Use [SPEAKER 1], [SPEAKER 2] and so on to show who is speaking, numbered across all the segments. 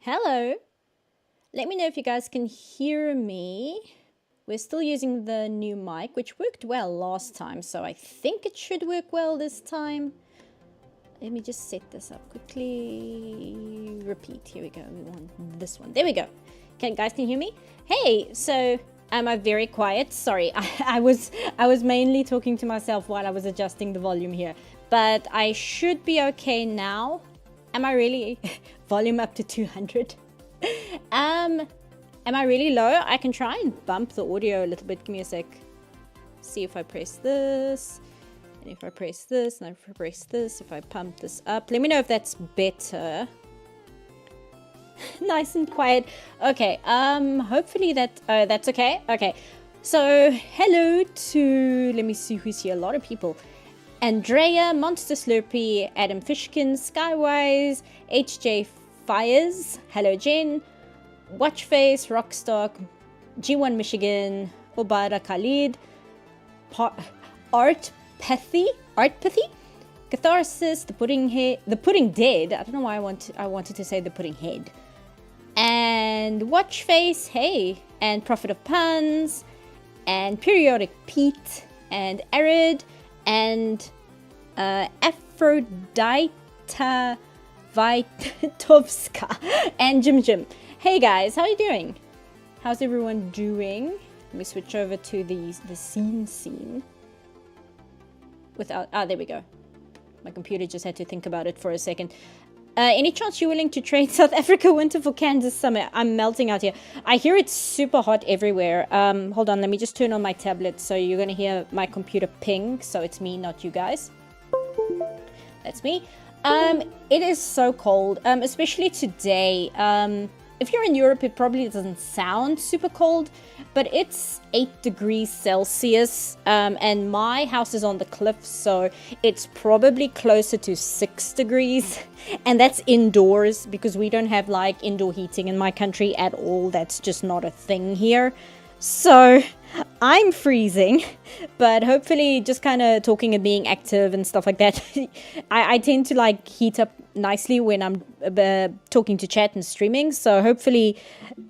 [SPEAKER 1] Hello. Let me know if you guys can hear me. We're still using the new mic, which worked well last time, so I think it should work well this time. Let me just set this up quickly. Repeat. Here we go. We want this one. There we go. Guys, can you hear me? Hey, so am I very quiet? Sorry, I was mainly talking to myself while I was adjusting the volume here, but I should be okay now. Am I really volume up to 200? Am I really low? I can try and bump the audio a little bit. Give me a sec. See if I press this, and if I press this, and if I press this, if I pump this up. Let me know if that's better. Nice and quiet. Okay, hopefully that's okay. Okay, so hello to, let me see who's here. A lot of people. Andrea, Monster Slurpee, Adam Fishkin, Skywise, HJ Fires, hello Jen, Watchface, Rockstock, G1 Michigan, Obara Khalid, Art Pathy, Catharsis, the Pudding Dead. I don't know why I wanted to say the Pudding Head. And Watchface, hey, and Prophet of Puns, and Periodic Pete, and Arid, and Aphrodita Vitovska, and Jim. Hey guys, how are you doing? How's everyone doing? Let me switch over to the scene. Without, there we go. My computer just had to think about it for a second. Any chance you're willing to trade South Africa winter for Kansas summer? I'm melting out here. I hear it's super hot everywhere. Hold on, let me just turn on my tablet so you're gonna hear my computer ping. So it's me, not you guys. That's me. It is so cold, especially today. If you're in Europe, it probably doesn't sound super cold, but it's 8 degrees Celsius, and my house is on the cliff, so it's probably closer to 6 degrees, and that's indoors, because we don't have, like, indoor heating in my country at all. That's just not a thing here. So I'm freezing, but hopefully just kind of talking and being active and stuff like that. I tend to like heat up nicely when I'm talking to chat and streaming. So hopefully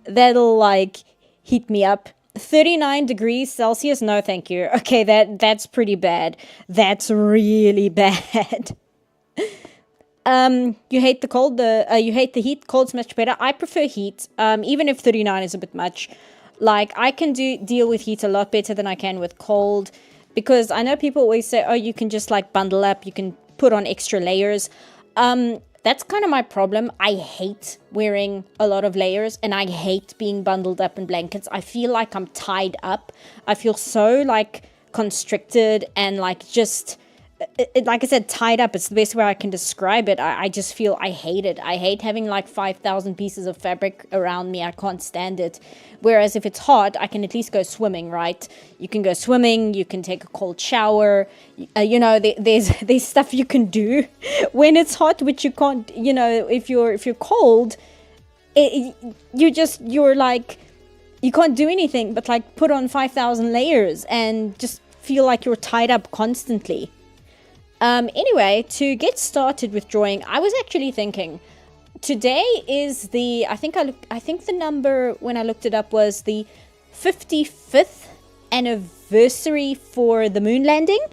[SPEAKER 1] that'll like heat me up. 39 degrees Celsius? No, thank you. Okay, that's pretty bad. That's really bad. You hate the cold, you hate the heat. Cold's much better. I prefer heat, even if 39 is a bit much. Like, I can deal with heat a lot better than I can with cold, because I know people always say, oh, you can just, like, bundle up, you can put on extra layers. That's kind of my problem. I hate wearing a lot of layers, and I hate being bundled up in blankets. I feel like I'm tied up. I feel so, like, constricted and, like, just... like I said, tied up. It's the best way I can describe it. I just feel I hate it. I hate having like 5,000 pieces of fabric around me. I can't stand it. Whereas if it's hot, I can at least go swimming, right? You can go swimming. You can take a cold shower. You know, there's stuff you can do when it's hot, which you can't. You know, if you're cold, you're like, you can't do anything but like put on 5,000 layers and just feel like you're tied up constantly. Anyway, to get started with drawing, I was actually thinking today is the, I think the number when I looked it up was the 55th anniversary for the moon landing.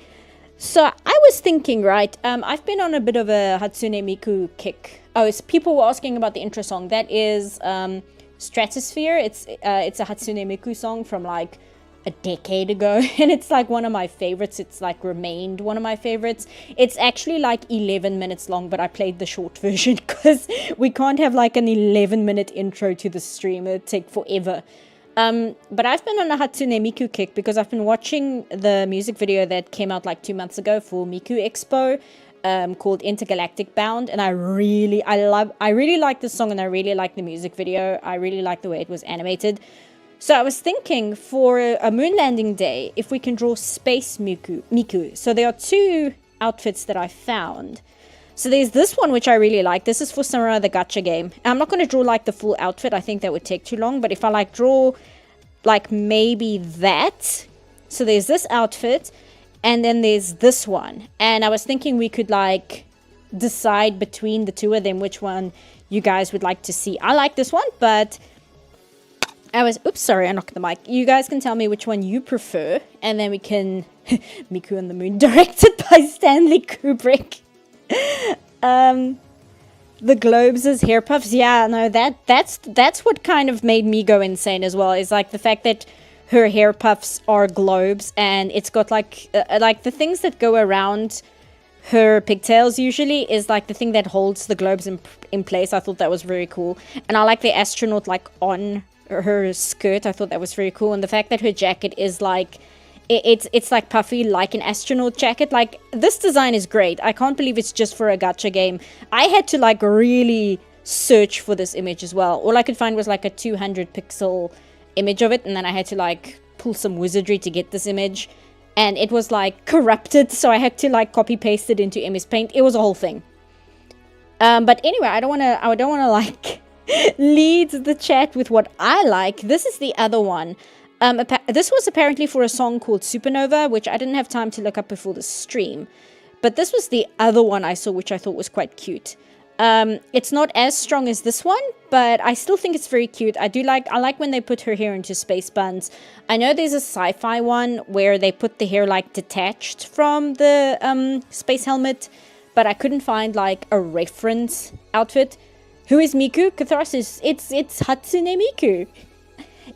[SPEAKER 1] So I was thinking, right, I've been on a bit of a Hatsune Miku kick. Oh, people were asking about the intro song. That is Stratosphere. It's a Hatsune Miku song from like a decade ago, and it's like one of my favorites. It's like remained one of my favorites. It's actually like 11 minutes long, but I played the short version because we can't have like an 11-minute intro to the stream. It'd take forever. But I've been on a Hatsune Miku kick because I've been watching the music video that came out like 2 months ago for Miku Expo, called Intergalactic Bound, and I really like this song, and I really like the music video. I really like the way it was animated. So I was thinking for a moon landing day, if we can draw Space Miku. So there are 2 outfits that I found. So there's this one, which I really like. This is for Samurai the Gacha game. I'm not going to draw like the full outfit. I think that would take too long. But if I like draw like maybe that. So there's this outfit. And then there's this one. And I was thinking we could like decide between the 2 of them which one you guys would like to see. I like this one, but... oops, sorry, I knocked the mic. You guys can tell me which one you prefer, and then we can... Miku and the Moon, directed by Stanley Kubrick. The globes as hair puffs. Yeah, no, that's what kind of made me go insane as well, is like the fact that her hair puffs are globes, and it's got like the things that go around her pigtails usually is like the thing that holds the globes in place. I thought that was very cool. And I like the astronaut like on her skirt. I thought that was very cool. And the fact that her jacket is like it's like puffy like an astronaut jacket. Like, this design is great. I can't believe it's just for a gacha game. I had to like really search for this image as well. All I could find was like a 200 pixel image of it, and then I had to like pull some wizardry to get this image, and it was like corrupted, so I had to like copy paste it into MS Paint. It was a whole thing. But anyway, I don't want to like leads the chat with what I like. This is the other one. This was apparently for a song called Supernova, which I didn't have time to look up before the stream. But this was the other one I saw, which I thought was quite cute. It's not as strong as this one, but I still think it's very cute. I like when they put her hair into space buns. I know there's a sci-fi one where they put the hair like detached from the space helmet, but I couldn't find like a reference outfit. Who is Miku? Catharsis. It's Hatsune Miku.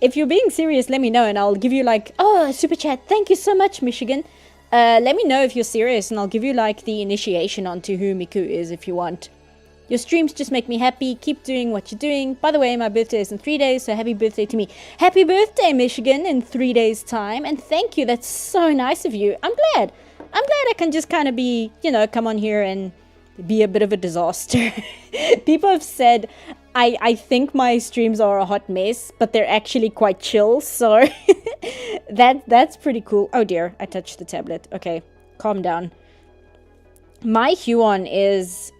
[SPEAKER 1] If you're being serious, let me know and I'll give you like, oh, super chat. Thank you so much, Michigan. Let me know if you're serious and I'll give you like the initiation onto who Miku is if you want. Your streams just make me happy. Keep doing what you're doing. By the way, my birthday is in 3 days, so happy birthday to me. Happy birthday, Michigan, in 3 days' time. And thank you. That's so nice of you. I'm glad I can just kind of be, you know, come on here and be a bit of a disaster. People have said I think my streams are a hot mess, but they're actually quite chill, so that's pretty cool. Oh dear, I touched the tablet. Okay, calm down. My Huon is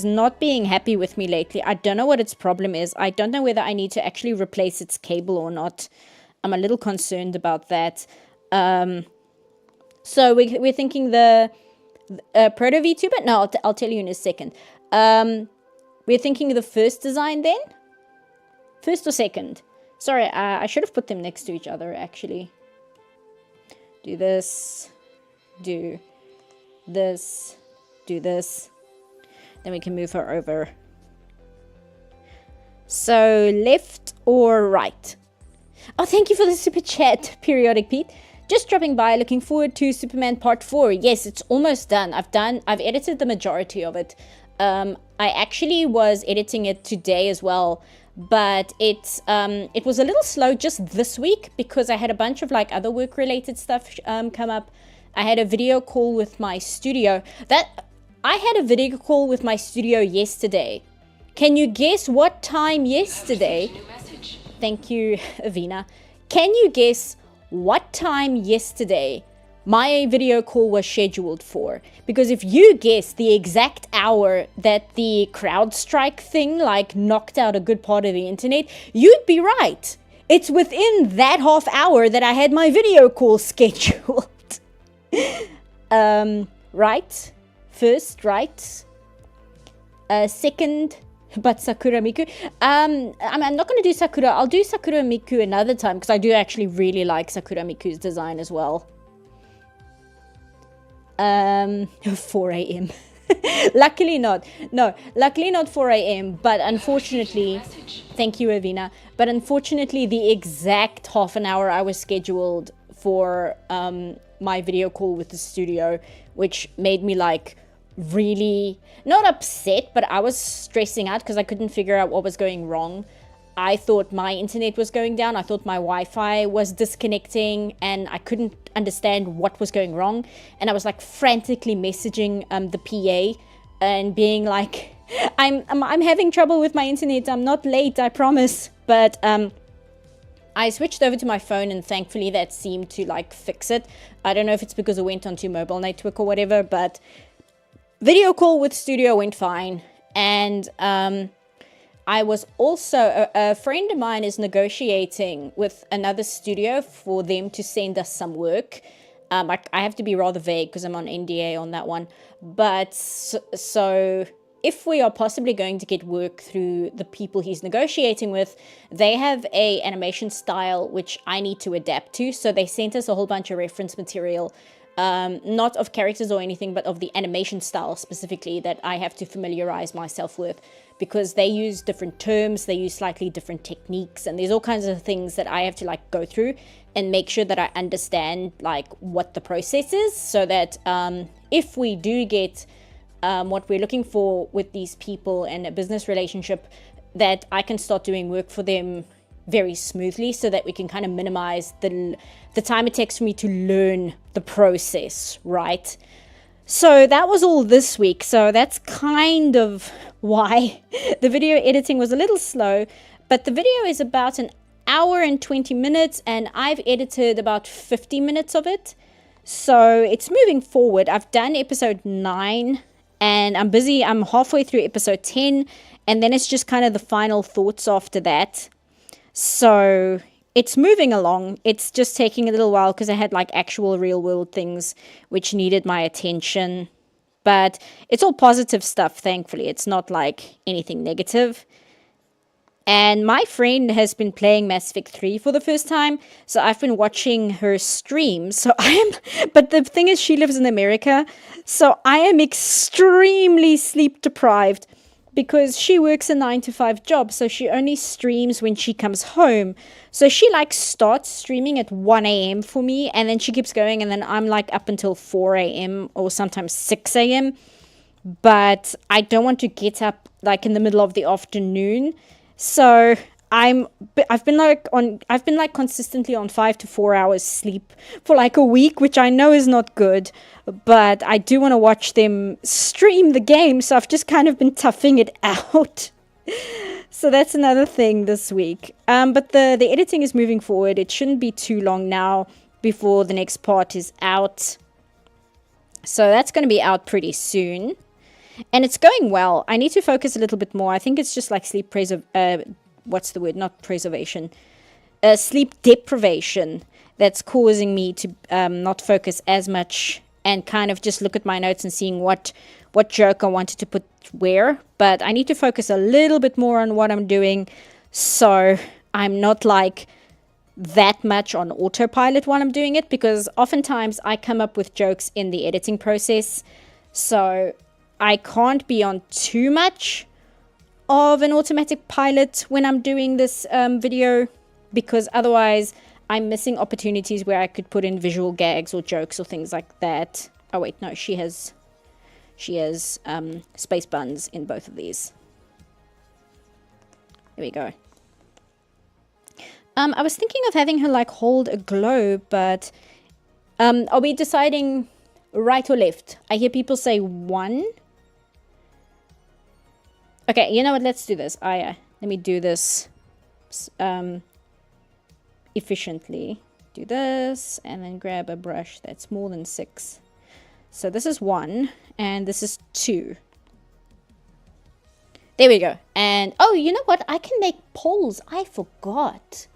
[SPEAKER 1] not being happy with me lately. I don't know what its problem is. I don't know whether I need to actually replace its cable or not. I'm a little concerned about that. So we're thinking the Proto VTuber? No, I'll tell you in a second. We're thinking the first design then? First or second? Sorry, I should have put them next to each other, actually. Do this. Do this. Do this. Then we can move her over. So, left or right? Oh, thank you for the super chat, Periodic Pete. Just dropping by, looking forward to Superman Part 4. Yes, it's almost done. I've edited the majority of it. I actually was editing it today as well, but it was a little slow just this week because I had a bunch of like other work-related stuff come up. I had a video call with my studio. I had a video call with my studio yesterday. Can you guess what time yesterday? Thank you, Avina. Can you guess what time yesterday my video call was scheduled for? Because if you guess the exact hour that the CrowdStrike thing like knocked out a good part of the internet, you'd be right. It's within that half hour that I had my video call scheduled. Right. First, right. Second, but Sakura Miku. I'm not going to do Sakura. I'll do Sakura Miku another time because I do actually really like Sakura Miku's design as well. 4 a.m. Luckily not. No, luckily not 4 a.m. But unfortunately, thank you, Avina. But unfortunately, the exact half an hour I was scheduled for my video call with the studio, which made me like really not upset, but I was stressing out because I couldn't figure out what was going wrong. I thought my internet was going down. I thought my Wi-Fi was disconnecting and I couldn't understand what was going wrong. And I was like frantically messaging the PA and being like, I'm having trouble with my internet. I'm not late, I promise. But I switched over to my phone and thankfully that seemed to like fix it. I don't know if it's because it went onto mobile network or whatever, but video call with studio went fine. And I was also, a friend of mine is negotiating with another studio for them to send us some work. I have to be rather vague because I'm on NDA on that one. But so if we are possibly going to get work through the people he's negotiating with, they have a animation style which I need to adapt to. So they sent us a whole bunch of reference material. Not of characters or anything, but of the animation style specifically that I have to familiarize myself with, because they use different terms, they use slightly different techniques, and there's all kinds of things that I have to like go through and make sure that I understand like what the process is, so that if we do get what we're looking for with these people and a business relationship, that I can start doing work for them very smoothly, so that we can kind of minimize the time it takes for me to learn the process, right? So that was all this week. So that's kind of why the video editing was a little slow, but the video is about an hour and 20 minutes and I've edited about 50 minutes of it. So it's moving forward. I've done episode 9 and I'm busy. I'm halfway through episode 10, and then it's just kind of the final thoughts after that. So it's moving along. It's just taking a little while because I had like actual real world things which needed my attention. But it's all positive stuff, thankfully. It's not like anything negative. And my friend has been playing Mass Effect 3 for the first time, so I've been watching her stream. But the thing is, she lives in America, so I am extremely sleep deprived because she works a 9 to 5 job, so she only streams when she comes home. So she like starts streaming at 1 a.m. for me, and then she keeps going, and then I'm like up until 4 a.m. or sometimes 6 a.m. But I don't want to get up like in the middle of the afternoon. So I've been like consistently on 5 to 4 hours sleep for like a week, which I know is not good, but I do want to watch them stream the game, so I've just kind of been toughing it out. So that's another thing this week. But the editing is moving forward. It shouldn't be too long now before the next part is out. So that's going to be out pretty soon. And it's going well. I need to focus a little bit more. I think it's just like sleep what's the word? Not preservation. Sleep deprivation that's causing me to not focus as much and kind of just look at my notes and seeing what joke I wanted to put where. But I need to focus a little bit more on what I'm doing, so I'm not like that much on autopilot while I'm doing it, because oftentimes I come up with jokes in the editing process. So I can't be on too much of an automatic pilot when I'm doing this video, because otherwise I'm missing opportunities where I could put in visual gags or jokes or things like that. Oh wait, no, she has space buns in both of these. There we go. I was thinking of having her like hold a globe, but are we deciding right or left? I hear people say 1. Okay, you know what? Let's do this. Let me do this efficiently. Do this, and then grab a brush that's more than 6. So this is 1, and this is 2. There we go. And, oh, you know what? I can make polls. I forgot.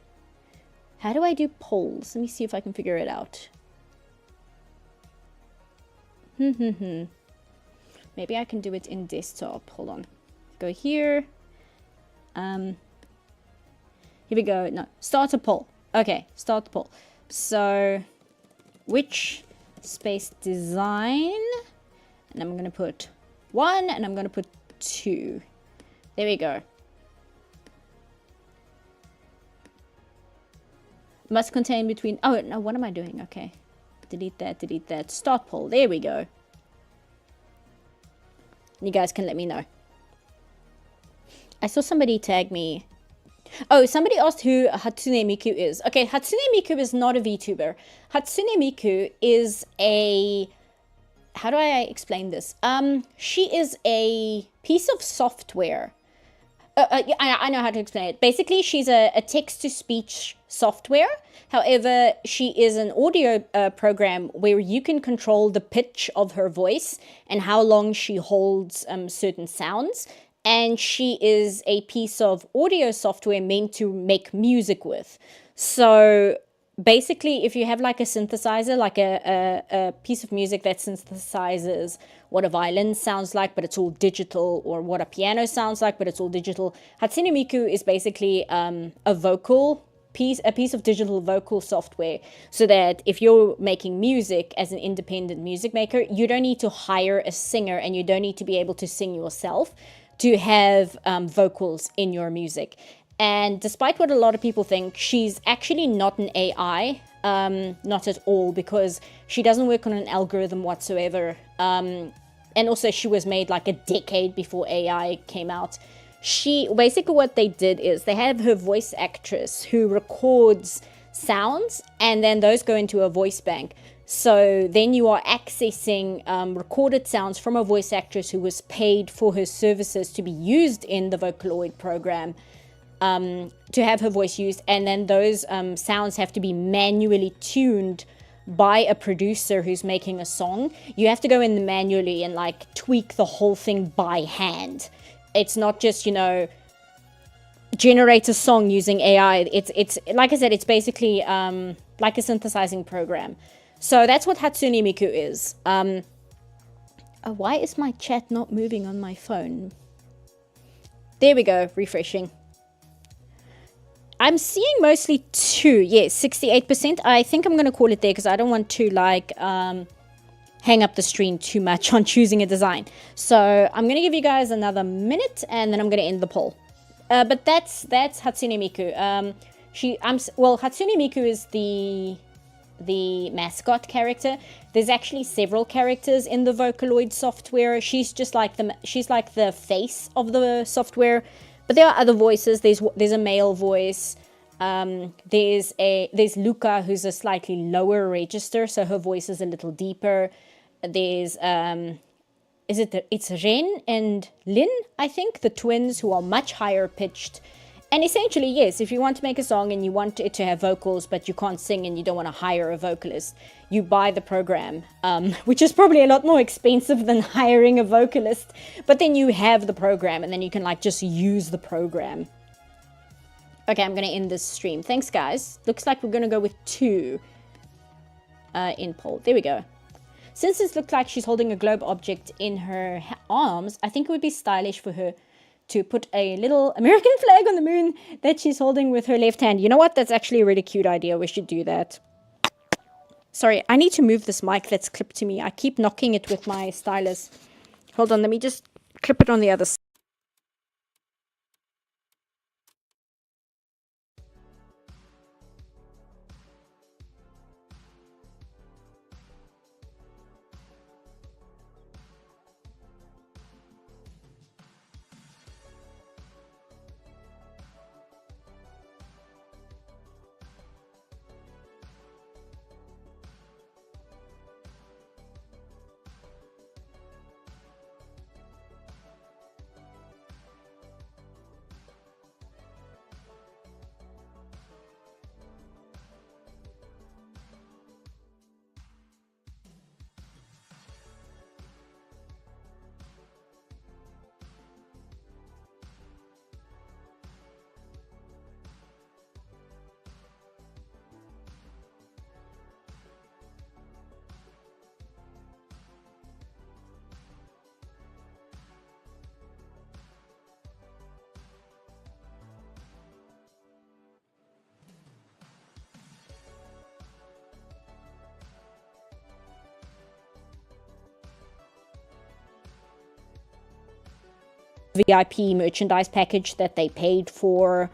[SPEAKER 1] How do I do polls? Let me see if I can figure it out. Maybe I can do it in desktop. Hold on. Go here. Here we go. No, start a poll. Okay, start the poll. So, which space design? And I'm going to put 1, and I'm going to put 2. There we go. Must contain between... Oh, no, what am I doing? Okay. Delete that, delete that. Start poll. There we go. You guys can let me know. I saw somebody tag me. Oh, somebody asked who Hatsune Miku is. Okay, Hatsune Miku is not a VTuber. Hatsune Miku is a... How do I explain this? She is a piece of software. I know how to explain it. Basically, she's a text-to-speech software. However, she is an audio program where you can control the pitch of her voice and how long she holds certain sounds. And she is a piece of audio software meant to make music with. So basically, if you have like a synthesizer, like a piece of music that synthesizes what a violin sounds like, but it's all digital, or what a piano sounds like, but it's all digital, Hatsune Miku is basically a piece of digital vocal software, so that if you're making music as an independent music maker, you don't need to hire a singer, and you don't need to be able to sing yourself to have vocals in your music. And despite what a lot of people think, she's actually not an AI, not at all, because she doesn't work on an algorithm whatsoever. And also she was made like a decade before AI came out. Basically what they did is they have her voice actress who records sounds, and then those go into a voice bank. So then you are accessing recorded sounds from a voice actress who was paid for her services to be used in the Vocaloid program, to have her voice used. And then those sounds have to be manually tuned by a producer who's making a song. You have to go in manually and like tweak the whole thing by hand. It's not just, you know, generate a song using AI. It's like I said, it's basically like a synthesizing program. So that's what Hatsune Miku is. Why is my chat not moving on my phone? There we go, refreshing. I'm seeing mostly 2. Yes, 68%. I think I'm going to call it there because I don't want to like hang up the stream too much on choosing a design. So I'm going to give you guys another minute and then I'm going to end the poll. But that's Hatsune Miku. Well, Hatsune Miku is the mascot character. There's actually several characters in the Vocaloid software. She's just like the face of the software. But there are other voices. There's a male voice. There's Luca, who's a slightly lower register, so her voice is a little deeper. There's it's Ren and Lin, I think, the twins, who are much higher pitched. And essentially, yes, if you want to make a song and you want it to have vocals, but you can't sing and you don't want to hire a vocalist, you buy the program, which is probably a lot more expensive than hiring a vocalist. But then you have the program and then you can like just use the program. Okay, I'm going to end this stream. Thanks, guys. Looks like we're going to go with 2 in poll. There we go. Since this looks like she's holding a globe object in her arms, I think it would be stylish for her to put a little American flag on the moon that she's holding with her left hand. You know what? That's actually a really cute idea. We should do that. Sorry, I need to move this mic that's clipped to me. I keep knocking it with my stylus. Hold on, let me just clip it on the other side. VIP merchandise package that they paid for.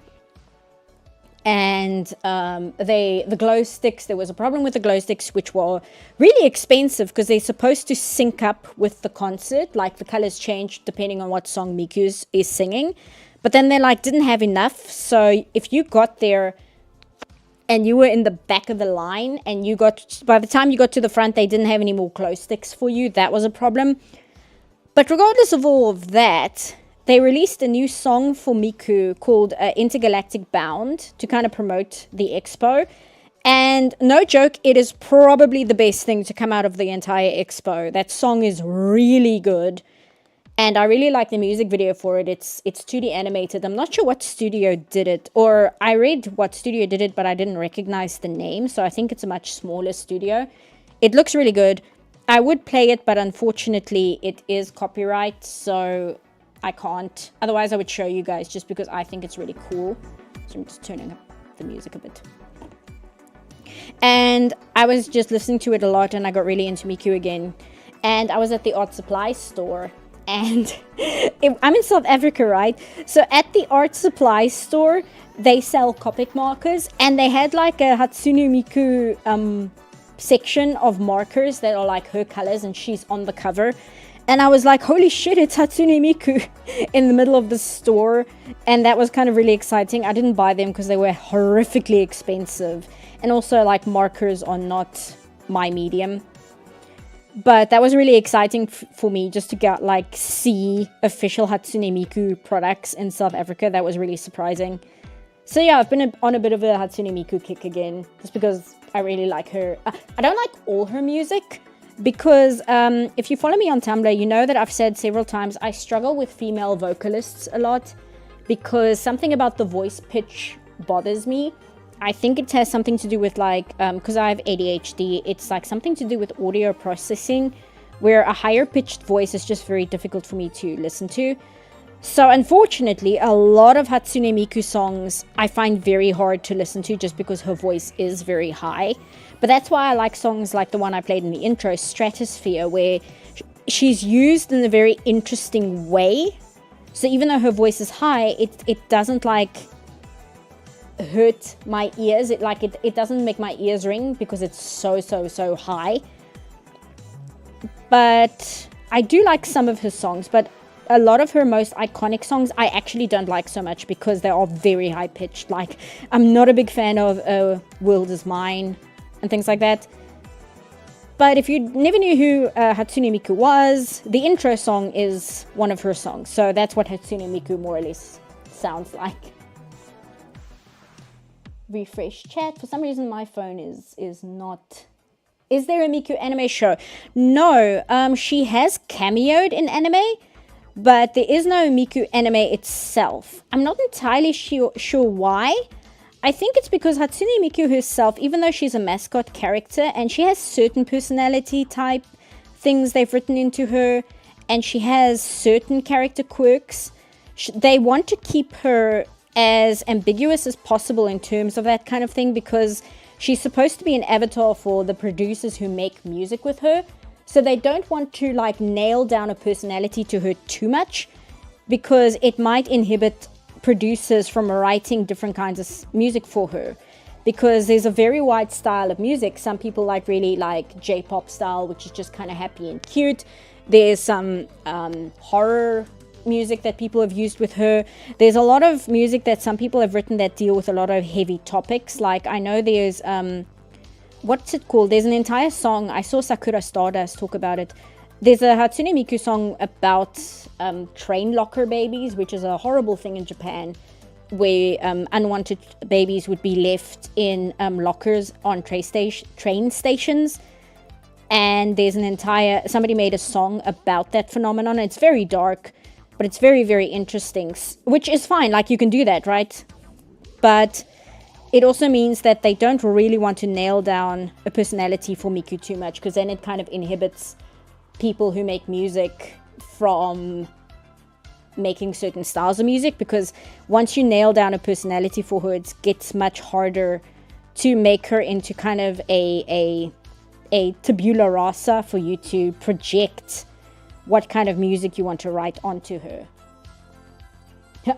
[SPEAKER 1] And the glow sticks, there was a problem with the glow sticks, which were really expensive because they're supposed to sync up with the concert. Like the colors changed depending on what song Miku is singing. But then they like didn't have enough. So if you got there and you were in the back of the line and you got, by the time you got to the front, they didn't have any more glow sticks for you. That was a problem. But regardless of all of that, they released a new song for Miku called Intergalactic Bound to kind of promote the expo. And no joke, it is probably the best thing to come out of the entire expo. That song is really good. And I really like the music video for it. It's 2D animated. I'm not sure what studio did it. Or I read what studio did it, but I didn't recognize the name. So I think it's a much smaller studio. It looks really good. I would play it, but unfortunately it is copyright. So I can't. Otherwise, I would show you guys just because I think it's really cool. So I'm just turning up the music a bit. And I was just listening to it a lot and I got really into Miku again. And I was at the art supply store. And I'm in South Africa, right? So at the art supply store, they sell Copic markers. And they had like a Hatsune Miku section of markers that are like her colors. And she's on the cover. And I was like, holy shit, it's Hatsune Miku in the middle of the store. And that was kind of really exciting. I didn't buy them because they were horrifically expensive. And also, like, markers are not my medium. But that was really exciting for me just to get, like, see official Hatsune Miku products in South Africa. That was really surprising. So yeah, I've been on a bit of a Hatsune Miku kick again. Just because I really like her. I don't like all her music because if you follow me on Tumblr, you know that I've said several times I struggle with female vocalists a lot because something about the voice pitch bothers me. I think it has something to do with like, because I have ADHD, it's like something to do with audio processing, where a higher pitched voice is just very difficult for me to listen to. So unfortunately, a lot of Hatsune Miku songs I find very hard to listen to just because her voice is very high. But that's why I like songs like the one I played in the intro, Stratosphere, where she's used in a very interesting way. So even though her voice is high, it doesn't like hurt my ears. It doesn't make my ears ring because it's so high. But I do like some of her songs, but a lot of her most iconic songs I actually don't like so much because they are very high pitched. Like, I'm not a big fan of World Is Mine and things like that. But if you never knew who Hatsune Miku was, the intro song is one of her songs. So that's what Hatsune Miku more or less sounds like. Refresh chat. For some reason my phone is not... Is there a Miku anime show? No, she has cameoed in anime, but there is no Miku anime itself. I'm not entirely sure why. I think it's because Hatsune Miku herself, even though she's a mascot character and she has certain personality type things they've written into her, and she has certain character quirks, they want to keep her as ambiguous as possible in terms of that kind of thing because she's supposed to be an avatar for the producers who make music with her. So they don't want to like nail down a personality to her too much because it might inhibit producers from writing different kinds of music for her, because there's a very wide style of music. Some people really like J-pop style, which is just kind of happy and cute. There's some horror music that people have used with her. There's a lot of music that some people have written that deal with a lot of heavy topics. Like, I know there's what's it called? There's an entire song. I saw Sakura Stardust talk about it. There's a Hatsune Miku song about train locker babies, which is a horrible thing in Japan, where unwanted babies would be left in lockers on train stations. And there's somebody made a song about that phenomenon. It's very dark, but it's very, very interesting, which is fine. Like, you can do that, right? But it also means that they don't really want to nail down a personality for Miku too much, because then it kind of inhibits people who make music from making certain styles of music, because once you nail down a personality for her, it gets much harder to make her into kind of a tabula rasa for you to project what kind of music you want to write onto her.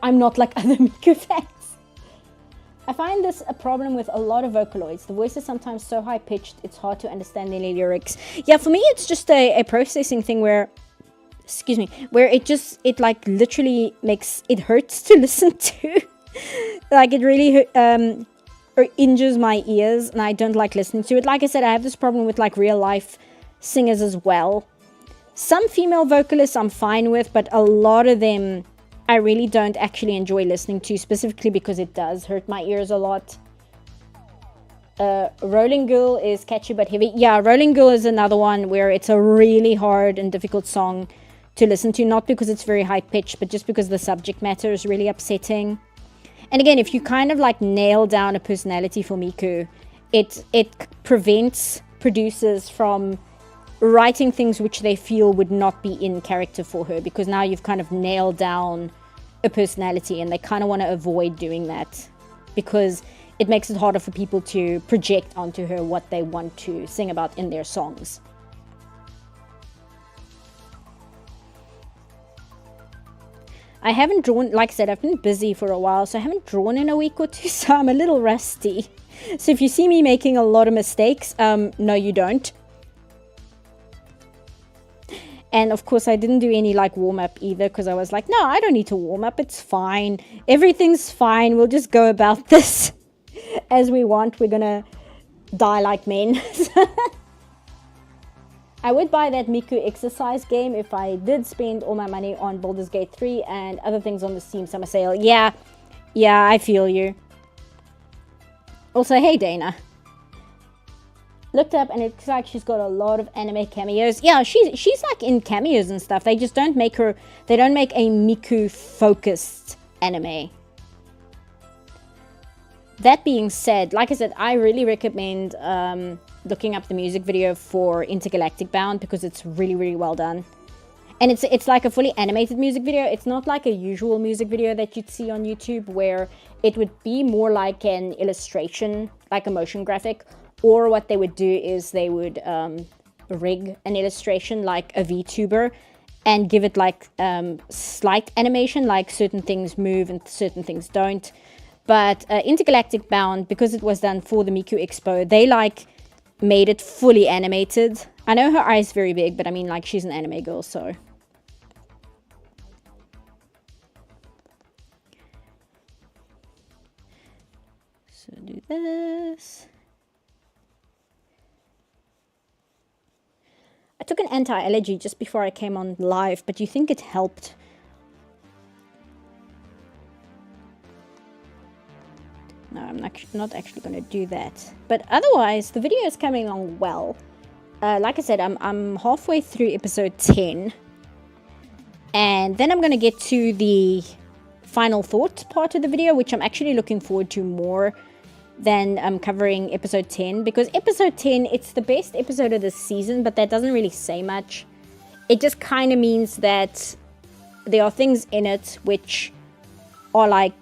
[SPEAKER 1] I'm not like other Miku fans. I find this a problem with a lot of Vocaloids. The voice is sometimes so high-pitched, it's hard to understand their lyrics. Yeah, for me, it's just a processing thing where, where it like literally makes, it hurts to listen to. Like, it really or injures my ears, and I don't like listening to it. Like I said, I have this problem with like real-life singers as well. Some female vocalists I'm fine with, but a lot of them I really don't actually enjoy listening to, specifically because it does hurt my ears a lot. Rolling Girl is catchy but heavy. Yeah, Rolling Girl is another one where it's a really hard and difficult song to listen to, not because it's very high-pitched, but just because the subject matter is really upsetting. And again, if you kind of like nail down a personality for Miku, it prevents producers from writing things which they feel would not be in character for her, because now you've kind of nailed down a personality, and they kind of want to avoid doing that because it makes it harder for people to project onto her what they want to sing about in their songs. I haven't drawn, like I said, I've been busy for a while, so I haven't drawn in a week or two, so I'm a little rusty. So if you see me making a lot of mistakes, no you don't. And of course I didn't do any like warm-up either, because I was like, no, I don't need to warm up, it's fine. Everything's fine, we'll just go about this as we want. We're gonna die like men. I would buy that Miku exercise game if I did spend all my money on Baldur's Gate 3 and other things on the Steam Summer Sale. Yeah, I feel you. Also, hey Dana. looked up and it's like she's got a lot of anime cameos. Yeah, she's like in cameos and stuff. They just don't make her, they don't make a Miku focused anime. That being said, like I said, I really recommend looking up the music video for Intergalactic Bound because it's really, really well done. And it's like a fully animated music video. It's not like a usual music video that you'd see on YouTube where it would be more like an illustration, like a motion graphic. Or what they would do is they would rig an illustration like a VTuber and give it like slight animation, like certain things move and certain things don't. But Intergalactic Bound, because it was done for the Miku Expo, they like made it fully animated. I know her eye's very big, but I mean, like, she's an anime girl, so. So do this. I took an anti-allergy just before I came on live, but you think it helped? No, I'm not actually going to do that. But otherwise, the video is coming along well. Like I said, I'm halfway through episode 10. And then I'm going to get to the final thoughts part of the video, which I'm actually looking forward to more than covering episode 10. Because episode 10, it's the best episode of the season, but that doesn't really say much. It just kind of means that there are things in it which are like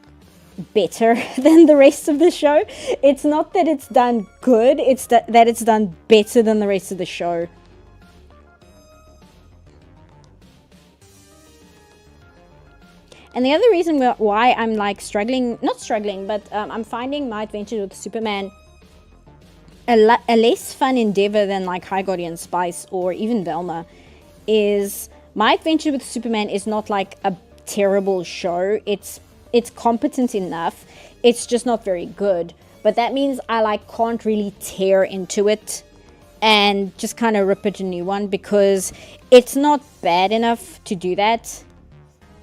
[SPEAKER 1] better than the rest of the show. It's not that it's done good, it's that it's done better than the rest of the show. And the other reason why I'm like not struggling, but I'm finding My Adventures with Superman a less fun endeavor than like High Guardian Spice or even Velma is My Adventure with Superman is not like a terrible show. It's competent enough. It's just not very good. But that means I like can't really tear into it and just kind of rip it a new one because it's not bad enough to do that.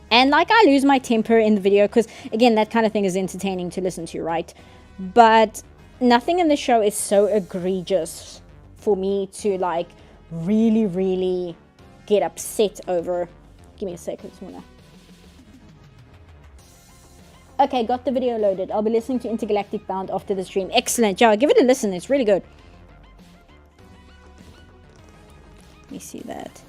[SPEAKER 1] And like I lose my temper in the video because again, that kind of thing is entertaining to listen to, right? But nothing in the show is so egregious for me to like really, really get upset over. Give me a sec, I just wanna. Okay, got the video loaded. I'll be listening to Intergalactic Bound after the stream. Excellent. Yeah, give it a listen. It's really good. Let me see that.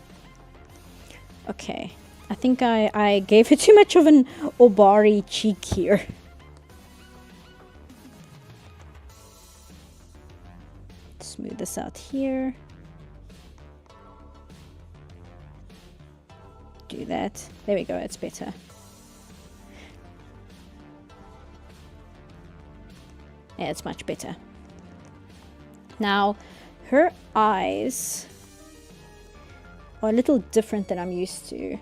[SPEAKER 1] Okay. I think I gave it too much of an Obari cheek here. Smooth this out here. Do that. There we go. It's better. Yeah, it's much better. Now, her eyes are a little different than I'm used to.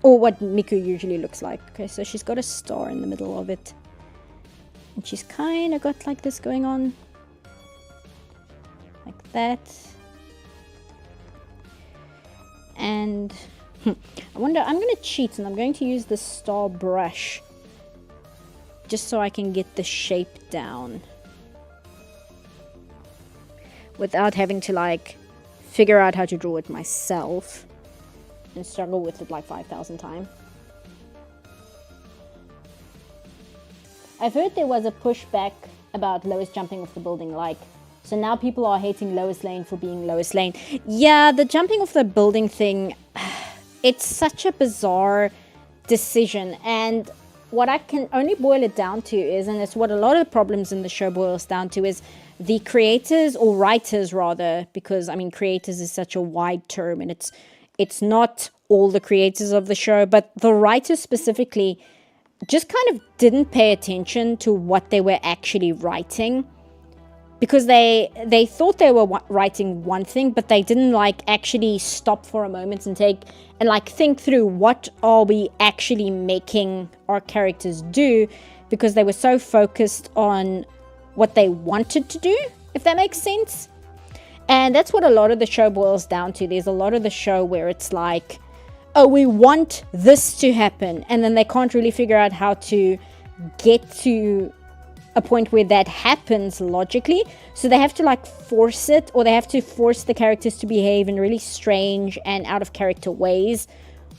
[SPEAKER 1] Or what Miku usually looks like. Okay, so she's got a star in the middle of it. And she's kind of got like this going on. Like that. And I wonder, I'm going to cheat and I'm going to use the star brush. Just so I can get the shape down. Without having to like figure out how to draw it myself. And struggle with it like 5,000 times. I've heard there was a pushback about Lois jumping off the building, like, so now people are hating Lois Lane for being Lois Lane. Yeah, the jumping off the building thing, it's such a bizarre decision, and what I can only boil it down to is, and it's what a lot of problems in the show boils down to, is the creators, or writers rather, because I mean creators is such a wide term, and it's not all the creators of the show, but the writers specifically just kind of didn't pay attention to what they were actually writing, because they thought they were writing one thing, but they didn't like actually stop for a moment and like think through what are we actually making our characters do, because they were so focused on what they wanted to do, if that makes sense. And that's what a lot of the show boils down to. There's a lot of the show where it's like, oh, we want this to happen. And then they can't really figure out how to get to a point where that happens logically. So they have to like force it, or they have to force the characters to behave in really strange and out of character ways,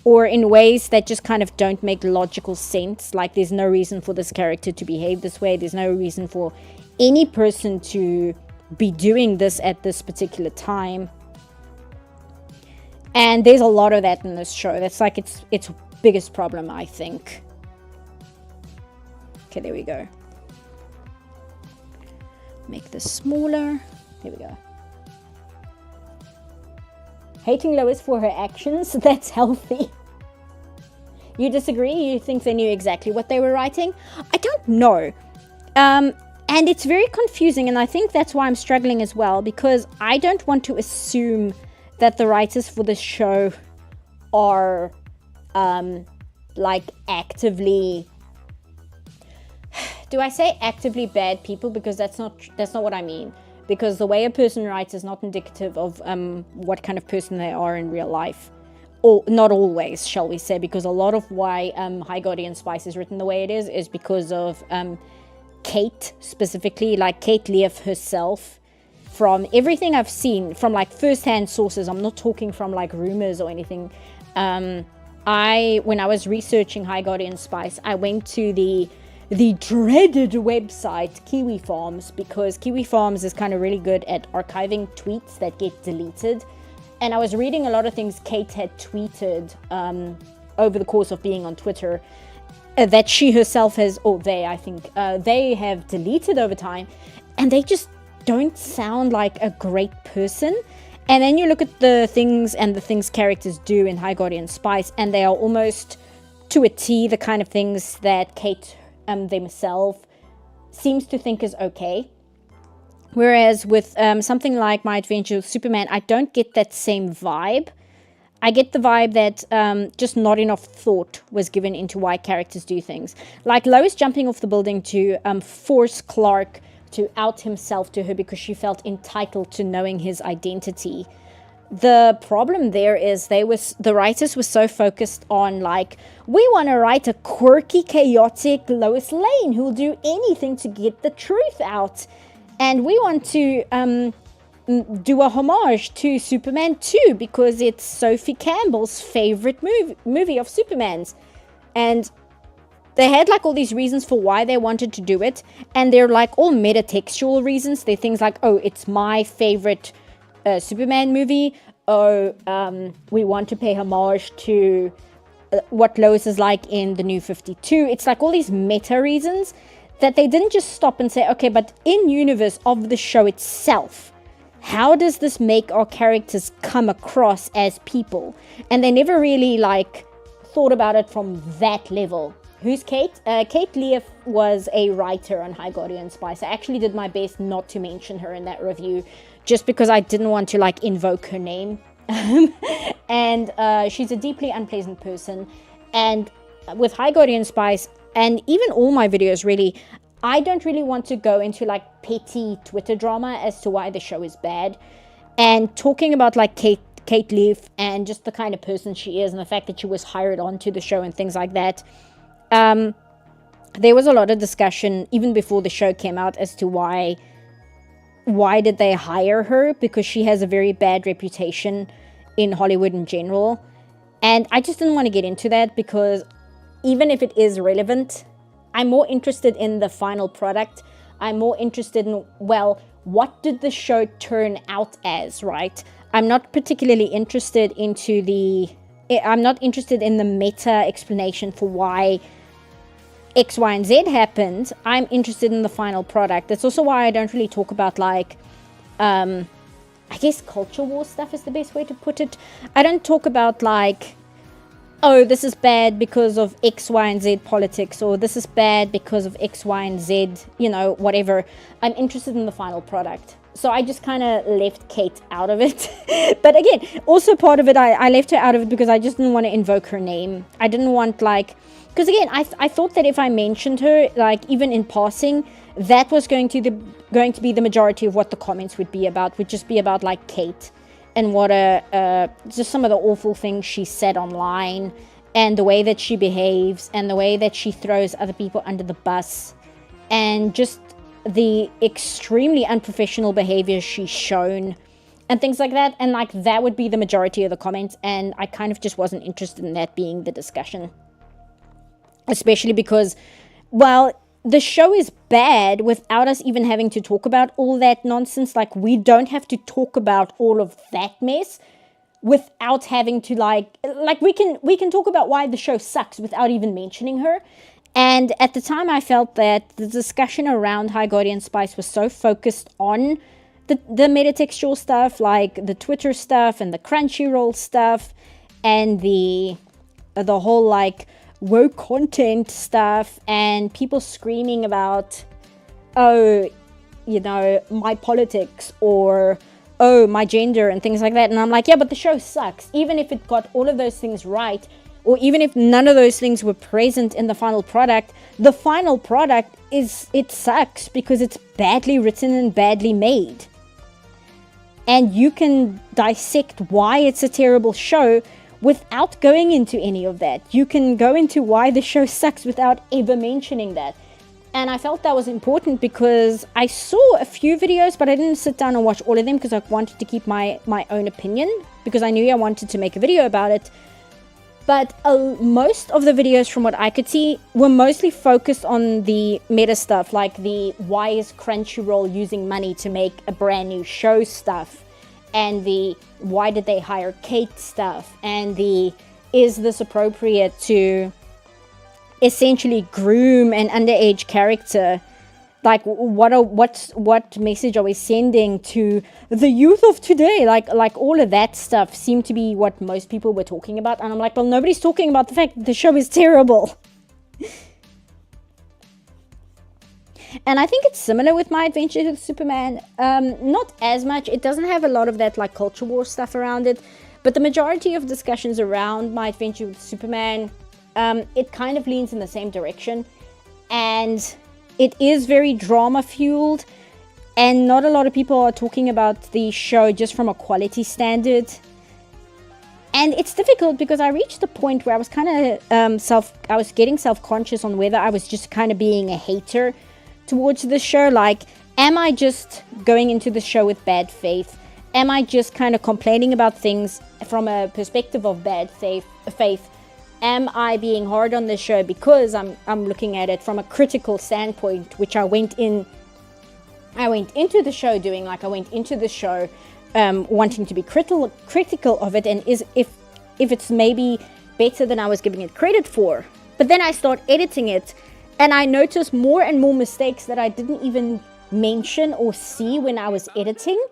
[SPEAKER 1] or in ways that just kind of don't make logical sense. Like there's no reason for this character to behave this way. There's no reason for any person to be doing this at this particular time. And there's a lot of that in this show. That's like its biggest problem, I think. Okay, there we go. Make this smaller. There we go. Hating Lois for her actions, that's healthy. You disagree? You think they knew exactly what they were writing? I don't know. And it's very confusing, and I think that's why I'm struggling as well, because I don't want to assume that the writers for this show are like actively, do I say actively bad people? Because that's not what I mean. Because the way a person writes is not indicative of what kind of person they are in real life. Or not always, shall we say, because a lot of why High Guardian Spice is written the way it is because of Kate specifically, like Kate Leaf herself. From everything I've seen, from like first-hand sources, I'm not talking from like rumors or anything. When I was researching High Guardian Spice, I went to the dreaded website Kiwi Farms, because Kiwi Farms is kind of really good at archiving tweets that get deleted. And I was reading a lot of things Kate had tweeted over the course of being on Twitter that she herself has, or they, I think, they have deleted over time, and they just don't sound like a great person. And then you look at the things and the things characters do in High Guardian Spice, and they are almost to a T the kind of things that Kate themselves seems to think is okay. Whereas with something like My Adventure with Superman, I don't get that same vibe. I get the vibe that just not enough thought was given into why characters do things. Like Lois jumping off the building to force Clark to out himself to her because she felt entitled to knowing his identity. The problem there is the writers were so focused on like, we want to write a quirky, chaotic Lois Lane who will do anything to get the truth out. And we want to do a homage to Superman 2 because it's Sophie Campbell's favorite movie of Superman's. And they had like all these reasons for why they wanted to do it, and they're like all metatextual reasons. They're things like, oh, it's my favorite Superman movie. Oh, we want to pay homage to what Lois is like in the New 52. It's like all these meta reasons that they didn't just stop and say, okay, but in universe of the show itself, how does this make our characters come across as people? And they never really like thought about it from that level. Who's Kate? Kate Leaf was a writer on High Guardian Spice. I actually did my best not to mention her in that review, just because I didn't want to like invoke her name. And she's a deeply unpleasant person. And with High Guardian Spice, and even all my videos really, I don't really want to go into like petty Twitter drama as to why the show is bad. And talking about like Kate Leaf and just the kind of person she is and the fact that she was hired onto the show and things like that. There was a lot of discussion even before the show came out as to why did they hire her, because she has a very bad reputation in Hollywood in general. And I just didn't want to get into that, because even if it is relevant, I'm more interested in the final product. I'm more interested in, well, what did the show turn out as, right? I'm not particularly interested I'm not interested in the meta explanation for why X, Y, and Z happened. I'm interested in the final product. That's also why I don't really talk about like, I guess culture war stuff is the best way to put it. I don't talk about like, oh, this is bad because of X, Y, and Z politics, or this is bad because of X, Y, and Z, whatever. I'm interested in the final product. So I just kind of left Kate out of it. But again, also part of it, I left her out of it because I just didn't want to invoke her name. I didn't want like, because again, I thought that if I mentioned her, like even in passing, that was going to be the majority of what the comments would be about, would just be about like Kate and what just some of the awful things she said online, and the way that she behaves, and the way that she throws other people under the bus, and just the extremely unprofessional behavior she's shown and things like that. And like that would be the majority of the comments, and I kind of just wasn't interested in that being the discussion. Especially because, well, the show is bad without us even having to talk about all that nonsense. Like, we don't have to talk about all of that mess without having to like we can talk about why the show sucks without even mentioning her. And at the time I felt that the discussion around High Guardian Spice was so focused on the metatextual stuff, like the Twitter stuff and the Crunchyroll stuff and the whole like woke content stuff, and people screaming about, oh, you know, my politics, or oh, my gender and things like that. And I'm like, yeah, but the show sucks. Even if it got all of those things right, or even if none of those things were present in the final product, the final product it sucks because it's badly written and badly made. And you can dissect why it's a terrible show without going into any of that. You can go into why the show sucks without ever mentioning that. And I felt that was important because I saw a few videos, but I didn't sit down and watch all of them because I wanted to keep my own opinion, because I knew I wanted to make a video about it. But most of the videos, from what I could see, were mostly focused on the meta stuff, like the why is Crunchyroll using money to make a brand new show stuff, and the why did they hire Kate stuff, and the is this appropriate to essentially groom an underage character. Like, what message are we sending to the youth of today? Like all of that stuff seemed to be what most people were talking about. And I'm like, well, nobody's talking about the fact that the show is terrible. And I think it's similar with My Adventures with Superman. Not as much. It doesn't have a lot of that like culture war stuff around it. But the majority of discussions around My Adventure with Superman, it kind of leans in the same direction. And it is very drama fueled, and not a lot of people are talking about the show just from a quality standard. And it's difficult because I reached the point where I was kind of I was getting self-conscious on whether I was just kind of being a hater towards the show. Like, am I just going into the show with bad faith? Am I just kind of complaining about things from a perspective of bad faith? Am I being hard on this show because I'm looking at it from a critical standpoint, which I went into the show doing. Like, I went into the show wanting to be critical of it, and if it's maybe better than I was giving it credit for. But then I start editing it, and I notice more and more mistakes that I didn't even mention or see when I was editing.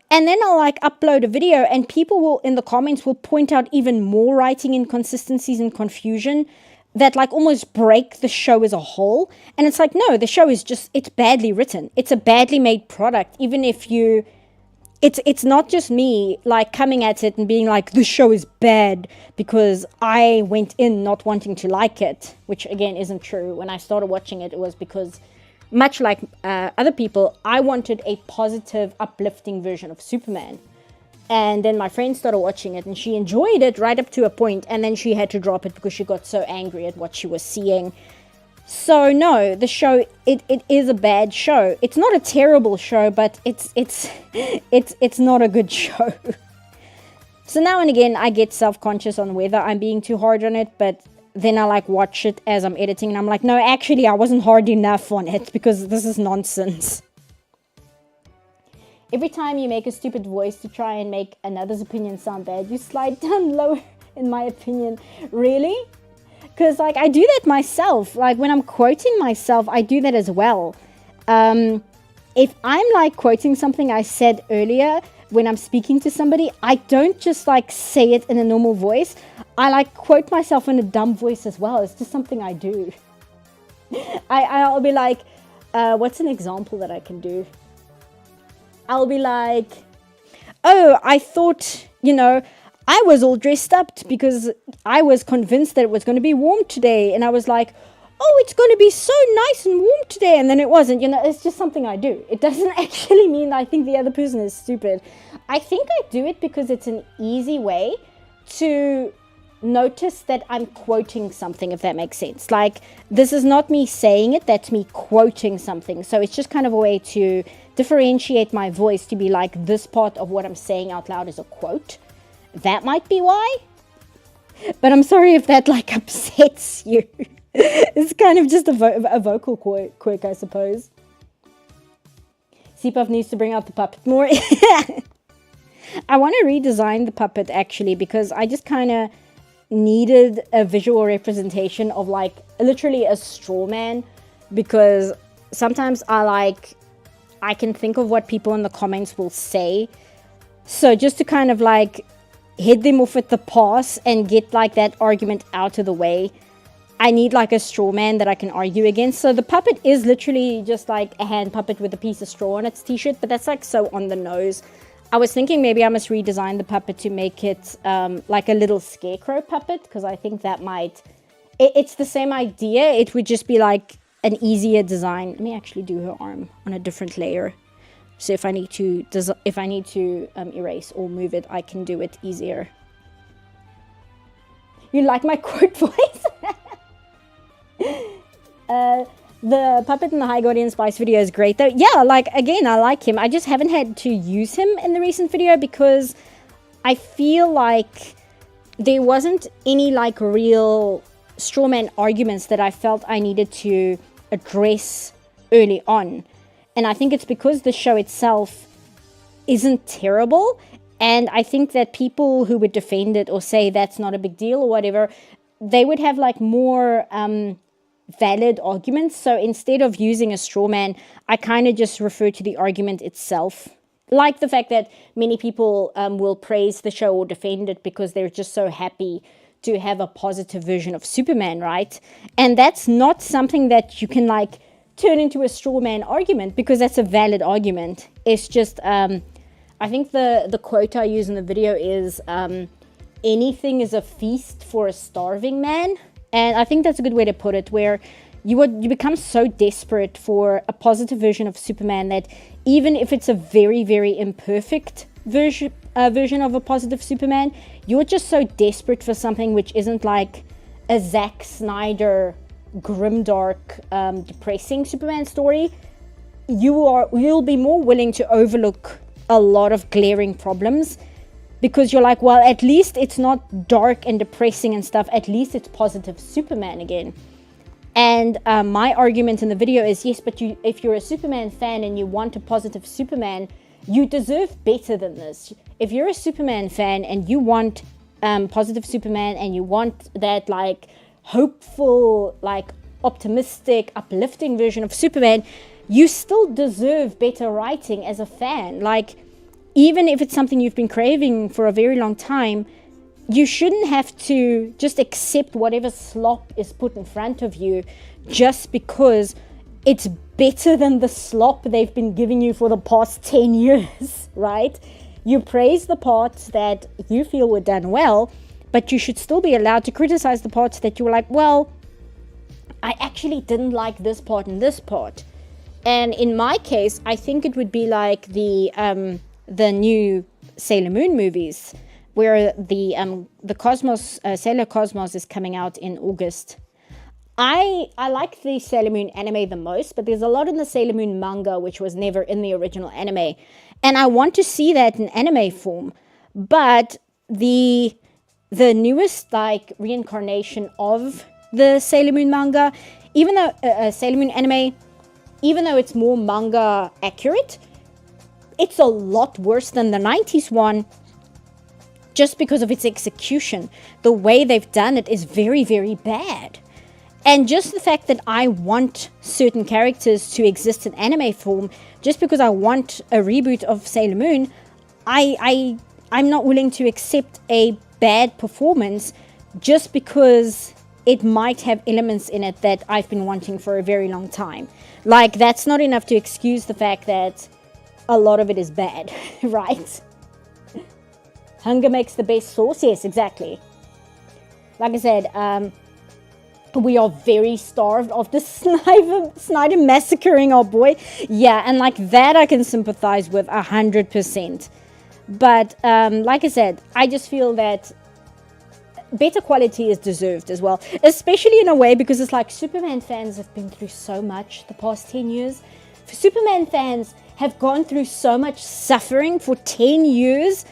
[SPEAKER 1] And then I'll like upload a video, and people will in the comments will point out even more writing inconsistencies and confusion that like almost break the show as a whole. And it's like, no, the show is just, it's badly written. It's a badly made product. Even if it's not just me like coming at it and being like, the show is bad because I went in not wanting to like it, which again isn't true. When I started watching it, it was because, much like other people, I wanted a positive, uplifting version of Superman. And then my friend started watching it, and she enjoyed it right up to a point, and then she had to drop it because she got so angry at what she was seeing. So no, the show, it is a bad show. It's not a terrible show, but it's not a good show. So now and again, I get self-conscious on whether I'm being too hard on it, but then I like watch it as I'm editing, and I'm like, no, actually I wasn't hard enough on it because this is nonsense. Every time you make a stupid voice to try and make another's opinion sound bad, you slide down lower, in my opinion. Really? Because like I do that myself. Like when I'm quoting myself, I do that as well. If I'm like quoting something I said earlier when I'm speaking to somebody, I don't just like say it in a normal voice. I like quote myself in a dumb voice as well. It's just something I do. I'll be like, what's an example that I can do? I'll be like, oh, I thought, I was all dressed up because I was convinced that it was going to be warm today. And I was like, oh, it's going to be so nice and warm today. And then it wasn't, it's just something I do. It doesn't actually mean I think the other person is stupid. I think I do it because it's an easy way to notice that I'm quoting something, if that makes sense. Like, this is not me saying it, that's me quoting something. So it's just kind of a way to differentiate my voice to be like, this part of what I'm saying out loud is a quote. That might be why. But I'm sorry if that, like, upsets you. It's kind of just a vocal quirk, I suppose. CPuff needs to bring out the puppet more. I want to redesign the puppet, actually, because I just kind of needed a visual representation of, like, literally a straw man, because sometimes I can think of what people in the comments will say. So just to kind of, like, hit them off at the pass and get, like, that argument out of the way, I need, like, a straw man that I can argue against. So the puppet is literally just, like, a hand puppet with a piece of straw on its t-shirt, but that's, like, so on the nose. I was thinking maybe I must redesign the puppet to make it like a little scarecrow puppet, because I think that might... It's the same idea. It would just be like an easier design. Let me actually do her arm on a different layer. So if I need to erase or move it, I can do it easier. You like my quote voice? The puppet in the High Guardian Spice video is great though. Yeah, like, again, I like him. I just haven't had to use him in the recent video because I feel like there wasn't any, like, real strawman arguments that I felt I needed to address early on. And I think it's because the show itself isn't terrible. And I think that people who would defend it or say that's not a big deal or whatever, they would have, like, more... valid arguments. So instead of using a straw man, I kind of just refer to the argument itself. Like the fact that many people will praise the show or defend it because they're just so happy to have a positive version of Superman, right? And that's not something that you can, like, turn into a straw man argument, because that's a valid argument. It's just, I think the quote I use in the video is, anything is a feast for a starving man. And I think that's a good way to put it, where you become so desperate for a positive version of Superman that even if it's a very, very imperfect version of a positive Superman, you're just so desperate for something which isn't like a Zack Snyder grimdark, depressing Superman story. You'll be more willing to overlook a lot of glaring problems, because you're like, well, at least it's not dark and depressing and stuff. At least it's positive Superman again. And my argument in the video is, yes, but if you're a Superman fan and you want a positive Superman, you deserve better than this. If you're a Superman fan and you want positive Superman and you want that, like, hopeful, like, optimistic, uplifting version of Superman, you still deserve better writing as a fan. Like, even if it's something you've been craving for a very long time, you shouldn't have to just accept whatever slop is put in front of you just because it's better than the slop they've been giving you for the past 10 years, right? You praise the parts that you feel were done well, but you should still be allowed to criticize the parts that you were like, well, I actually didn't like this part and this part. And in my case, I think it would be like the new Sailor Moon movies, where the Cosmos, Sailor Cosmos is coming out in August. I like the Sailor Moon anime the most, but there's a lot in the Sailor Moon manga which was never in the original anime. And I want to see that in anime form. But the newest, like, reincarnation of the Sailor Moon manga, even though Sailor Moon anime, even though it's more manga accurate, it's a lot worse than the 90s one just because of its execution. The way they've done it is very, very bad. And just the fact that I want certain characters to exist in anime form, just because I want a reboot of Sailor Moon, I'm not willing to accept a bad performance just because it might have elements in it that I've been wanting for a very long time. Like, that's not enough to excuse the fact that a lot of it is bad, right? Hunger makes the best sauce. Yes, exactly. Like I said, we are very starved after Snyder massacring our boy. Yeah, and like that I can sympathize with 100%. But like I said, I just feel that better quality is deserved as well, especially in a way because it's like Superman fans have been through so much the past 10 years. Superman fans have gone through so much suffering for 10 years.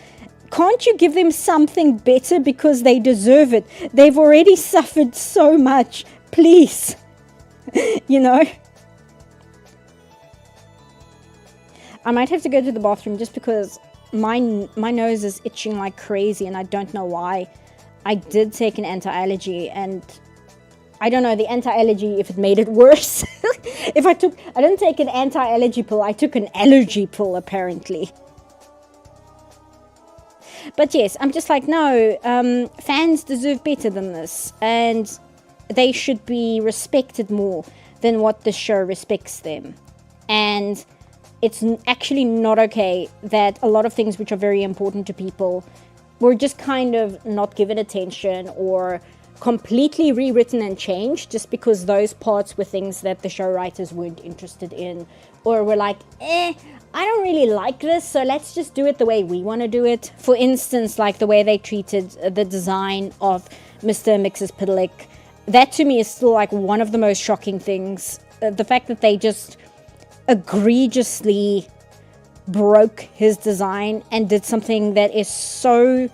[SPEAKER 1] Can't you give them something better because they deserve it? They've already suffered so much. Please. You know? I might have to go to the bathroom just because my nose is itching like crazy and I don't know why. I did take an anti-allergy and I don't know the anti-allergy if it made it worse. I didn't take an anti-allergy pill, I took an allergy pill apparently. But yes, I'm just like, no, fans deserve better than this. And they should be respected more than what the show respects them. And it's actually not okay that a lot of things which are very important to people were just kind of not given attention or completely rewritten and changed just because those parts were things that the show writers weren't interested in, or were like, I don't really like this, so let's just do it the way we want to do it. For instance, like the way they treated the design of Mr. and Mrs. Pidlick. That to me is still like one of the most shocking things. The fact that they just egregiously broke his design and did something that is so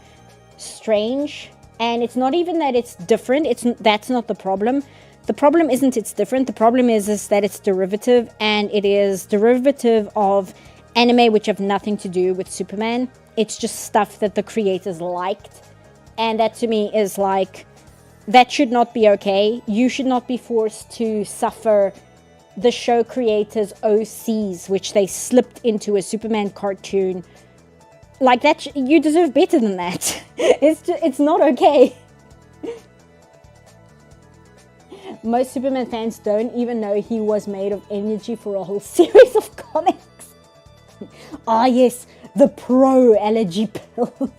[SPEAKER 1] strange. And it's not even that it's different. That's not the problem. The problem isn't it's different. The problem is that it's derivative, and it is derivative of anime which have nothing to do with Superman. It's just stuff that the creators liked. And that to me is like, that should not be okay. You should not be forced to suffer the show creators' OCs, which they slipped into a Superman cartoon. Like that, you deserve better than that. It's not okay. Most Superman fans don't even know he was made of energy for a whole series of comics. Ah yes, the pro allergy pill.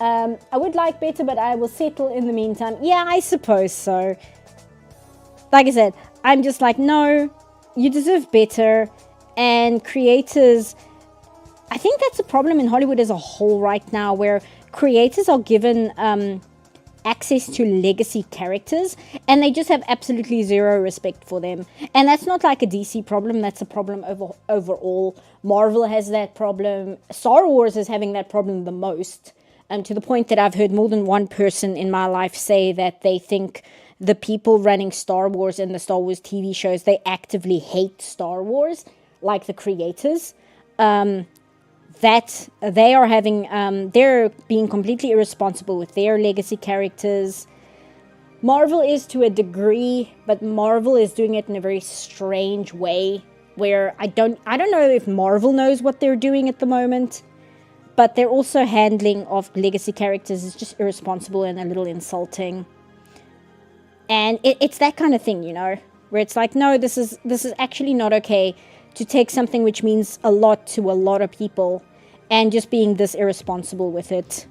[SPEAKER 1] I would like better, but I will settle in the meantime. Yeah, I suppose so. Like I said, I'm just like, no, you deserve better. And creators, I think that's a problem in Hollywood as a whole right now, where creators are given access to legacy characters and they just have absolutely zero respect for them. And that's not like a DC problem, that's a problem overall. Marvel has that problem. Star Wars is having that problem the most, to the point that I've heard more than one person in my life say that they think the people running Star Wars and the Star Wars TV shows, they actively hate Star Wars, like the creators. That they are having, they're being completely irresponsible with their legacy characters. Marvel is to a degree, but Marvel is doing it in a very strange way, where I don't know if Marvel knows what they're doing at the moment, but their also handling of legacy characters is just irresponsible and a little insulting. And it's that kind of thing, you know, where it's like, no, this is actually not okay to take something which means a lot to a lot of people and just being this irresponsible with it.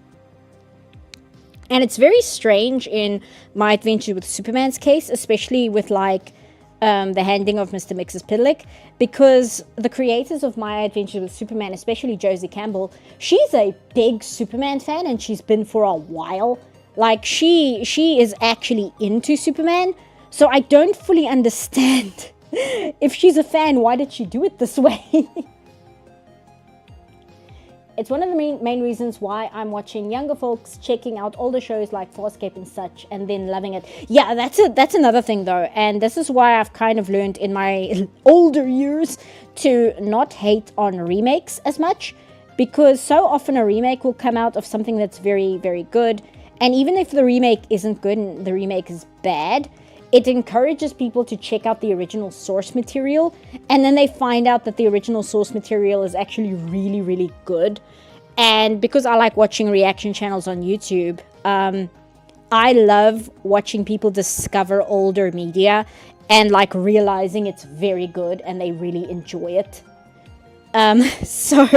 [SPEAKER 1] And it's very strange in My Adventure with Superman's case, especially with like the handling of Mr. Mix's Pidlick, because the creators of My Adventure with Superman, especially Josie Campbell, she's a big Superman fan and she's been for a while. Like she is actually into Superman, so I don't fully understand. If she's a fan, why did she do it this way? It's one of the main reasons why I'm watching younger folks checking out older shows like Farscape and such, and then loving it. Yeah, that's another thing though, and this is why I've kind of learned in my older years to not hate on remakes as much, because so often a remake will come out of something that's very, very good, and even if the remake isn't good and the remake is bad, it encourages people to check out the original source material, and then they find out that the original source material is actually really, really good. And because I like watching reaction channels on YouTube, I love watching people discover older media and like realizing it's very good and they really enjoy it. So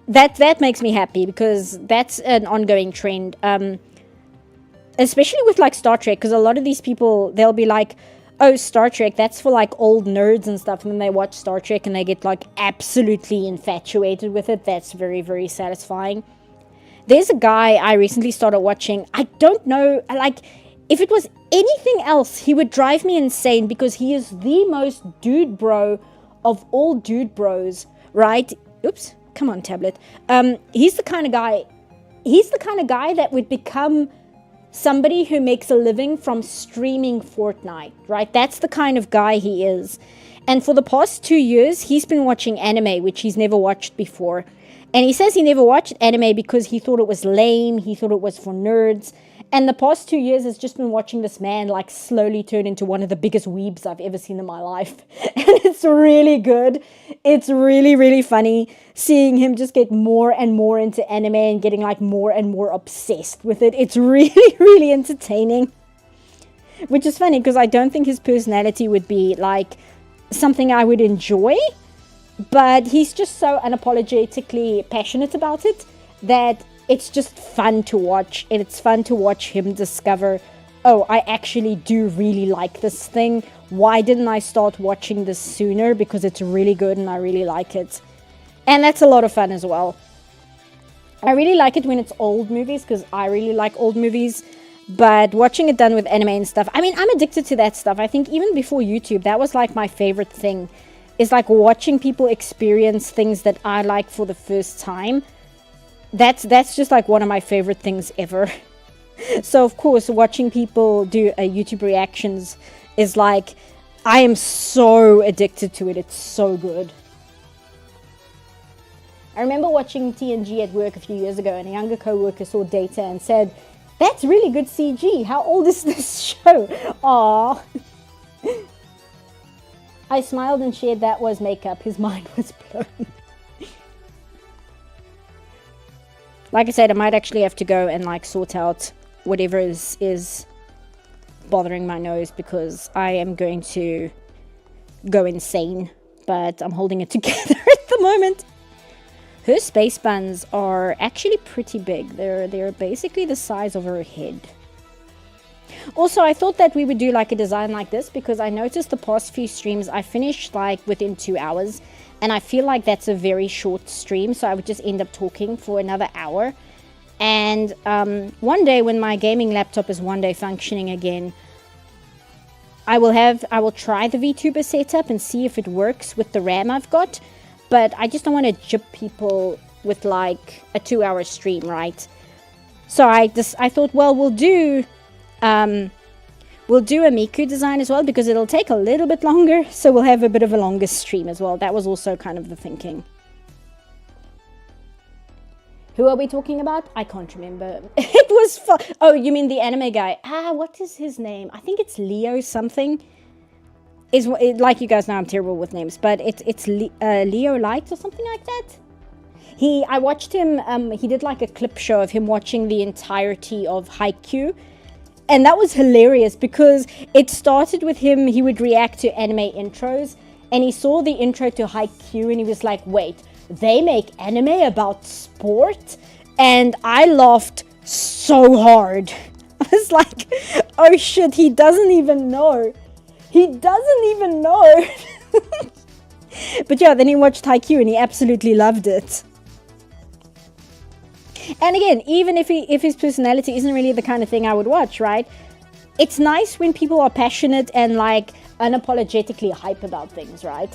[SPEAKER 1] that makes me happy, because that's an ongoing trend. Especially with like Star Trek, because a lot of these people, they'll be like, oh, Star Trek, that's for like old nerds and stuff. And then they watch Star Trek and they get like absolutely infatuated with it. That's very, very satisfying. There's a guy I recently started watching. I don't know, like, if it was anything else, he would drive me insane because he is the most dude bro of all dude bros, right? Oops, come on, tablet. He's the kind of guy that would become somebody who makes a living from streaming Fortnite, right? That's the kind of guy he is. And for the past 2 years, he's been watching anime, which he's never watched before. And he says he never watched anime because he thought it was lame, he thought it was for nerds. And the past 2 years has just been watching this man like slowly turn into one of the biggest weebs I've ever seen in my life. And it's really good. It's really, really funny seeing him just get more and more into anime and getting like more and more obsessed with it. It's really, really entertaining. Which is funny because I don't think his personality would be like something I would enjoy. But he's just so unapologetically passionate about it that it's just fun to watch. And it's fun to watch him discover, oh, I actually do really like this thing. Why didn't I start watching this sooner? Because it's really good and I really like it. And that's a lot of fun as well. I really like it when it's old movies because I really like old movies. But watching it done with anime and stuff, I mean, I'm addicted to that stuff. I think even before YouTube, that was like my favorite thing. Is like watching people experience things that I like for the first time. That's just like one of my favorite things ever. So of course, watching people do YouTube reactions is like, I am so addicted to it. It's so good. I remember watching TNG at work a few years ago, and a younger co-worker saw data and said, "That's really good CG. How old is this show?" Aww. I smiled and shared that was makeup. His mind was blown. Like I said, I might actually have to go and like sort out whatever is bothering my nose because I am going to go insane. But I'm holding it together at the moment. Her space buns are actually pretty big. They're basically the size of her head. Also, I thought that we would do like a design like this because I noticed the past few streams I finished like within 2 hours, and I feel like that's a very short stream, so I would just end up talking for another hour. And one day when my gaming laptop is one day functioning again, I will try the VTuber setup and see if it works with the RAM I've got, but I just don't want to jip people with like a 2-hour stream, right? So I thought, well, we'll do a Miku design as well because it'll take a little bit longer, so we'll have a bit of a longer stream as well. That was also kind of the thinking. Who are we talking about? I can't remember. It was fun. Oh, you mean the anime guy? What is his name? I think it's Leo something. Like you guys know, I'm terrible with names, but it's Leo Light or something like that. I watched him. He did like a clip show of him watching the entirety of Haikyuu. And that was hilarious because it started with him, he would react to anime intros, and he saw the intro to Haikyuu and he was like, wait, they make anime about sport? And I laughed so hard. I was like, oh shit, he doesn't even know. He doesn't even know. But yeah, then he watched Haikyuu and he absolutely loved it. And again, even if his personality isn't really the kind of thing I would watch, right? It's nice when people are passionate and like unapologetically hype about things, right?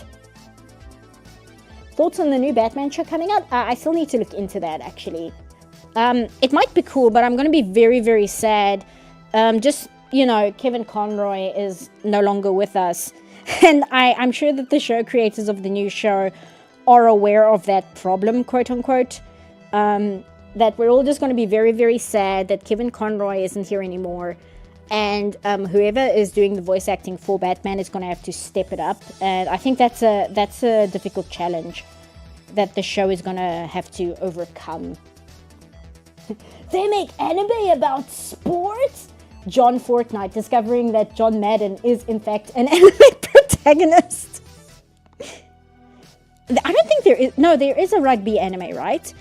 [SPEAKER 1] Thoughts on the new Batman show coming out? I still need to look into that, actually. It might be cool, but I'm going to be very, very sad. Just, you know, Kevin Conroy is no longer with us. And I'm sure that the show creators of the new show are aware of that problem, quote unquote. That we're all just going to be very, very sad that Kevin Conroy isn't here anymore. And whoever is doing the voice acting for Batman is going to have to step it up. And I think that's a difficult challenge that the show is going to have to overcome. They make anime about sports? John Fortnite discovering that John Madden is in fact an anime protagonist. I don't think there is. No, there is a rugby anime, right?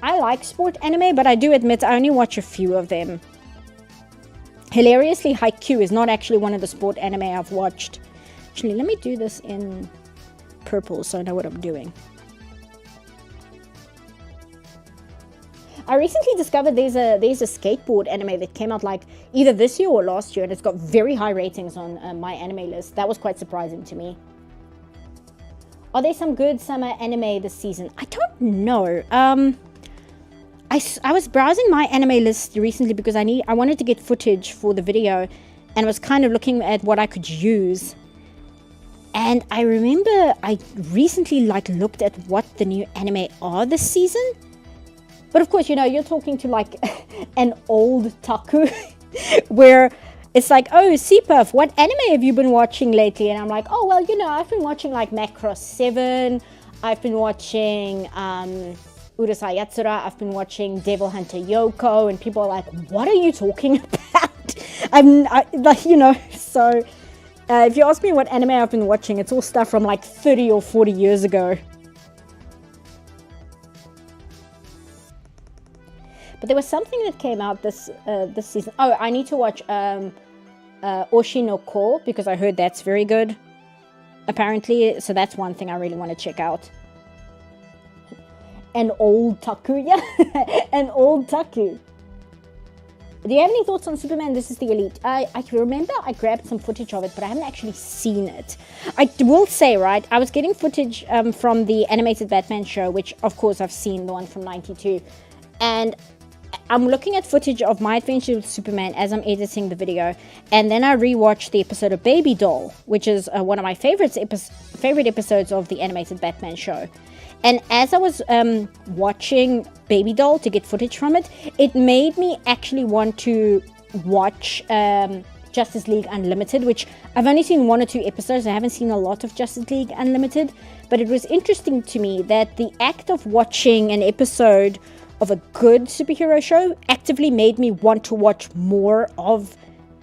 [SPEAKER 1] I like sport anime, but I do admit I only watch a few of them. Hilariously, Haikyuu is not actually one of the sport anime I've watched. Actually, let me do this in purple so I know what I'm doing. I recently discovered there's a skateboard anime that came out like either this year or last year, and it's got very high ratings on my anime list. That was quite surprising to me. Are there some good summer anime this season? I don't know. I was browsing my anime list recently because I wanted to get footage for the video, and was kind of looking at what I could use. And I remember I recently like looked at what the new anime are this season. But of course, you know, you're talking to like an old taku where it's like, oh, Cpuff, what anime have you been watching lately? And I'm like, oh, well, you know, I've been watching like Macross 7. I've been watching Urusei Yatsura. I've been watching Devil Hunter Yoko. And people are like, what are you talking about? Like, you know, so if you ask me what anime I've been watching, it's all stuff from like 30 or 40 years ago. But there was something that came out this season. Oh, I need to watch Oshi no Ko, because I heard that's very good, apparently. So that's one thing I really want to check out. An old taku, yeah. An old taku. Do you have any thoughts on Superman This Is the Elite? I remember I grabbed some footage of it, but I haven't actually seen it. I will say, right, I was getting footage from the animated Batman show, which of course I've seen, the one from '92. And I'm looking at footage of My Adventure with Superman as I'm editing the video. And then I rewatched the episode of Baby Doll, which is one of my favorite episodes of the animated Batman show. And as I was watching Baby Doll to get footage from it, it made me actually want to watch Justice League Unlimited, which I've only seen 1 or 2 episodes. I haven't seen a lot of Justice League Unlimited, but it was interesting to me that the act of watching an episode of a good superhero show actively made me want to watch more of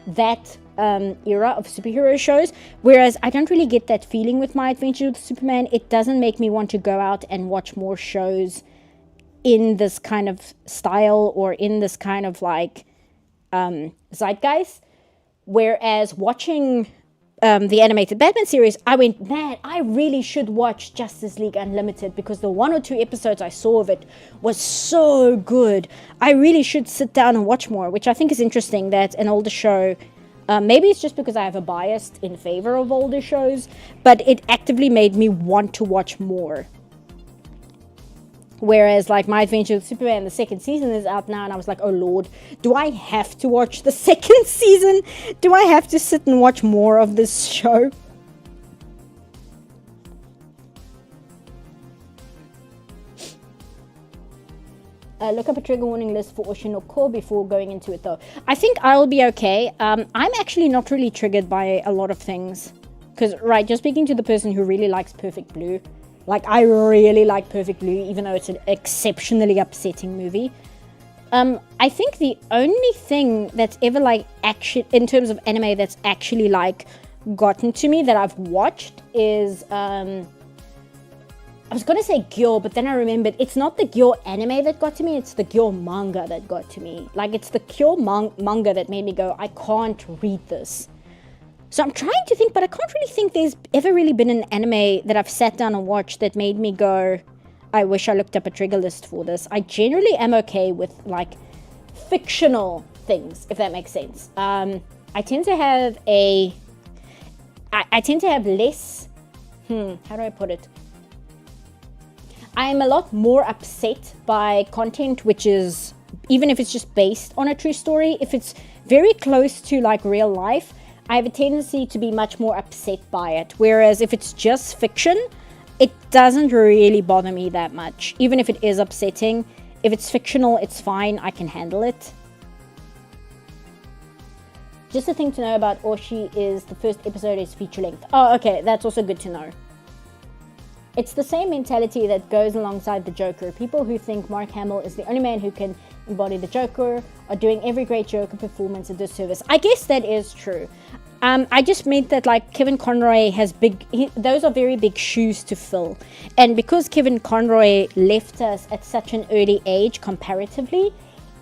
[SPEAKER 1] that era of superhero shows, whereas I don't really get that feeling with My Adventure with Superman. It doesn't make me want to go out and watch more shows in this kind of style or in this kind of like zeitgeist, whereas watching the animated Batman series, I went, man, I really should watch Justice League Unlimited, because the 1 or 2 episodes I saw of it was so good. I really should sit down and watch more, which I think is interesting that an older show, maybe it's just because I have a bias in favor of older shows, but it actively made me want to watch more. Whereas like My Adventure with Superman, the 2nd season is out now, and I was like, oh lord, do I have to watch the 2nd season? Do I have to sit and watch more of this show? Look up a trigger warning list for Oshi no Ko before going into it though. I think I'll be okay. I'm actually not really triggered by a lot of things. Because, right, just speaking to the person who really likes Perfect Blue, like, I really like Perfect Blue, even though it's an exceptionally upsetting movie. I think the only thing that's ever, like, action, in terms of anime that's actually, like, gotten to me that I've watched is, I was going to say Gyo, but then I remembered it's not the Gyo anime that got to me, it's the Gyo manga that got to me. Like, it's the Gyo manga that made me go, I can't read this. So I'm trying to think, but I can't really think there's ever really been an anime that I've sat down and watched that made me go, I wish I looked up a trigger list for this. I generally am okay with, like, fictional things, if that makes sense. I tend to have less, how do I put it? I'm a lot more upset by content which is, even if it's just based on a true story, if it's very close to, like, real life, I have a tendency to be much more upset by it. Whereas if it's just fiction, it doesn't really bother me that much. Even if it is upsetting, if it's fictional, it's fine. I can handle it. Just a thing to know about Oshi is the first episode is feature length. Oh, okay, that's also good to know. It's the same mentality that goes alongside the Joker. People who think Mark Hamill is the only man who can embody the Joker are doing every great Joker performance a disservice. I guess that is true. I just meant that, like, Kevin Conroy has those are very big shoes to fill. And because Kevin Conroy left us at such an early age comparatively,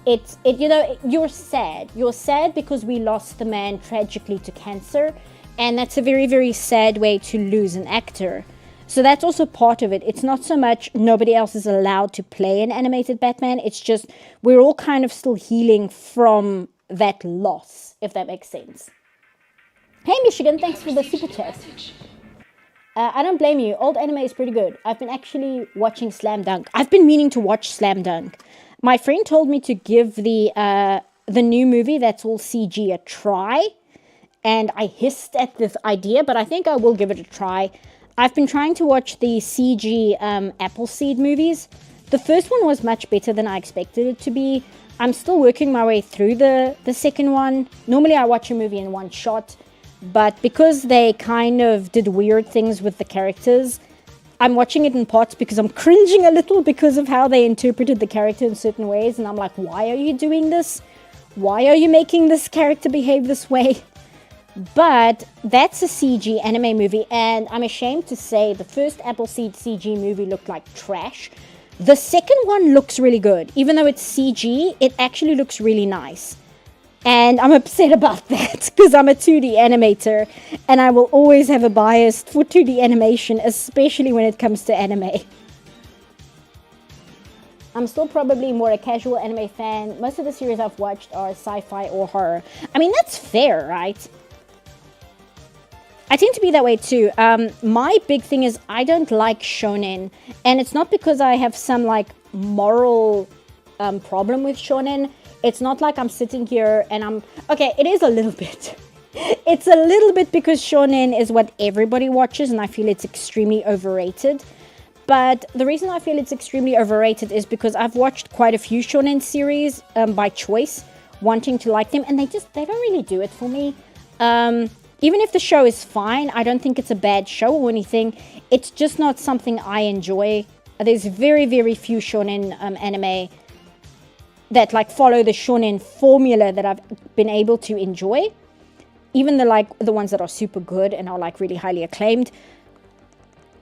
[SPEAKER 1] you know, you're sad. You're sad because we lost the man tragically to cancer. And that's a very, very sad way to lose an actor. So that's also part of it. It's not so much nobody else is allowed to play an animated Batman. It's just we're all kind of still healing from that loss, if that makes sense. Hey, Michigan, thanks for the super chat. I don't blame you. Old anime is pretty good. I've been actually watching Slam Dunk. I've been meaning to watch Slam Dunk. My friend told me to give the new movie that's all CG a try. And I hissed at this idea, but I think I will give it a try. I've been trying to watch the CG Appleseed movies. The first one was much better than I expected it to be. I'm still working my way through the second one. Normally I watch a movie in one shot, but because they kind of did weird things with the characters, I'm watching it in parts because I'm cringing a little because of how they interpreted the character in certain ways. And I'm like, why are you doing this? Why are you making this character behave this way? But that's a CG anime movie, and I'm ashamed to say the first Appleseed CG movie looked like trash. The second one looks really good. Even though it's CG, it actually looks really nice. And I'm upset about that because I'm a 2D animator and I will always have a bias for 2D animation, especially when it comes to anime. I'm still probably more a casual anime fan. Most of the series I've watched are sci-fi or horror. I mean, that's fair, right? I tend to be that way too. My big thing is I don't like shonen, and it's not because I have some like moral problem with shonen. It's not like I'm sitting here and I'm okay. It is a little bit. It's a little bit because shonen is what everybody watches, and I feel it's extremely overrated. But the reason I feel it's extremely overrated is because I've watched quite a few shonen series by choice, wanting to like them, and they don't really do it for me. Even if the show is fine, I don't think it's a bad show or anything. It's just not something I enjoy. There's very, very few shonen anime that like follow the shonen formula that I've been able to enjoy. Even the ones that are super good and are like really highly acclaimed.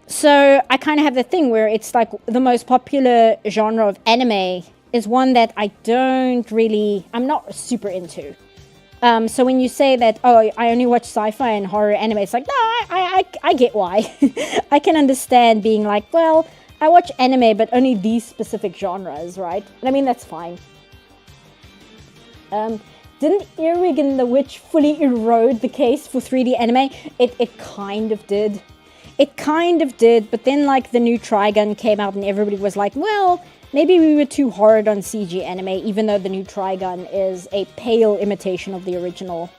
[SPEAKER 1] So I kind of have the thing where it's like the most popular genre of anime is one that I'm not super into. So when you say that, oh, I only watch sci-fi and horror anime, it's like, no, I get why. I can understand being like, well, I watch anime, but only these specific genres, right? I mean, that's fine. Didn't Earwig and the Witch fully erode the case for 3D anime? It kind of did. It kind of did, but then like the new Trigun came out and everybody was like, well, maybe we were too hard on CG anime, even though the new Trigun is a pale imitation of the original,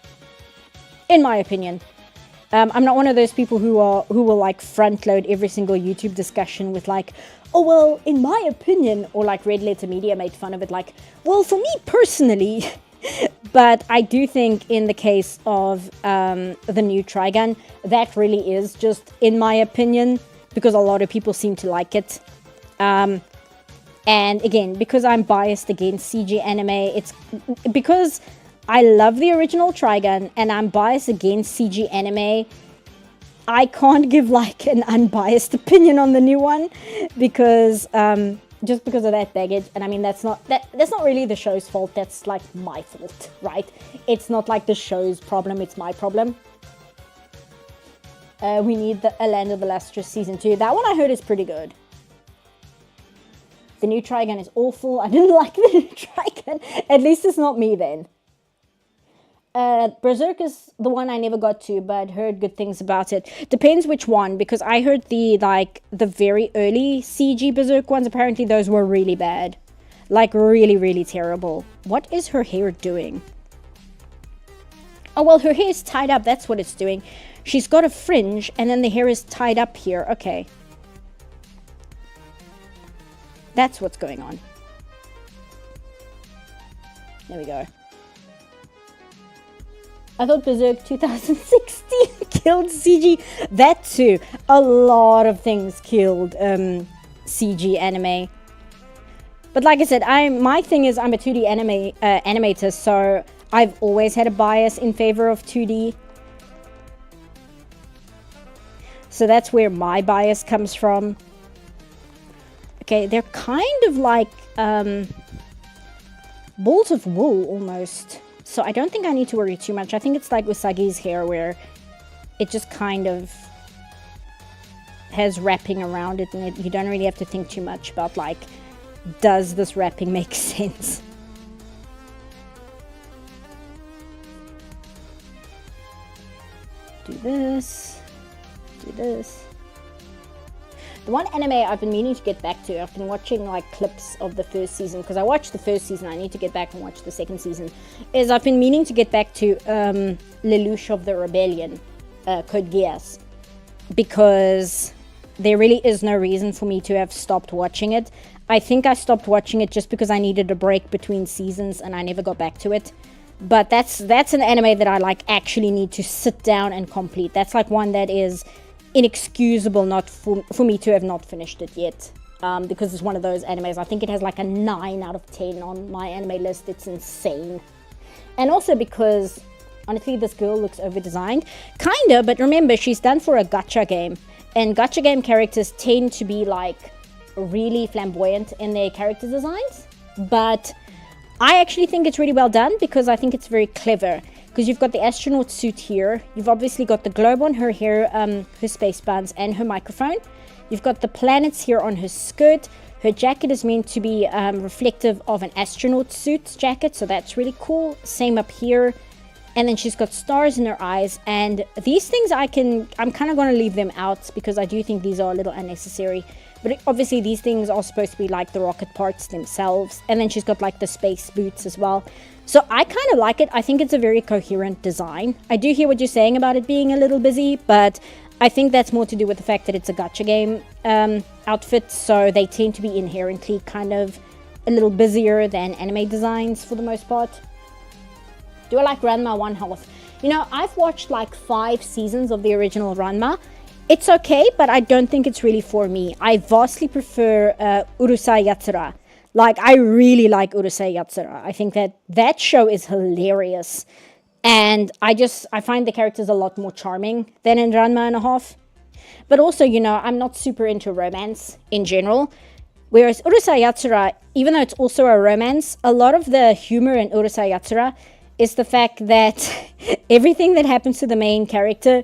[SPEAKER 1] in my opinion. I'm not one of those people who will like front load every single YouTube discussion with like, oh well, in my opinion, or like Red Letter Media made fun of it like, well, for me personally. But I do think in the case of the new Trigun, that really is just in my opinion, because a lot of people seem to like it. And again, because I'm biased against CG anime, it's because I love the original Trigun and I'm biased against CG anime. I can't give like an unbiased opinion on the new one because just because of that baggage. And I mean, that's not really the show's fault. That's like my fault, right? It's not like the show's problem. It's my problem. We need A Land of the Lustrous Season 2. That one I heard is pretty good. The new Trigun is awful. I didn't like the new Trigun. At least it's not me then. Berserk is the one I never got to, but heard good things about it. Depends which one, because I heard the very early CG Berserk ones. Apparently those were really bad. Like really, really terrible. What is her hair doing? Oh, well, her hair is tied up. That's what it's doing. She's got a fringe, and then the hair is tied up here. Okay. That's what's going on. There we go. I thought Berserk 2016 killed CG. That too. A lot of things killed CG anime. But like I said, my thing is I'm a 2D animator, so I've always had a bias in favor of 2D. So that's where my bias comes from. Okay, they're kind of like balls of wool almost. So I don't think I need to worry too much. I think it's like Usagi's hair where it just kind of has wrapping around it, and you don't really have to think too much about like, does this wrapping make sense? Do this, do this. The one anime I've been meaning to get back to, I've been watching like clips of the first season, because I watched the first season, I need to get back and watch the second season, is I've been meaning to get back to Lelouch of the Rebellion, Code Geass, because there really is no reason for me to have stopped watching it. I think I stopped watching it just because I needed a break between seasons and I never got back to it. But that's an anime that I like actually need to sit down and complete. That's like one that is inexcusable not for me to have not finished it yet, because it's one of those animes. I think it has like a 9 out of 10 on my anime list. It's insane. And also because honestly this girl looks over designed, kinda, but remember she's done for a gacha game, and gacha game characters tend to be like really flamboyant in their character designs. But I actually think it's really well done, because I think it's very clever. Because you've got the astronaut suit here, you've obviously got the globe on her hair, her space buns, and her microphone. You've got the planets here on her skirt. Her jacket is meant to be reflective of an astronaut suit jacket, so that's really cool. Same up here. And then she's got stars in her eyes, and these things I'm kind of going to leave them out because I do think these are a little unnecessary. But obviously these things are supposed to be like the rocket parts themselves. And then she's got like the space boots as well. So I kind of like it. I think it's a very coherent design. I do hear what you're saying about it being a little busy, but I think that's more to do with the fact that it's a gacha game outfit. So they tend to be inherently kind of a little busier than anime designs for the most part. Do I like Ranma One Health? You know, I've watched like 5 seasons of the original Ranma. It's okay, but I don't think it's really for me. I vastly prefer Urusei Yatsura. Like, I really like Urusei Yatsura. I think that show is hilarious. And I find the characters a lot more charming than in Ranma and a Half. But also, you know, I'm not super into romance in general. Whereas Urusei Yatsura, even though it's also a romance, a lot of the humor in Urusei Yatsura is the fact that everything that happens to the main character,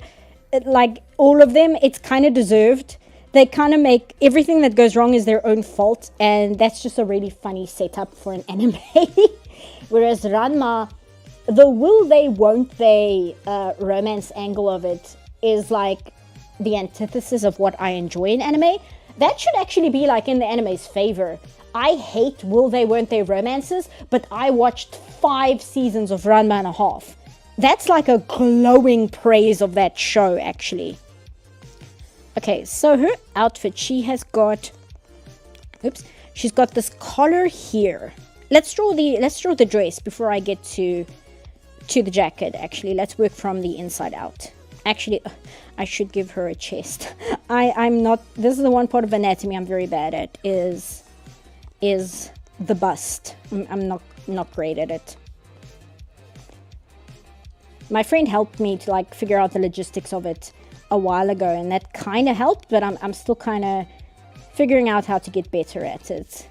[SPEAKER 1] like all of them, it's kind of deserved. They kind of make everything that goes wrong is their own fault, and that's just a really funny setup for an anime. Whereas Ranma, the will they won't they romance angle of it is like the antithesis of what I enjoy in anime. That should actually be like in the anime's favor. I hate will they won't they romances, but I watched 5 seasons of Ranma and a Half. That's like a glowing praise of that show, actually. Okay, so her outfit, she's got this collar here. Let's draw the dress before I get to the jacket. Actually, let's work from the inside out. Actually, I should give her a chest. I'm not. This is the one part of anatomy I'm very bad at. Is the bust. I'm not great at it. My friend helped me to like figure out the logistics of it a while ago, and that kind of helped, but I'm still kind of figuring out how to get better at it.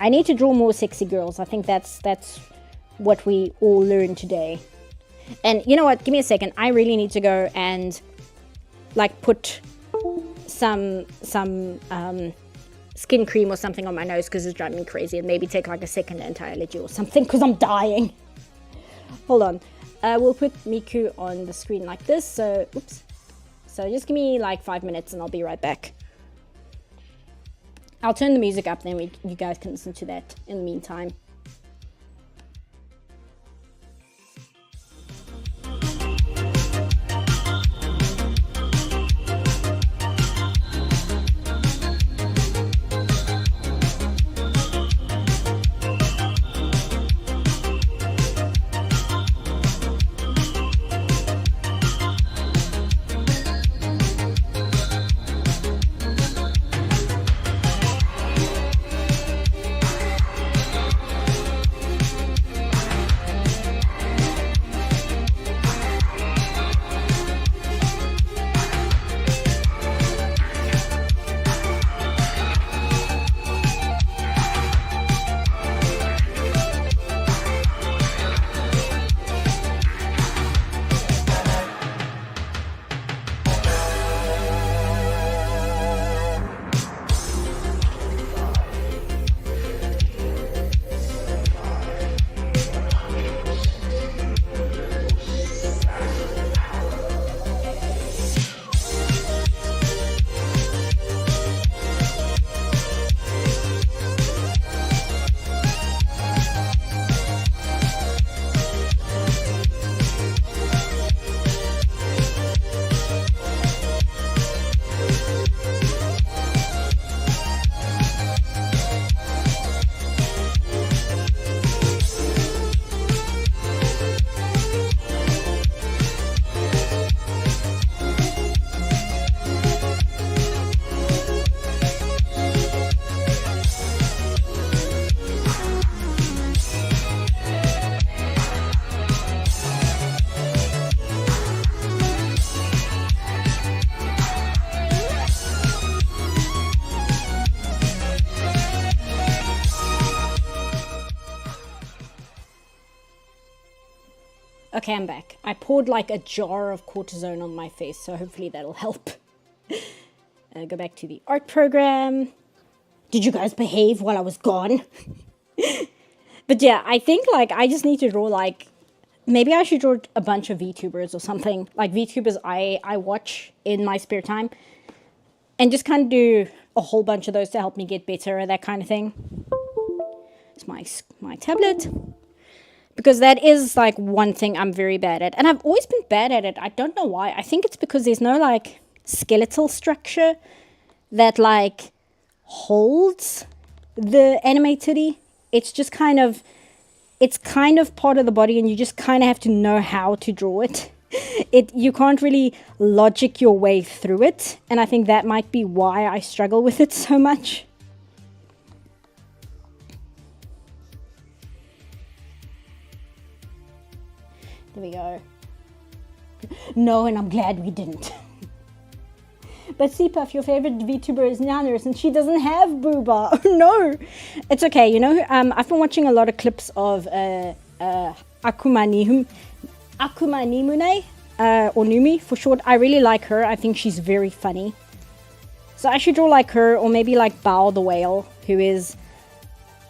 [SPEAKER 1] I need to draw more sexy girls. I think that's what we all learned today. And you know what? Give me a second. I really need to go and like put some skin cream or something on my nose because it's driving me crazy, and maybe take like a second anti-allergy or something because I'm dying. Hold on. We'll put Miku on the screen like this. So, oops. So just give me like 5 minutes and I'll be right back. I'll turn the music up, then you guys can listen to that in the meantime. Okay, I'm back. I poured like a jar of cortisone on my face, so hopefully that'll help. Go back to the art program. Did you guys behave while I was gone? But yeah, I think like I just need to draw like, maybe I should draw a bunch of VTubers or something. Like VTubers I watch in my spare time. And just kind of do a whole bunch of those to help me get better at that kind of thing. It's my tablet. Because that is like one thing I'm very bad at. And I've always been bad at it. I don't know why. I think it's because there's no like skeletal structure that like holds the anime titty. It's just kind of, it's kind of part of the body and you just kind of have to know how to draw it. You can't really logic your way through it. And I think that might be why I struggle with it so much. There we go. No, and I'm glad we didn't. But Puff, your favorite VTuber is Naners, and she doesn't have booba. Oh no! It's okay, you know, I've been watching a lot of clips of Akuma Nimune, or Numi for short. I really like her. I think she's very funny. So I should draw like her, or maybe like Bao the Whale, who is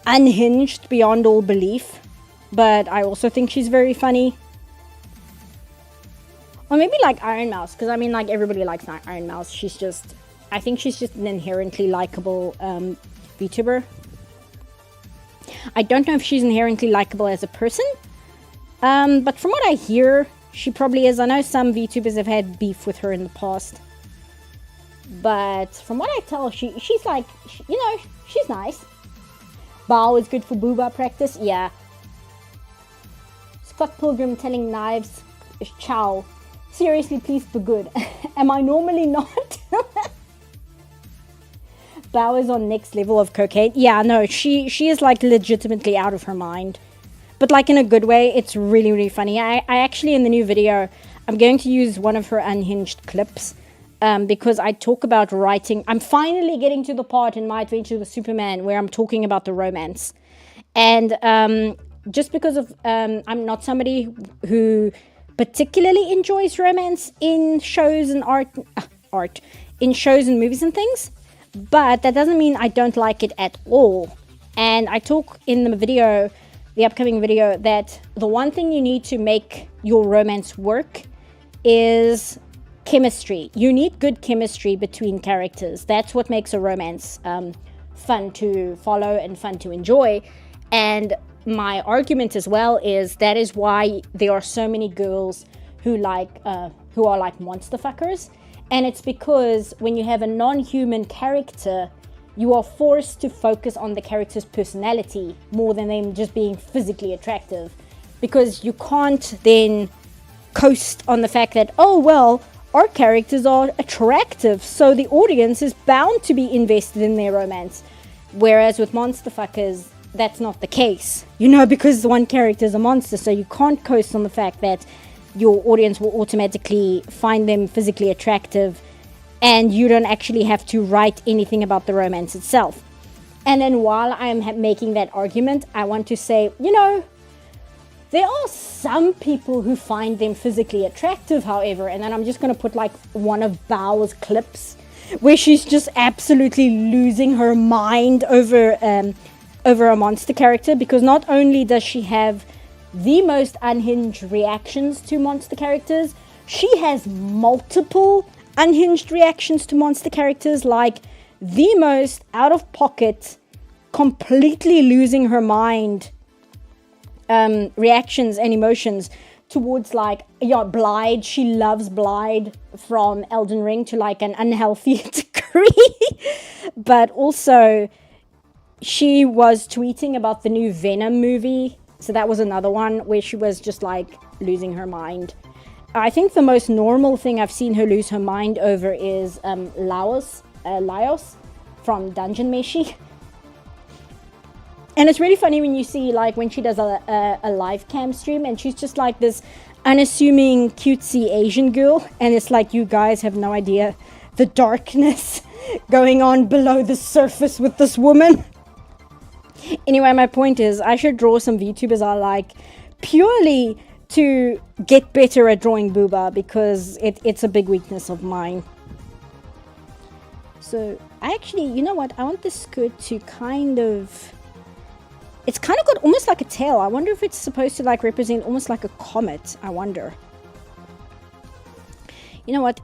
[SPEAKER 1] unhinged beyond all belief. But I also think she's very funny. Or maybe like Iron Mouse, because I mean like everybody likes Iron Mouse. I think she's just an inherently likable VTuber. I don't know if she's inherently likable as a person. But from what I hear, she probably is. I know some VTubers have had beef with her in the past. But from what I tell, she's like, you know, she's nice. Bao is good for booba practice. Yeah. Scott Pilgrim telling Knives, ciao. Seriously, please be good. Am I normally not? Bao is on next level of cocaine. Yeah, no, she is like legitimately out of her mind. But like in a good way. It's really, really funny. I actually, in the new video, I'm going to use one of her unhinged clips. Because I talk about writing. I'm finally getting to the part in My Adventure with Superman where I'm talking about the romance. And just because of I'm not somebody who particularly enjoys romance in shows and in shows and movies and things, but that doesn't mean I don't like it at all. And I talk in the upcoming video, that the one thing you need to make your romance work is chemistry. You need good chemistry between characters. That's what makes a romance fun to follow and fun to enjoy. And my argument as well is that is why there are so many girls who are like monster fuckers. And it's because when you have a non-human character, you are forced to focus on the character's personality more than them just being physically attractive, because you can't then coast on the fact that, oh well, our characters are attractive, so the audience is bound to be invested in their romance. Whereas with monster fuckers, that's not the case, you know, because one character is a monster, so you can't coast on the fact that your audience will automatically find them physically attractive, and you don't actually have to write anything about the romance itself. And then while I'm making that argument, I want to say, you know, there are some people who find them physically attractive, however, and then I'm just going to put like one of Bao's clips where she's just absolutely losing her mind over a monster character, because not only does she have the most unhinged reactions to monster characters, she has multiple unhinged reactions to monster characters, like the most out of pocket, completely losing her mind reactions and emotions towards like, yeah, Blyde. She loves Blyde from Elden Ring to like an unhealthy degree. But also she was tweeting about the new Venom movie, so that was another one where she was just like losing her mind. I think the most normal thing I've seen her lose her mind over is Laos from Dungeon Meshi. And it's really funny when you see like when she does a live cam stream and she's just like this unassuming cutesy Asian girl, and it's like, you guys have no idea the darkness going on below the surface with this woman. Anyway, my point is I should draw some VTubers I like purely to get better at drawing Booba, because it's a big weakness of mine. So I actually, you know what, I want this skirt to kind of, it's kind of got almost like a tail. I wonder if it's supposed to like represent almost like a comet. I wonder. You know what,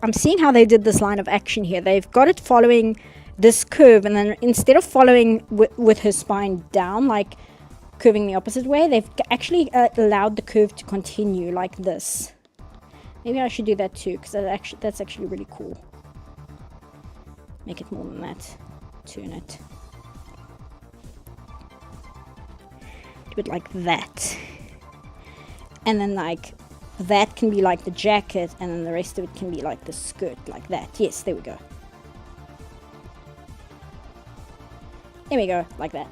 [SPEAKER 1] I'm seeing how they did this line of action here. They've got it following this curve, and then instead of following with her spine down, like curving the opposite way, they've actually allowed the curve to continue like this. Maybe I should do that too, because that's actually really cool. Make it more than that. Turn it. Do it like that. And then like that can be like the jacket, and then the rest of it can be like the skirt, like that. Yes, there we go. There we go, like that.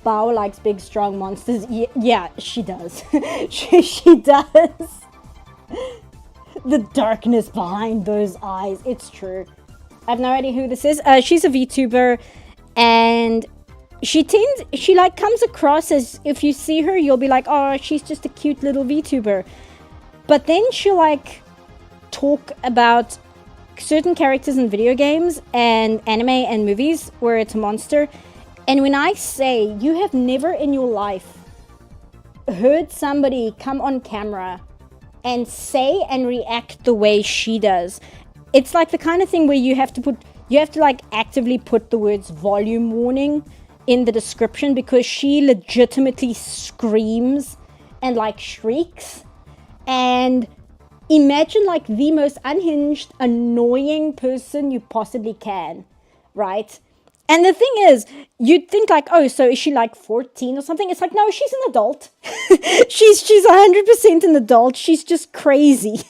[SPEAKER 1] Bao likes big, strong monsters. Yeah, she does. she does. The darkness behind those eyes. It's true. I have no idea who this is. She's a VTuber, and she like comes across as, if you see her, you'll be like, oh, she's just a cute little VTuber. But then she'll like talk about certain characters in video games and anime and movies where it's a monster. And when I say, you have never in your life heard somebody come on camera and say and react the way she does, it's like the kind of thing where you have to like actively put the words volume warning in the description, because she legitimately screams and like shrieks. And imagine like the most unhinged, annoying person you possibly can, right? And the thing is, you'd think like, oh, so is she like 14 or something? It's like, no, she's an adult. she's 100% an adult. She's just crazy.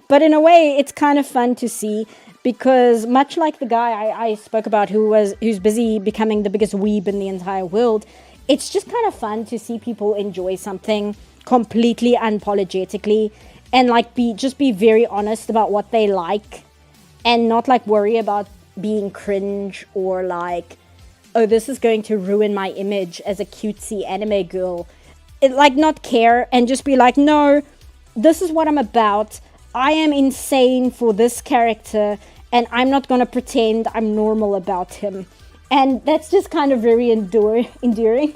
[SPEAKER 1] But in a way, it's kind of fun to see, because much like the guy I spoke about who's busy becoming the biggest weeb in the entire world, it's just kind of fun to see people enjoy something completely unapologetically, and like be very honest about what they like, and not like worry about being cringe or like, oh, this is going to ruin my image as a cutesy anime girl. Like not care, and just be like, no, this is what I'm about. I am insane for this character, and I'm not going to pretend I'm normal about him. And that's just kind of very endearing.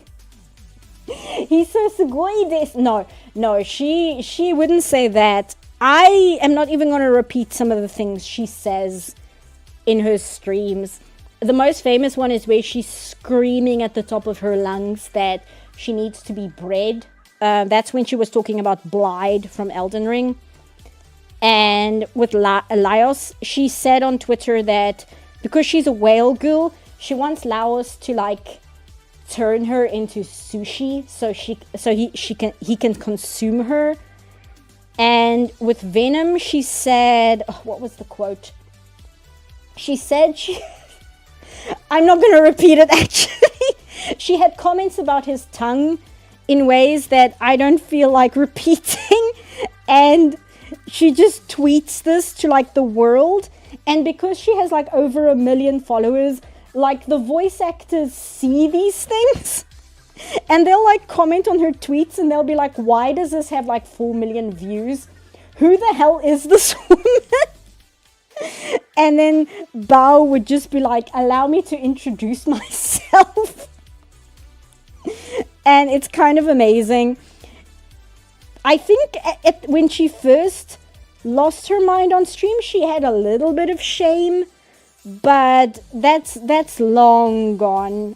[SPEAKER 1] He's so sugoi desu. No, she wouldn't say that. I am not even going to repeat some of the things she says in her streams. The most famous one is where she's screaming at the top of her lungs that she needs to be bred. That's when she was talking about Blide from Elden Ring. And with Laos, she said on Twitter that because she's a whale girl, she wants Laos to like turn her into sushi so he can consume her. And with Venom, she said, oh, what was the quote? She said I'm not going to repeat it actually. She had comments about his tongue in ways that I don't feel like repeating. And she just tweets this to like the world. And because she has like over 1 million followers, like the voice actors see these things. And they'll like comment on her tweets, and they'll be like, why does this have like 4 million views? Who the hell is this woman? And then Bao would just be like, allow me to introduce myself. And it's kind of amazing. I think when she first lost her mind on stream, she had a little bit of shame, but that's long gone.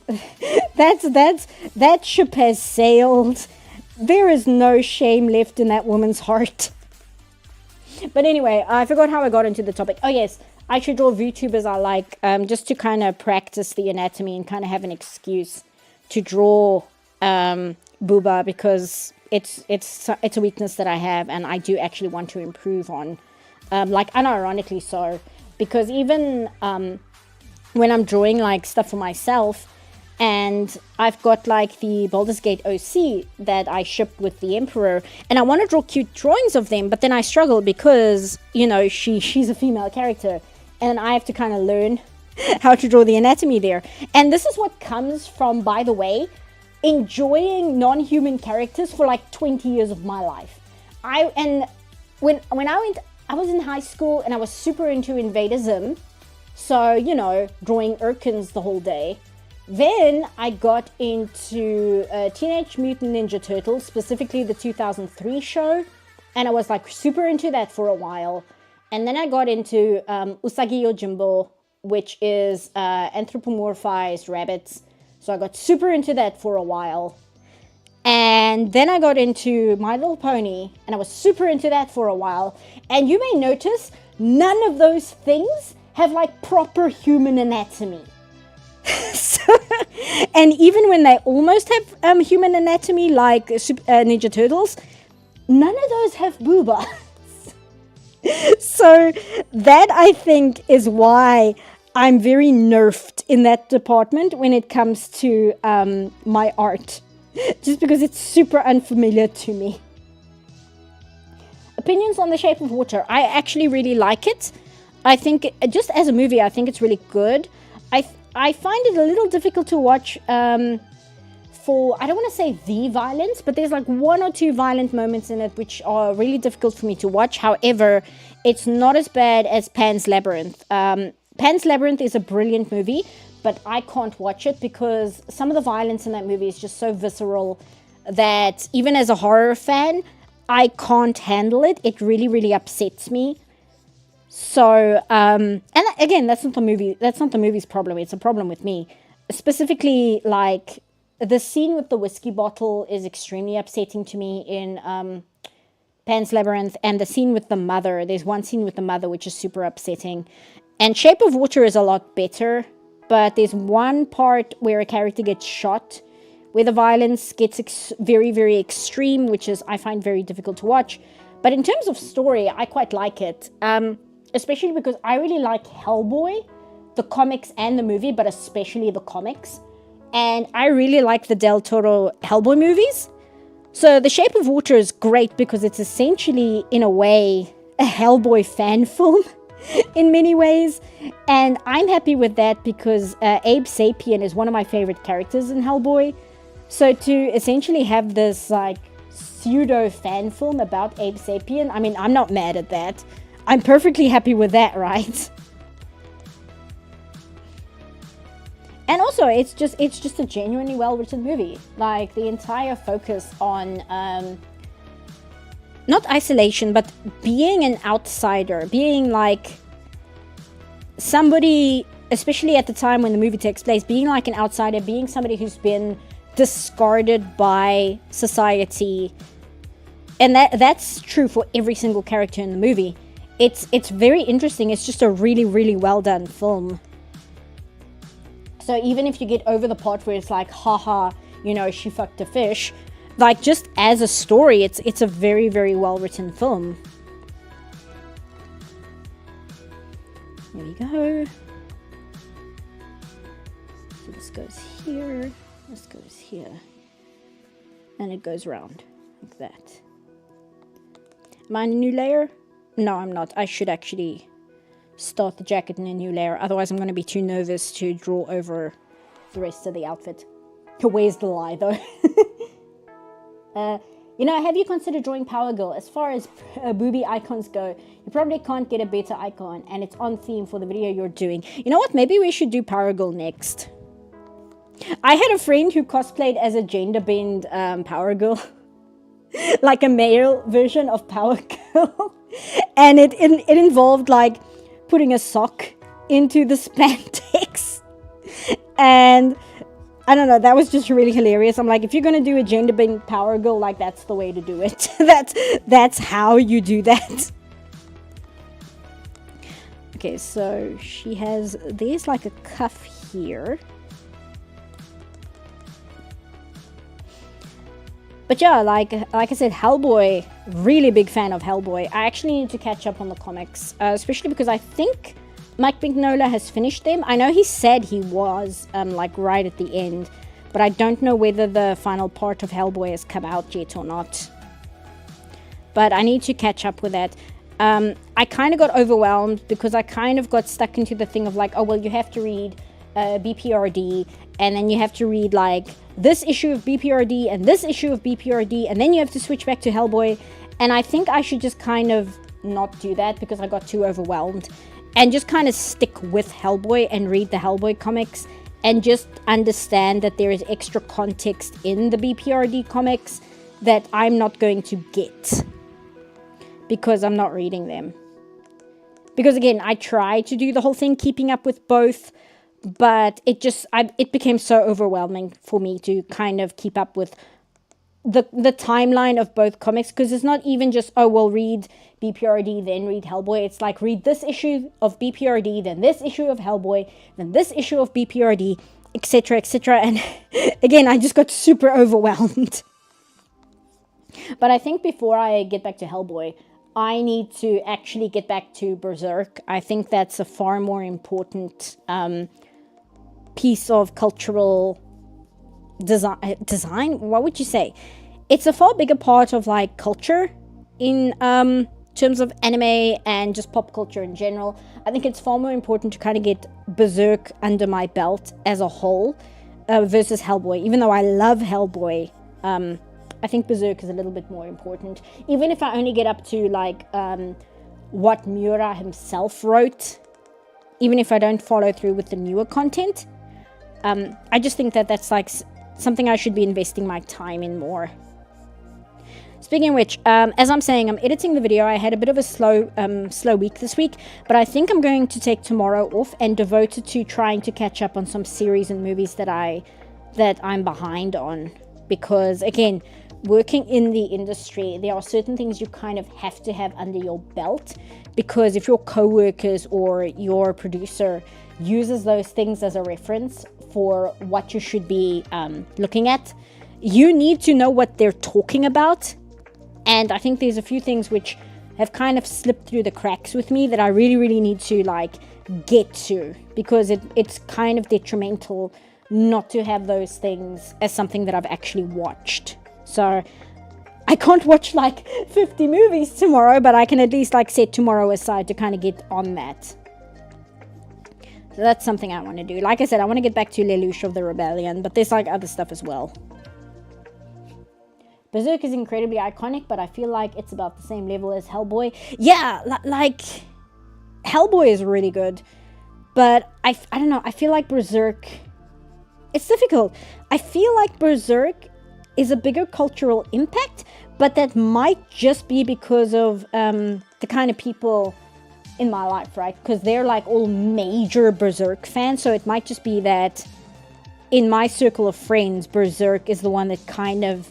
[SPEAKER 1] That ship has sailed. There is no shame left in that woman's heart. But anyway, I forgot how I got into the topic. Oh yes, I should draw VTubers I like, just to kind of practice the anatomy and kind of have an excuse to draw Booba, because it's a weakness that I have, and I do actually want to improve on, like unironically so, because even when I'm drawing like stuff for myself, and I've got like the Baldur's Gate OC that I shipped with the Emperor, and I want to draw cute drawings of them, but then I struggle because, you know, she's a female character, and I have to kind of learn how to draw the anatomy there. And this is what comes from, by the way, enjoying non-human characters for like 20 years of my life. When I was in high school and I was super into Invader Zim, so, you know, drawing Urkins the whole day. Then I got into Teenage Mutant Ninja Turtles, specifically the 2003 show, and I was like super into that for a while. And then I got into Usagi Yojimbo, which is anthropomorphized rabbits. So I got super into that for a while. And then I got into My Little Pony, and I was super into that for a while. And you may notice none of those things have like proper human anatomy. And even when they almost have human anatomy, like Ninja Turtles, none of those have boobas. So that, I think, is why I'm very nerfed in that department when it comes to my art. Just because it's super unfamiliar to me. Opinions on The Shape of Water. I actually really like it. I think, just as a movie, I think it's really good. I find it a little difficult to watch for, I don't want to say the violence, but there's like one or two violent moments in it which are really difficult for me to watch. However, it's not as bad as Pan's Labyrinth. Pan's Labyrinth is a brilliant movie, but I can't watch it because some of the violence in that movie is just so visceral that even as a horror fan, I can't handle it. It really, really upsets me. So, and again, that's not the movie's problem. It's a problem with me. Specifically, like, the scene with the whiskey bottle is extremely upsetting to me in Pan's Labyrinth, and the scene with the mother. There's one scene with the mother which is super upsetting. And Shape of Water is a lot better, but there's one part where a character gets shot, where the violence gets very, very extreme, which is, I find, very difficult to watch. But in terms of story, I quite like it. Especially because I really like Hellboy, the comics and the movie, but especially the comics. And I really like the Del Toro Hellboy movies. So The Shape of Water is great because it's essentially, in a way, a Hellboy fan film in many ways. And I'm happy with that because Abe Sapien is one of my favorite characters in Hellboy. So to essentially have this like pseudo fan film about Abe Sapien, I mean, I'm not mad at that. I'm perfectly happy with that, right? And also, it's just a genuinely well-written movie. Like, the entire focus on, not isolation, but being an outsider. Being, like, somebody, especially at the time when the movie takes place, being like an outsider, being somebody who's been discarded by society. And that's true for every single character in the movie. It's very interesting. It's just a really, really well done film. So even if you get over the part where it's like, haha, you know, she fucked a fish, like, just as a story, it's a very, very well written film. There we go. So this goes here, this goes here, and it goes around like that. Am I in a new layer? No, I'm not. I should actually start the jacket in a new layer. Otherwise, I'm going to be too nervous to draw over the rest of the outfit. Where's the lie, though? You know, have you considered drawing Power Girl? As far as booby icons go, you probably can't get a better icon, and it's on theme for the video you're doing. You know what? Maybe we should do Power Girl next. I had a friend who cosplayed as a gender bend Power Girl. Like a male version of Power Girl. And it involved, like, putting a sock into the spandex. And I don't know, that was just really hilarious. I'm like, if you're going to do a gender bend Power Girl, like, that's the way to do it. That's how you do that. Okay, so she has, there's like a cuff here. But yeah, like I said, Hellboy, really big fan of Hellboy. I actually need to catch up on the comics, especially because I think Mike Mignola has finished them. I know he said he was, like, right at the end, but I don't know whether the final part of Hellboy has come out yet or not. But I need to catch up with that. I kind of got overwhelmed because I kind of got stuck into the thing of like, oh, well, you have to read BPRD, and then you have to read like this issue of BPRD and this issue of BPRD, and then you have to switch back to Hellboy. And I think I should just kind of not do that because I got too overwhelmed, and just kind of stick with Hellboy and read the Hellboy comics and just understand that there is extra context in the BPRD comics that I'm not going to get because I'm not reading them. Because again, I tried to do the whole thing keeping up with both, but it became so overwhelming for me to kind of keep up with the timeline of both comics, because it's not even just, oh, well, read BPRD, then read Hellboy. It's like, read this issue of BPRD, then this issue of Hellboy, then this issue of BPRD, etc., etc. And again, I just got super overwhelmed. But I think before I get back to Hellboy, I need to actually get back to Berserk. I think that's a far more important piece of cultural design. What would you say? It's a far bigger part of like culture in terms of anime and just pop culture in general. I think it's far more important to kind of get Berserk under my belt as a whole versus Hellboy. Even though I love Hellboy, I think Berserk is a little bit more important. Even if I only get up to like what Miura himself wrote, even if I don't follow through with the newer content, I just think that that's like something I should be investing my time in more. Speaking of which, as I'm saying, I'm editing the video. I had a bit of a slow week this week, but I think I'm going to take tomorrow off and devote it to trying to catch up on some series and movies that I'm behind on. Because again, working in the industry, there are certain things you kind of have to have under your belt, because if your co-workers or your producer uses those things as a reference for what you should be looking at, you need to know what they're talking about. And I think there's a few things which have kind of slipped through the cracks with me that I really, really need to like get to, because it's kind of detrimental not to have those things as something that I've actually watched. So I can't watch like 50 movies tomorrow, but I can at least like set tomorrow aside to kind of get on that. So that's something I want to do. Like I said, I want to get back to Lelouch of the Rebellion, but there's like other stuff as well. Berserk is incredibly iconic, but I feel like it's about the same level as Hellboy. Yeah, like Hellboy is really good, but I don't know. I feel like Berserk, it's difficult. I feel like Berserk is a bigger cultural impact, but that might just be because of the kind of people in my life, right? Because they're like all major Berserk fans, so it might just be that in my circle of friends, Berserk is the one that kind of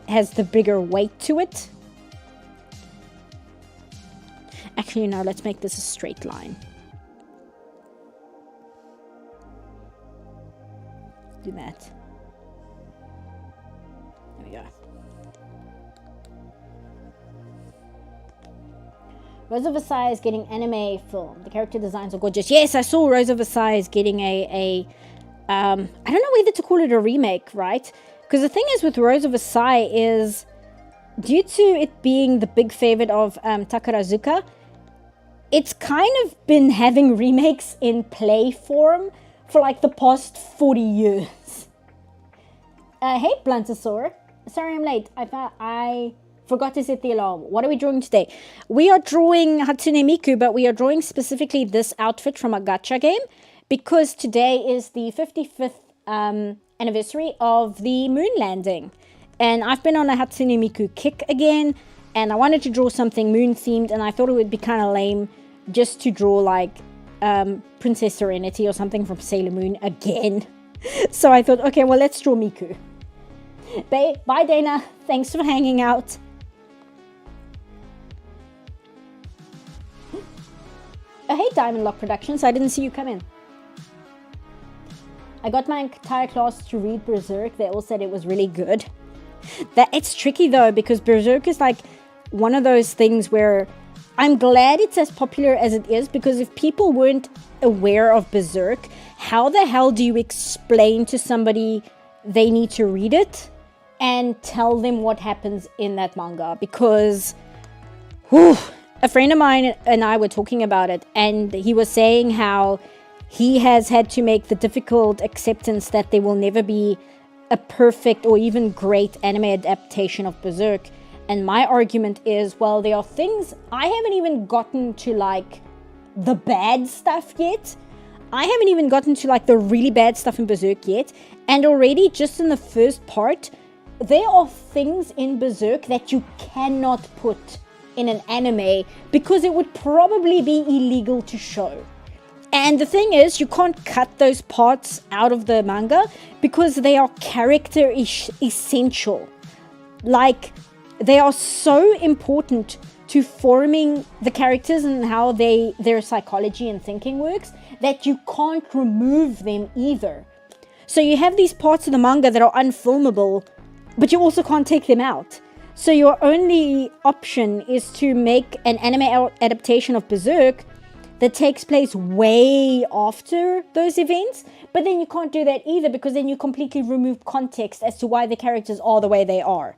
[SPEAKER 1] has the bigger weight to it. Actually, no, let's make this a straight line. Do that. There we go. Rose of Versailles is getting anime film. The character designs are gorgeous. Yes, I saw Rose of Versailles is getting I don't know whether to call it a remake, right? Because the thing is with Rose of Versailles is, due to it being the big favorite of Takarazuka, it's kind of been having remakes in play form for like the past 40 years. Hey, Blantosaur. Sorry I'm late. I forgot to set the alarm. What are we drawing today? We are drawing Hatsune Miku, but we are drawing specifically this outfit from a gacha game, because today is the 55th anniversary of the moon landing. And I've been on a Hatsune Miku kick again, and I wanted to draw something moon themed, and I thought it would be kind of lame just to draw like Princess Serenity or something from Sailor Moon again. So I thought, okay, well, let's draw Miku. Bye, Dana. Thanks for hanging out. Oh, hey, Diamond Lock Productions. I didn't see you come in. I got my entire class to read Berserk. They all said it was really good. It's tricky though, because Berserk is like one of those things where I'm glad it's as popular as it is, because if people weren't aware of Berserk, how the hell do you explain to somebody they need to read it and tell them what happens in that manga? Because a friend of mine and I were talking about it, and he was saying how he has had to make the difficult acceptance that there will never be a perfect or even great anime adaptation of Berserk. And my argument is, well, there are things I haven't even gotten to, like, the bad stuff yet. I haven't even gotten to, like, the really bad stuff in Berserk yet. And already, just in the first part, there are things in Berserk that you cannot put in an anime because it would probably be illegal to show. And the thing is, you can't cut those parts out of the manga because they are character essential. Like, they are so important to forming the characters and how their psychology and thinking works that you can't remove them either. So you have these parts of the manga that are unfilmable, but you also can't take them out. So your only option is to make an anime adaptation of Berserk that takes place way after those events, but then you can't do that either because then you completely remove context as to why the characters are the way they are.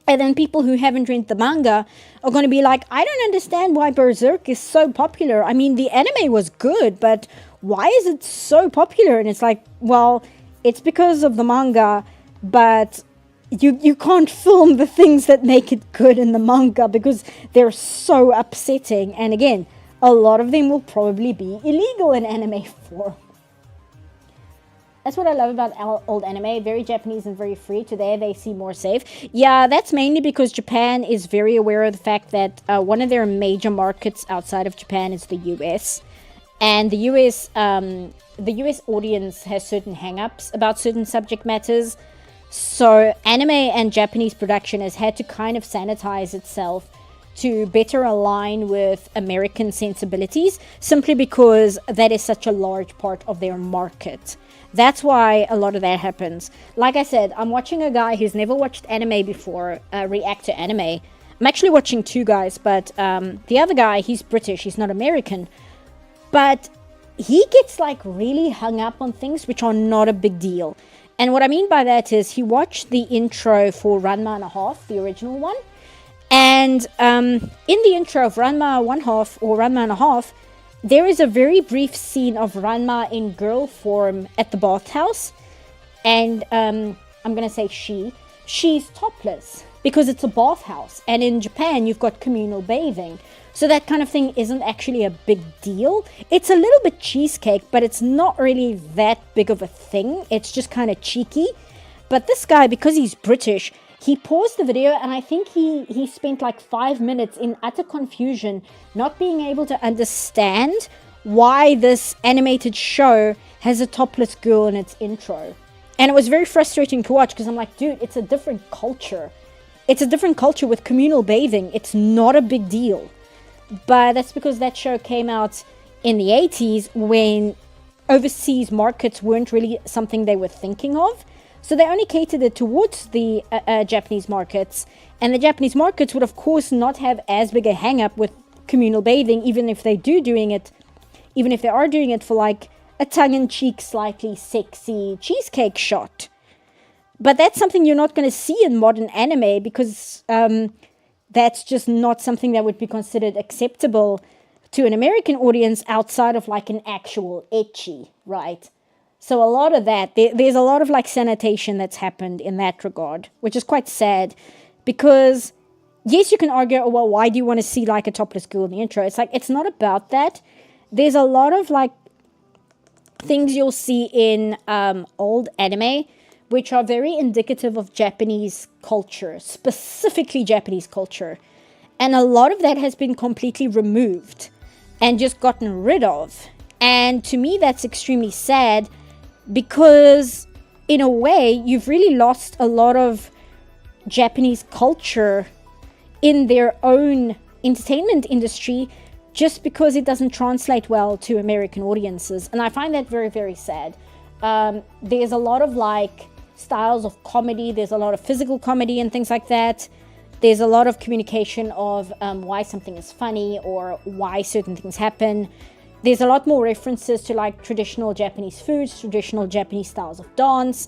[SPEAKER 1] And then people who haven't read the manga are going to be like, I don't understand why Berserk is so popular. I mean, the anime was good, but why is it so popular? And it's like, well, it's because of the manga, but you can't film the things that make it good in the manga because they're so upsetting. And again, a lot of them will probably be illegal in anime form. That's what I love about old anime. Very Japanese and very free. Today they seem more safe. Yeah, that's mainly because Japan is very aware of the fact that one of their major markets outside of Japan is the US. And the US audience has certain hang-ups about certain subject matters. So anime and Japanese production has had to kind of sanitize itself to better align with American sensibilities, simply because that is such a large part of their market. That's why a lot of that happens. Like I said, I'm watching a guy who's never watched anime before react to anime. I'm actually watching two guys, but the other guy, he's British, he's not American. But he gets like really hung up on things which are not a big deal. And what I mean by that is he watched the intro for Ranma and a Half, the original one. And in the intro of Ranma 1/2 or Ranma and a Half, there is a very brief scene of Ranma in girl form at the bathhouse. And I'm going to say she's topless because it's a bathhouse. And in Japan, you've got communal bathing. So that kind of thing isn't actually a big deal. It's a little bit cheesecake, but it's not really that big of a thing. It's just kind of cheeky. But this guy, because he's British, he paused the video and I think he spent like 5 minutes in utter confusion, not being able to understand why this animated show has a topless girl in its intro. And it was very frustrating to watch because I'm like, dude, it's a different culture. It's a different culture with communal bathing. It's not a big deal. But that's because that show came out in the 80s when overseas markets weren't really something they were thinking of. So they only catered it towards the Japanese markets. And the Japanese markets would, of course, not have as big a hang-up with communal bathing, even if they are doing it for like a tongue-in-cheek, slightly sexy cheesecake shot. But that's something you're not going to see in modern anime because that's just not something that would be considered acceptable to an American audience outside of like an actual ecchi, right? So a lot of that, there's a lot of like sanitation that's happened in that regard, which is quite sad because yes, you can argue, oh, well, why do you want to see like a topless girl in the intro? It's like, it's not about that. There's a lot of like things you'll see in old anime, which are very indicative of Japanese culture, specifically Japanese culture. And a lot of that has been completely removed and just gotten rid of. And to me, that's extremely sad because in a way, you've really lost a lot of Japanese culture in their own entertainment industry just because it doesn't translate well to American audiences. And I find that very, very sad. There's a lot of like styles of comedy. There's a lot of physical comedy and things like that. There's a lot of communication of why something is funny or why certain things happen. There's a lot more references to like traditional Japanese foods, traditional Japanese styles of dance,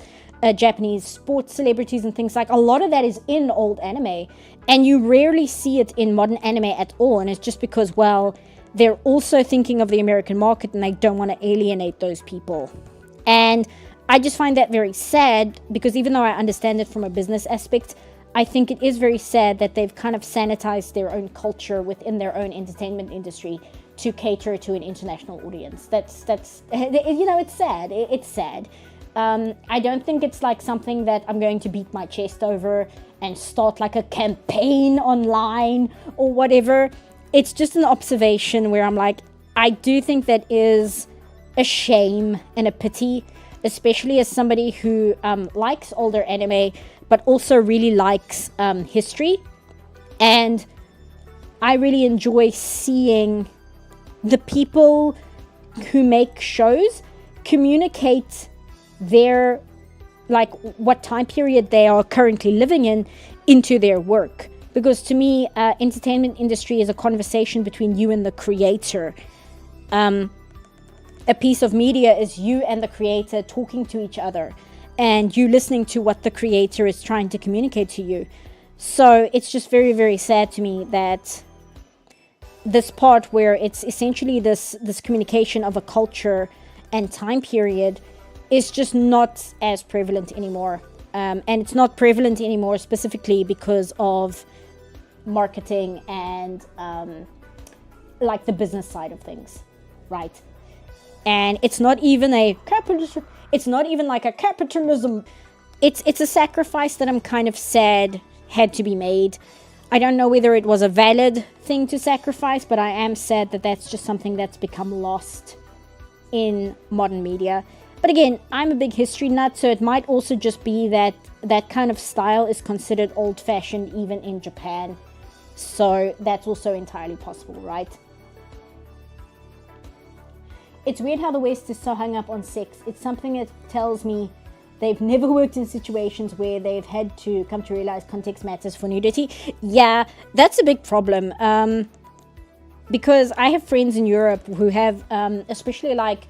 [SPEAKER 1] Japanese sports celebrities and things like. A lot of that is in old anime and you rarely see it in modern anime at all. And it's just because, well, they're also thinking of the American market and they don't want to alienate those people. And I just find that very sad, because even though I understand it from a business aspect, I think it is very sad that they've kind of sanitized their own culture within their own entertainment industry to cater to an international audience. That's it's sad. It's sad. I don't think it's like something that I'm going to beat my chest over and start like a campaign online or whatever. It's just an observation where I'm like, I do think that is a shame and a pity, especially as somebody who likes older anime, but also really likes history. And I really enjoy seeing the people who make shows communicate their, like, what time period they are currently living in into their work. Because to me, entertainment industry is a conversation between you and the creator. A piece of media is you and the creator talking to each other, and you listening to what the creator is trying to communicate to you. So it's just very, very sad to me that this part where it's essentially this communication of a culture and time period is just not as prevalent anymore. And it's not prevalent anymore specifically because of marketing and like the business side of things, right? And it's not even a capitalism. It's not even like a capitalism. It's a sacrifice that I'm kind of sad had to be made. I don't know whether it was a valid thing to sacrifice, but I am sad that that's just something that's become lost in modern media. But again, I'm a big history nut, so it might also just be that that kind of style is considered old-fashioned even in Japan. So that's also entirely possible, right? It's weird how the West is so hung up on sex. It's something that tells me they've never worked in situations where they've had to come to realize context matters for nudity. Yeah, that's a big problem. Because I have friends in Europe who have, especially like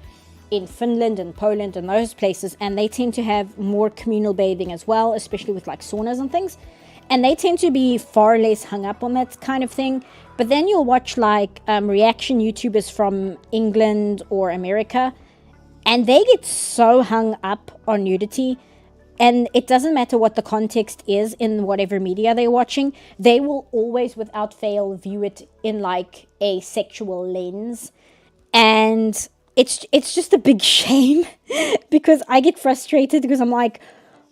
[SPEAKER 1] in Finland and Poland and those places, and they tend to have more communal bathing as well, especially with like saunas and things. And they tend to be far less hung up on that kind of thing. But then you'll watch like reaction YouTubers from England or America, and they get so hung up on nudity. And it doesn't matter what the context is in whatever media they're watching. They will always, without fail, view it in like a sexual lens. And it's just a big shame because I get frustrated because I'm like,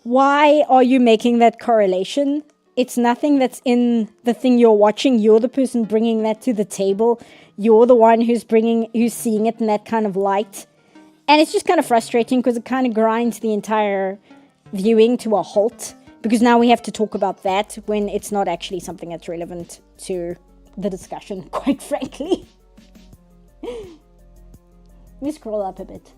[SPEAKER 1] why are you making that correlation? It's nothing that's in the thing you're watching. You're the person bringing that to the table. You're the one who's seeing it in that kind of light. And it's just kind of frustrating because it kind of grinds the entire viewing to a halt, because now we have to talk about that when it's not actually something that's relevant to the discussion, quite frankly. Let me scroll up a bit.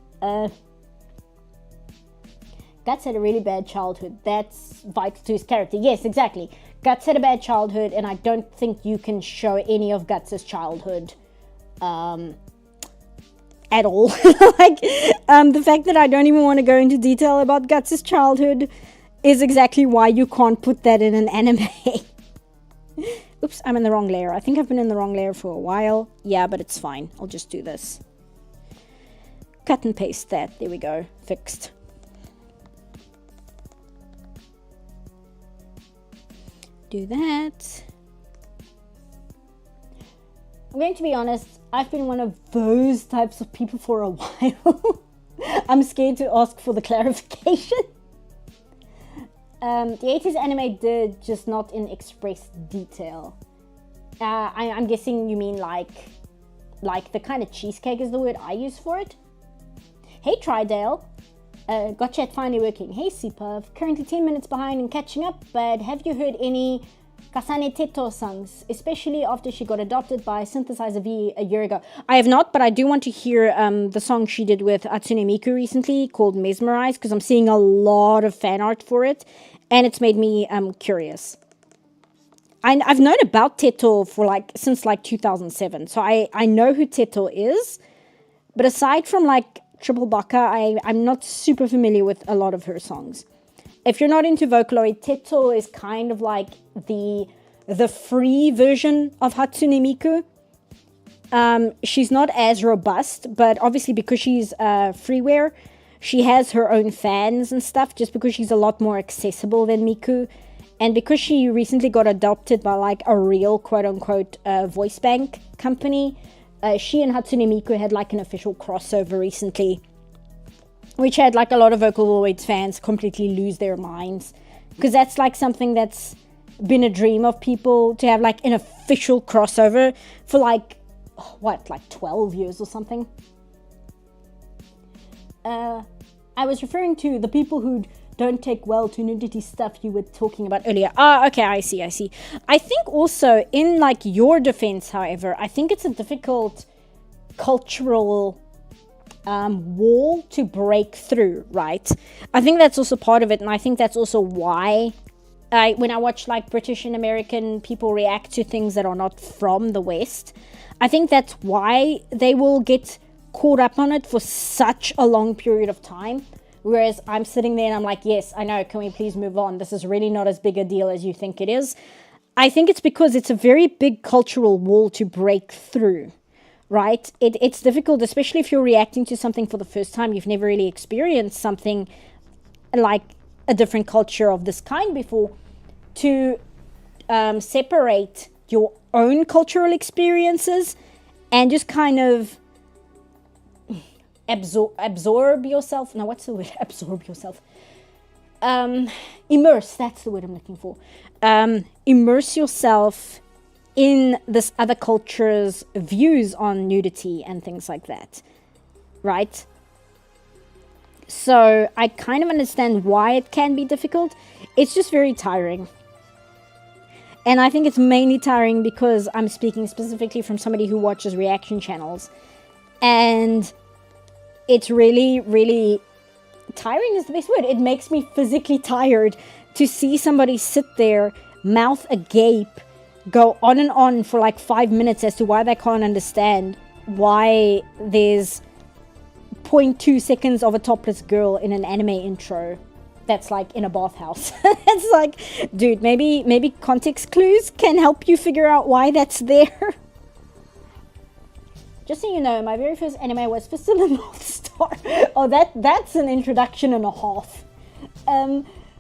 [SPEAKER 1] Guts had a really bad childhood. That's vital to his character. Yes, exactly. Guts had a bad childhood, and I don't think you can show any of Guts' childhood at all. Like, the fact that I don't even want to go into detail about Guts' childhood is exactly why you can't put that in an anime. Oops, I'm in the wrong layer. I think I've been in the wrong layer for a while. Yeah, but it's fine. I'll just do this. Cut and paste that. There we go. Fixed. Do that. I'm going to be honest, I've been one of those types of people for a while. I'm scared to ask for the clarification. The 80s anime did, just not in express detail. I'm guessing you mean like the kind of cheesecake is the word I use for it. Hey Tridale, got chat finally working. Hey Superv, currently 10 minutes behind and catching up, but have you heard any Kasane Teto songs, especially after she got adopted by Synthesizer V a year ago? I have not, but I do want to hear the song she did with Hatsune Miku recently called Mesmerize, because I'm seeing a lot of fan art for it, and it's made me curious. I've known about Teto for since 2007, so I know who Teto is, but aside from Triple Baka, I'm not super familiar with a lot of her songs. If you're not into Vocaloid, Teto is kind of like the free version of Hatsune Miku. She's not as robust, but obviously because she's freeware, she has her own fans and stuff, just because she's a lot more accessible than Miku. And because she recently got adopted by like a real quote-unquote voice bank company, she and Hatsune Miku had like an official crossover recently, which had like a lot of Vocaloids fans completely lose their minds. Because that's like something that's been a dream of people, to have like an official crossover for like, what, like 12 years or something. I was referring to the people who don't take well to nudity stuff you were talking about earlier. Okay, I see. I think also, in like your defense, however, I think it's a difficult cultural wall to break through, right? I think that's also part of it, and I think that's also why when I watch like British and American people react to things that are not from the West, I think that's why they will get caught up on it for such a long period of time. Whereas I'm sitting there and I'm like, yes, I know, can we please move on? This is really not as big a deal as you think it is. I think it's because it's a very big cultural wall to break through, right? It's difficult, especially if you're reacting to something for the first time. You've never really experienced something like a different culture of this kind before, to separate your own cultural experiences and just kind of absorb yourself. No, what's the word? Absorb yourself. Immerse, that's the word I'm looking for. Immerse yourself in this other culture's views on nudity and things like that, right? So I kind of understand why it can be difficult. It's just very tiring. And I think it's mainly tiring because I'm speaking specifically from somebody who watches reaction channels. And it's really, really tiring is the best word. It makes me physically tired to see somebody sit there, mouth agape, go on and on for like 5 minutes as to why they can't understand why there's 0.2 seconds of a topless girl in an anime intro that's like in a bathhouse. It's like, dude, maybe context clues can help you figure out why that's there. Just so you know, my very first anime was Fist of the North Star. Oh, that's an introduction and a half.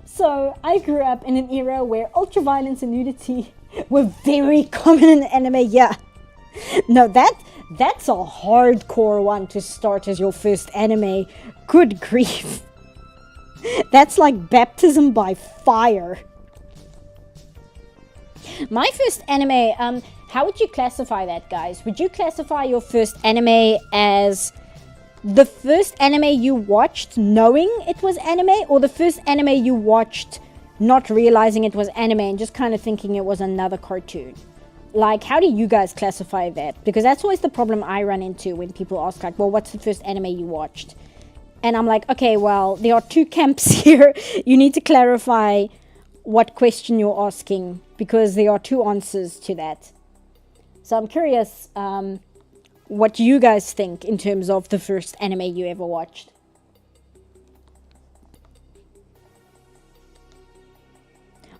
[SPEAKER 1] So I grew up in an era where ultraviolence and nudity were very common in anime. Yeah, no, that's a hardcore one to start as your first anime. Good grief. That's like baptism by fire. My first anime, how would you classify that, guys? Would you classify your first anime as the first anime you watched knowing it was anime, or the first anime you watched not realizing it was anime and just kind of thinking it was another cartoon? Like, how do you guys classify that? Because that's always the problem I run into when people ask, like, well, what's the first anime you watched? And I'm like, okay, well, there are two camps here. You need to clarify what question you're asking, because there are two answers to that. So I'm curious what you guys think in terms of the first anime you ever watched.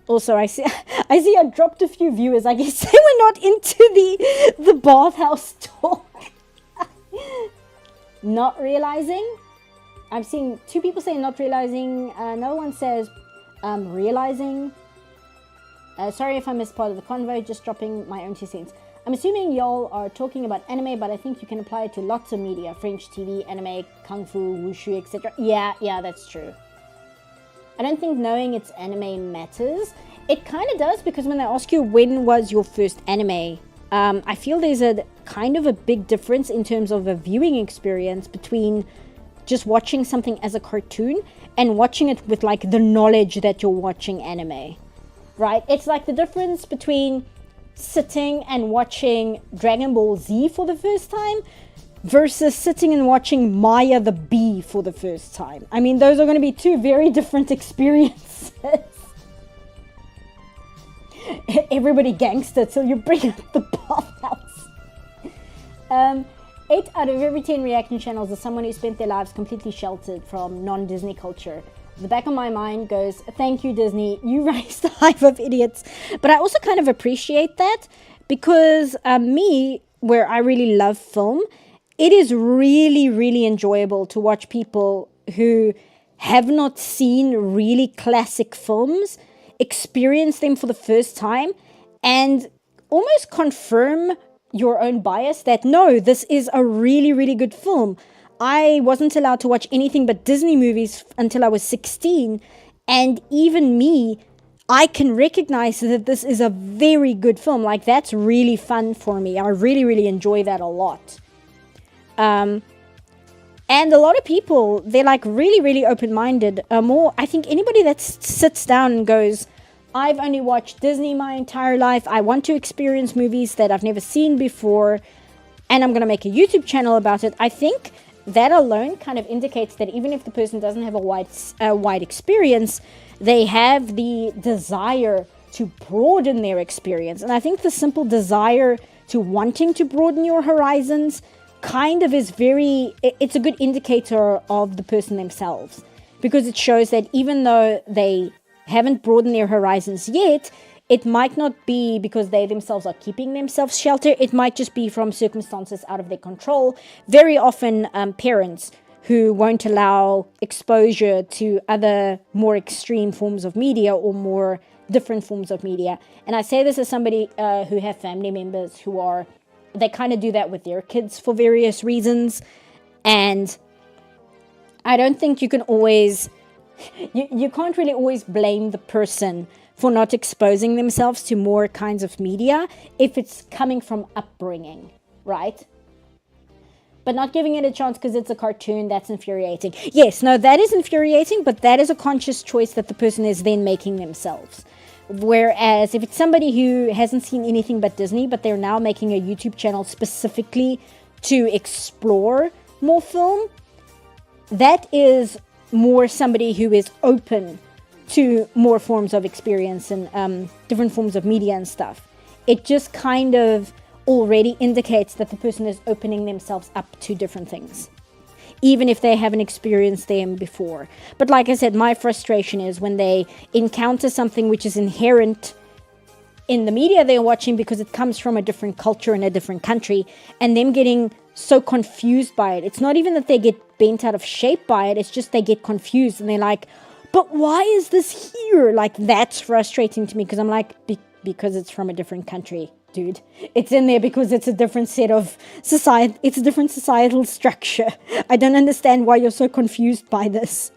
[SPEAKER 1] Also, I see I dropped a few viewers. I guess they were not into the bathhouse talk. Not realizing. I've seen two people say not realizing. Another one says realizing. Sorry if I missed part of the convo, just dropping my own 2 cents. I'm assuming y'all are talking about anime, but I think you can apply it to lots of media. French TV, anime, kung fu, wushu, etc. Yeah, that's true. I don't think knowing it's anime matters. It kind of does, because when they ask you when was your first anime, I feel there's a kind of a big difference in terms of a viewing experience between just watching something as a cartoon and watching it with like the knowledge that you're watching anime, right? It's like the difference between sitting and watching Dragon Ball Z for the first time versus sitting and watching Maya the Bee for the first time. I mean, those are going to be two very different experiences. Everybody gangster till you bring up the bathhouse. 8 out of every 10 reaction channels are someone who spent their lives completely sheltered from non-Disney culture. The back of my mind goes, thank you, Disney, you raised a hive of idiots. But I also kind of appreciate that, because me, where I really love film, it is really, really enjoyable to watch people who have not seen really classic films experience them for the first time and almost confirm your own bias that no, this is a really, really good film. I wasn't allowed to watch anything but Disney movies until I was 16, and even me, I can recognize that this is a very good film. Like, that's really fun for me. I really, really enjoy that a lot. And a lot of people, they're like really, really open-minded. I think anybody that sits down and goes, I've only watched Disney my entire life. I want to experience movies that I've never seen before, and I'm going to make a YouTube channel about it. I think that alone kind of indicates that even if the person doesn't have a wide experience, they have the desire to broaden their experience. And I think the simple desire to wanting to broaden your horizons kind of is it's a good indicator of the person themselves, because it shows that even though they haven't broadened their horizons yet, it might not be because they themselves are keeping themselves sheltered. It might just be from circumstances out of their control. Very often parents who won't allow exposure to other more extreme forms of media or more different forms of media. And I say this as somebody who have family members they kind of do that with their kids for various reasons. And I don't think you can always... You can't really always blame the person for not exposing themselves to more kinds of media if it's coming from upbringing, right? But not giving it a chance because it's a cartoon, that's infuriating. Yes, no, that is infuriating, but that is a conscious choice that the person is then making themselves. Whereas if it's somebody who hasn't seen anything but Disney, but they're now making a YouTube channel specifically to explore more film, that is more somebody who is open to more forms of experience and different forms of media and stuff. It just kind of already indicates that the person is opening themselves up to different things, even if they haven't experienced them before. But like I said, my frustration is when they encounter something which is inherent in the media they're watching because it comes from a different culture in a different country, and them getting so confused by it. It's not even that they get bent out of shape by it, it's just they get confused and they're like, but why is this here? Like, that's frustrating to me, because I'm like, because it's from a different country, dude. It's in there because it's a different set of society. It's a different societal structure. I don't understand why you're so confused by this.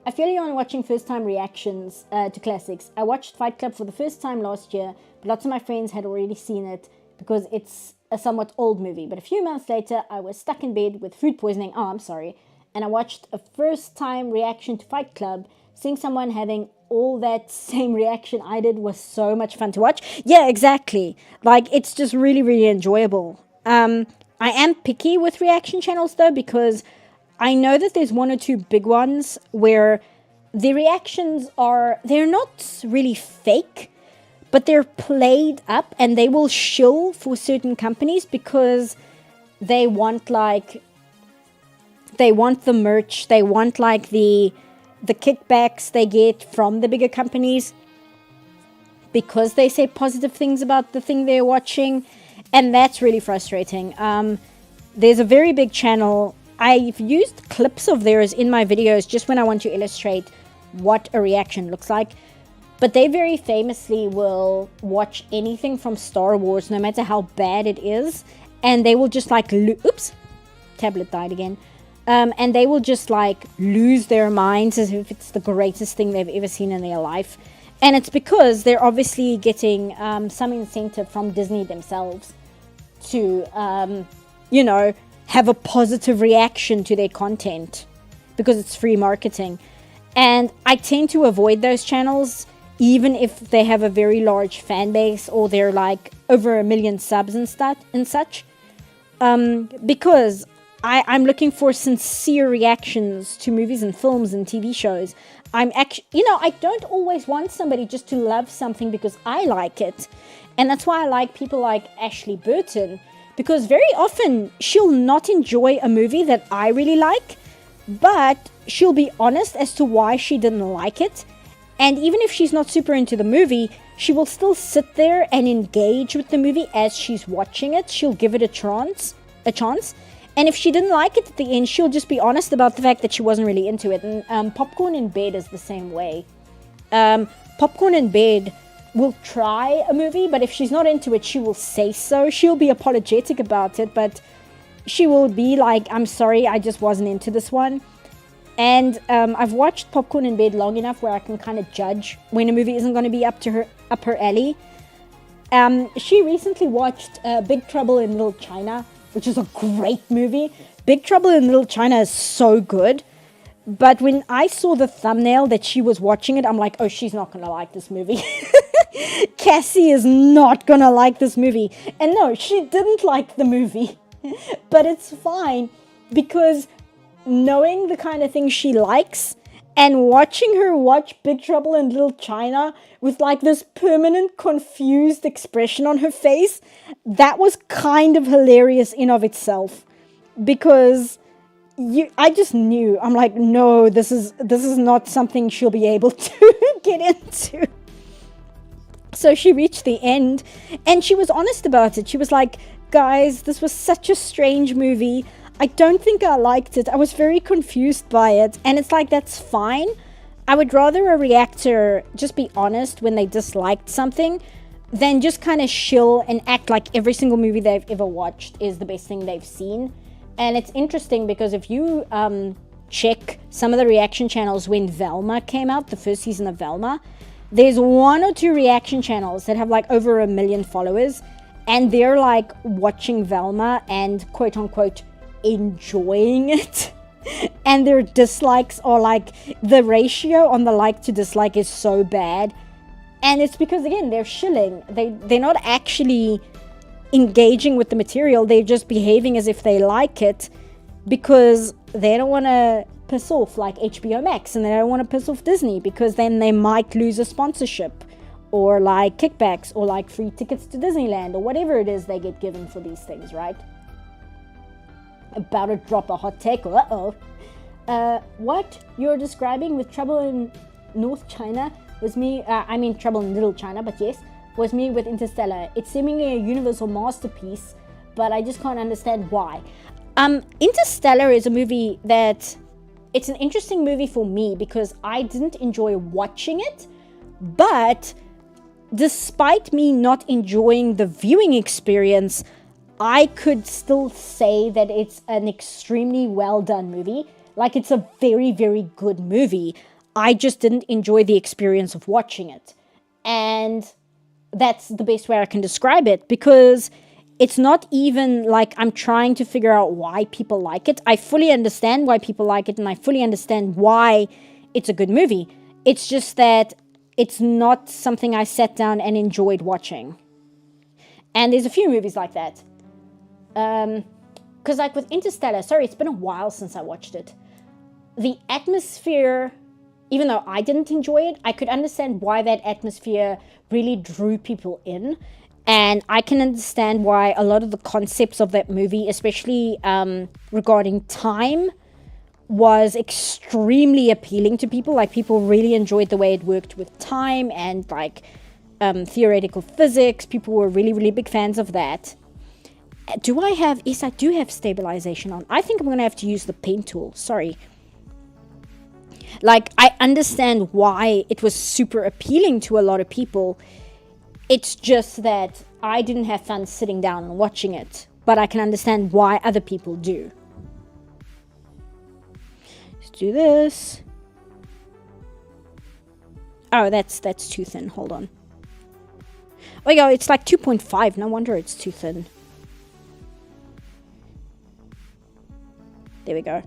[SPEAKER 1] I feel you on watching first-time reactions to classics. I watched Fight Club for the first time last year, but lots of my friends had already seen it because it's a somewhat old movie. But a few months later, I was stuck in bed with food poisoning. Oh, I'm sorry. And I watched a first-time reaction to Fight Club. Seeing someone having all that same reaction I did was so much fun to watch. Yeah, exactly. Like, it's just really, really enjoyable. I am picky with reaction channels, though, because I know that there's one or two big ones where the reactions they're not really fake, but they're played up, and they will shill for certain companies because they want the merch, they want like the kickbacks they get from the bigger companies because they say positive things about the thing they're watching, and that's really frustrating. There's a very big channel. I've used clips of theirs in my videos just when I want to illustrate what a reaction looks like. But they very famously will watch anything from Star Wars, no matter how bad it is, and they will just like, oops, tablet died again. And they will just like lose their minds as if it's the greatest thing they've ever seen in their life. And it's because they're obviously getting some incentive from Disney themselves to, have a positive reaction to their content because it's free marketing. And I tend to avoid those channels, even if they have a very large fan base or they're like over 1 million subs and such, because I'm looking for sincere reactions to movies and films and TV shows. I don't always want somebody just to love something because I like it. And that's why I like people like Ashley Burton, because very often she'll not enjoy a movie that I really like, but she'll be honest as to why she didn't like it. And even if she's not super into the movie, she will still sit there and engage with the movie as she's watching it. She'll give it a chance. And if she didn't like it at the end, she'll just be honest about the fact that she wasn't really into it. And Popcorn in Bed is the same way. Popcorn in Bed will try a movie, but if she's not into it, she will say so. She'll be apologetic about it, but she will be like, I'm sorry, I just wasn't into this one. And I've watched Popcorn in Bed long enough where I can kind of judge when a movie isn't going to be up her alley. She recently watched Big Trouble in Little China, which is a great movie. Big Trouble in Little China is so good. But when I saw the thumbnail that she was watching it, I'm like, oh, she's not going to like this movie. Cassie is not going to like this movie. And no, she didn't like the movie. But it's fine, because knowing the kind of thing she likes and watching her watch Big Trouble in Little China with like this permanent confused expression on her face, that was kind of hilarious in of itself. Because I just knew, I'm like, no, this is not something she'll be able to get into. So she reached the end and she was honest about it. She was like, guys, this was such a strange movie. I don't think I liked it. I was very confused by it. And it's like, that's fine. I would rather a reactor just be honest when they disliked something than just kind of shill and act like every single movie they've ever watched is the best thing they've seen. And it's interesting because if you check some of the reaction channels when Velma came out, the first season of Velma, there's 1 or 2 reaction channels that have like over 1 million followers. And they're like watching Velma and quote unquote enjoying it. And their dislikes are like, the ratio on the like to dislike is so bad. And it's because, again, they're shilling. They're not actually engaging with the material. They're just behaving as if they like it because they don't want to piss off like HBO Max, and they don't want to piss off Disney because then they might lose a sponsorship or like kickbacks or like free tickets to Disneyland or whatever it is they get given for these things, right? About to drop a hot take. What you're describing with Trouble in North China was me, Trouble in Little China, but yes, was me with Interstellar. It's seemingly a universal masterpiece, but I just can't understand why. Interstellar is a movie that, it's an interesting movie for me because I didn't enjoy watching it, but despite me not enjoying the viewing experience, I could still say that it's an extremely well done movie. Like, it's a very, very good movie. I just didn't enjoy the experience of watching it. And that's the best way I can describe it, because it's not even like I'm trying to figure out why people like it. I fully understand why people like it, and I fully understand why it's a good movie. It's just that it's not something I sat down and enjoyed watching. And there's a few movies like that. Because like with Interstellar, sorry, it's been a while since I watched it. The atmosphere, even though I didn't enjoy it, I could understand why that atmosphere really drew people in. And I can understand why a lot of the concepts of that movie, especially regarding time, was extremely appealing to people. Like, people really enjoyed the way it worked with time and like theoretical physics. People were really, really big fans of that. Yes, I do have stabilization on. I think I'm going to have to use the pen tool. Sorry. Like, I understand why it was super appealing to a lot of people. It's just that I didn't have fun sitting down and watching it. But I can understand why other people do. Let's do this. Oh, that's too thin. Hold on. Oh, yeah, it's like 2.5. No wonder it's too thin. There we go.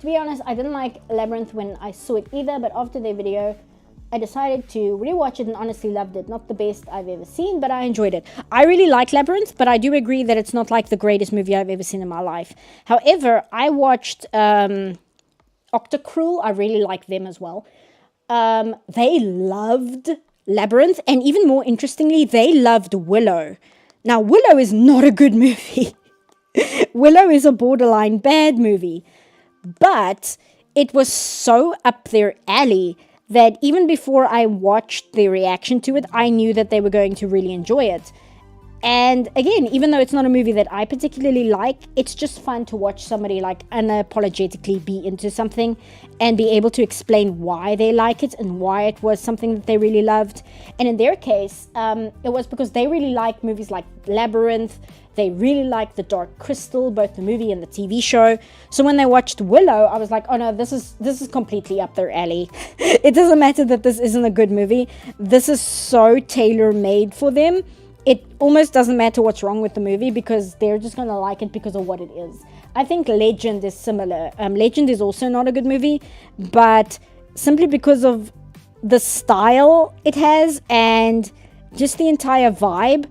[SPEAKER 1] To be honest, I didn't like Labyrinth when I saw it either, but after their video, I decided to rewatch it and honestly loved it. Not the best I've ever seen, but I enjoyed it. I really like Labyrinth, but I do agree that it's not like the greatest movie I've ever seen in my life. However, I watched Octocruel. I really like them as well. They loved Labyrinth, and even more interestingly, they loved Willow. Now, Willow is not a good movie. Willow is a borderline bad movie, but it was so up their alley that even before I watched their reaction to it, I knew that they were going to really enjoy it. And again, even though it's not a movie that I particularly like, it's just fun to watch somebody like unapologetically be into something and be able to explain why they like it and why it was something that they really loved. And in their case, it was because they really like movies like Labyrinth. They really like The Dark Crystal, both the movie and the TV show. So when they watched Willow, I was like, oh no, this is completely up their alley. It doesn't matter that this isn't a good movie. This is so tailor-made for them. It almost doesn't matter what's wrong with the movie because they're just going to like it because of what it is. I think Legend is similar. Legend is also not a good movie, but simply because of the style it has and just the entire vibe.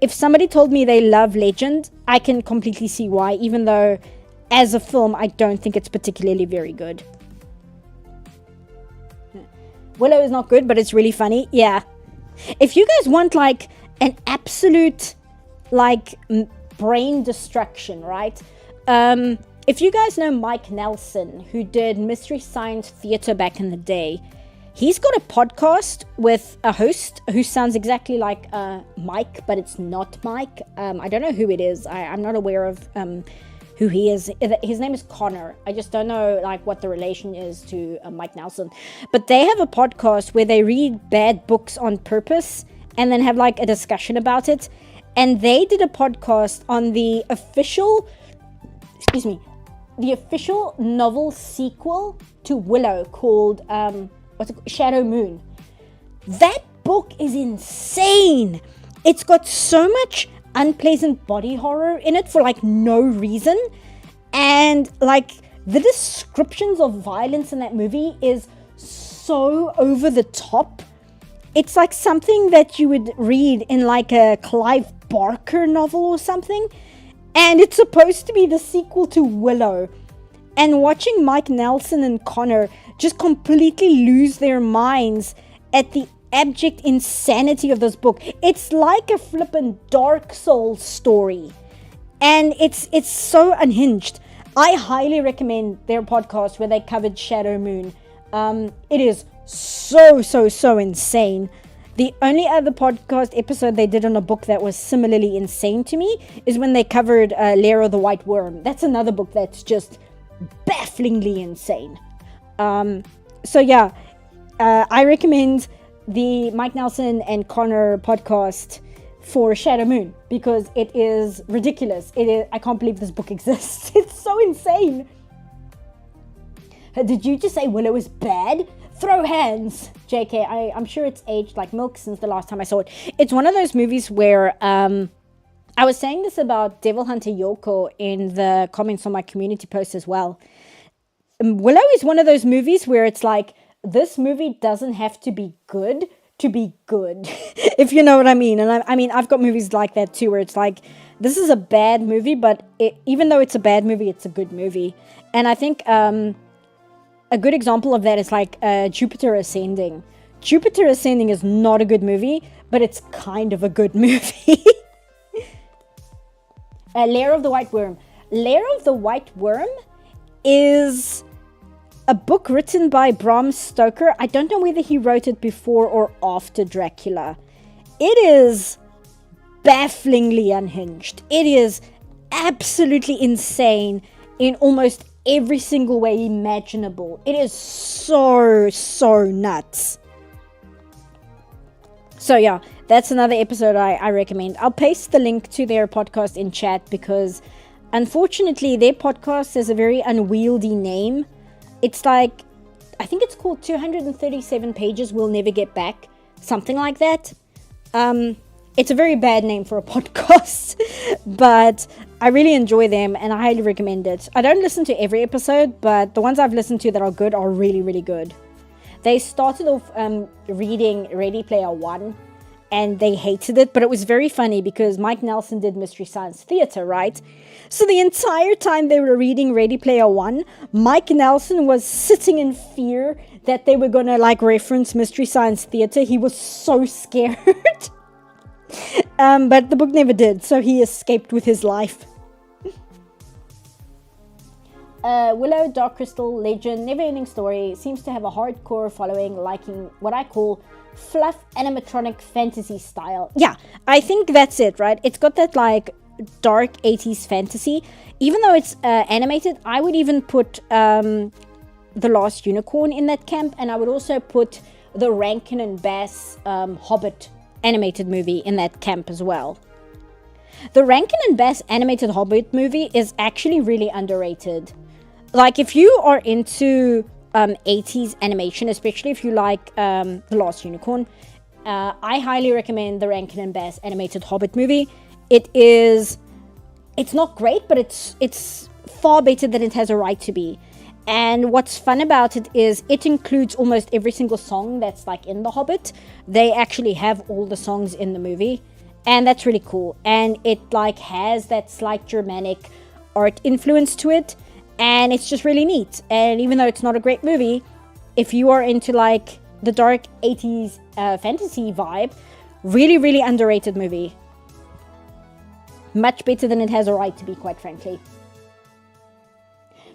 [SPEAKER 1] If somebody told me they love Legend, I can completely see why, even though as a film, I don't think it's particularly very good. Willow is not good, but it's really funny. Yeah. If you guys want like an absolute like brain destruction, right? If you guys know Mike Nelson, who did Mystery Science Theater back in the day, he's got a podcast with a host who sounds exactly like Mike, but it's not Mike. I don't know who it is. I'm not aware of who he is. His name is Connor. I just don't know like what the relation is to Mike Nelson. But they have a podcast where they read bad books on purpose and then have like a discussion about it. And they did a podcast on the official novel sequel to Willow called Shadow Moon. That book is insane. It's got so much unpleasant body horror in it for like no reason, and like the descriptions of violence in that movie is so over the top. It's like something that you would read in like a Clive Barker novel or something, and it's supposed to be the sequel to Willow. And watching Mike Nelson and Connor just completely lose their minds at the abject insanity of this book. It's like a flippin' Dark Souls story, and it's so unhinged. I highly recommend their podcast where they covered Shadow Moon. It is so insane. The only other podcast episode they did on a book that was similarly insane to me is when they covered Lair of the White Worm. That's another book that's just bafflingly insane. So yeah, I recommend the Mike Nelson and Connor podcast for Shadow Moon because it is ridiculous. I can't believe this book exists. It's so insane. Did you just say Willow is bad? Throw hands. JK, I'm sure it's aged like milk since the last time I saw it. It's one of those movies where I was saying this about Devil Hunter Yoko in the comments on my community post as well. Willow is one of those movies where it's like, this movie doesn't have to be good to be good, if you know what I mean. And I mean, I've got movies like that too, where it's like, this is a bad movie, but even though it's a bad movie, it's a good movie. And I think a good example of that is like Jupiter Ascending. Jupiter Ascending is not a good movie, but it's kind of a good movie. Lair of the White Worm. Lair of the White Worm is a book written by Bram Stoker. I don't know whether he wrote it before or after Dracula. It is bafflingly unhinged. It is absolutely insane in almost every single way imaginable. It is so nuts. So yeah, that's another episode I recommend. I'll paste the link to their podcast in chat because unfortunately their podcast has a very unwieldy name. It's like, I think it's called 237 Pages We'll Never Get Back. Something like that. It's a very bad name for a podcast. But I really enjoy them and I highly recommend it. I don't listen to every episode, but the ones I've listened to that are good are really, really good. They started off reading Ready Player One and they hated it, but it was very funny because Mike Nelson did Mystery Science Theater, right? So the entire time they were reading Ready Player One, Mike Nelson was sitting in fear that they were going to like reference Mystery Science Theater. He was so scared. But the book never did, so he escaped with his life. Willow, Dark Crystal, Legend, Neverending Story seems to have a hardcore following, liking what I call fluff animatronic fantasy style. Yeah, I think that's it, right? It's got that like dark 80s fantasy. Even though it's animated, I would even put The Last Unicorn in that camp, and I would also put the Rankin and Bass Hobbit animated movie in that camp as well. The Rankin and Bass animated Hobbit movie is actually really underrated. Like, if you are into 80s animation, especially if you like The Last Unicorn, I highly recommend the Rankin and Bass animated Hobbit movie. It's not great, but it's far better than it has a right to be. And what's fun about it is it includes almost every single song that's like in The Hobbit. They actually have all the songs in the movie, and that's really cool. And it like has that slight Germanic art influence to it, and it's just really neat. And even though it's not a great movie, if you are into like the dark 80s fantasy vibe, really, really underrated movie. Much better than it has a right to be, quite frankly.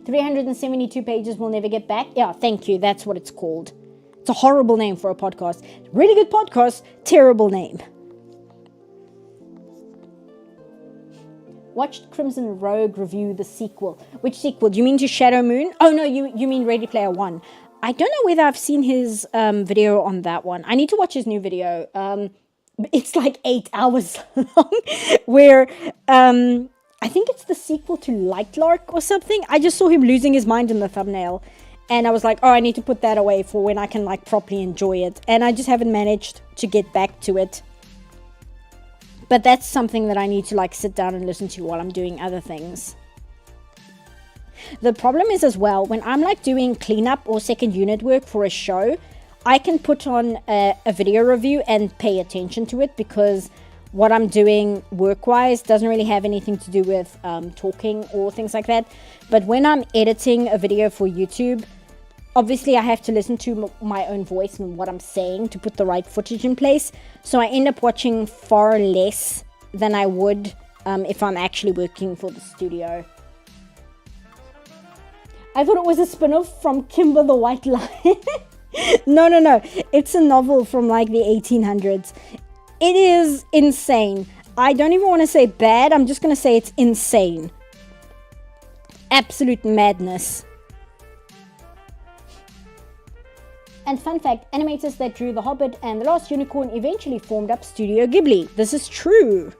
[SPEAKER 1] 372 pages we'll never get back. Yeah, thank you. That's what it's called. It's a horrible name for a podcast. Really good podcast, terrible name. Watched Crimson Rogue review the sequel. Which sequel? Do you mean to Shadow Moon? Oh no, you mean Ready Player One. I don't know whether I've seen his video on that one. I need to watch his new video. It's like 8 hours long, where I think it's the sequel to Lightlark or something. I just saw him losing his mind in the thumbnail, and I was like, oh, I need to put that away for when I can like properly enjoy it. And I just haven't managed to get back to it. But that's something that I need to like sit down and listen to while I'm doing other things. The problem is as well, when I'm like doing cleanup or second unit work for a show, I can put on a video review and pay attention to it, because what I'm doing work-wise doesn't really have anything to do with talking or things like that. But when I'm editing a video for YouTube, obviously I have to listen to my own voice and what I'm saying to put the right footage in place. So I end up watching far less than I would if I'm actually working for the studio. I thought it was a spin-off from Kimber the White Lion. No. It's a novel from like the 1800s. It is insane. I don't even want to say bad. I'm just going to say it's insane. Absolute madness. And fun fact, animators that drew The Hobbit and The Last Unicorn eventually formed up Studio Ghibli. This is true.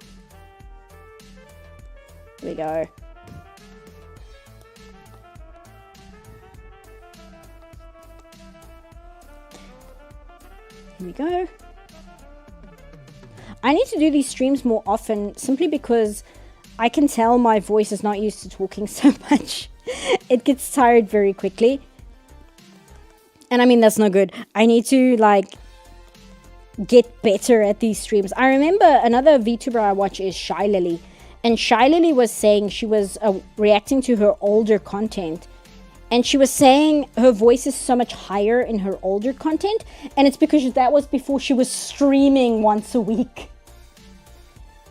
[SPEAKER 1] Here we go. Here we go. I need to do these streams more often, simply because I can tell my voice is not used to talking so much. It gets tired very quickly. And I mean, that's no good. I need to like get better at these streams. I remember another VTuber I watch is Shy Lily. And Shy Lily was saying she was reacting to her older content. And she was saying her voice is so much higher in her older content. And it's because that was before she was streaming once a week.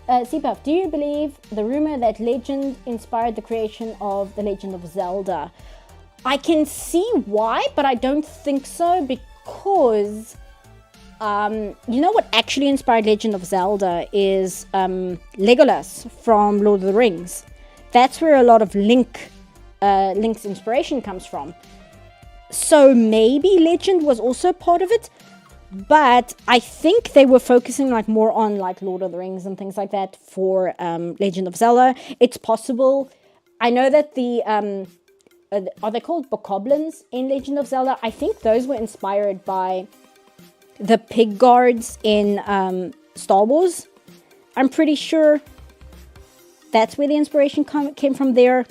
[SPEAKER 1] Cpuff, do you believe the rumor that Legend inspired the creation of The Legend of Zelda? I can see why, but I don't think so, because you know what actually inspired Legend of Zelda is Legolas from Lord of the Rings. That's where a lot of Link's inspiration comes from. So maybe Legend was also part of it, but I think they were focusing like more on like Lord of the Rings and things like that for Legend of Zelda. It's possible. I know that the are they called bokoblins in Legend of Zelda? I think those were inspired by the pig guards in Star Wars. I'm pretty sure that's where the inspiration came from there.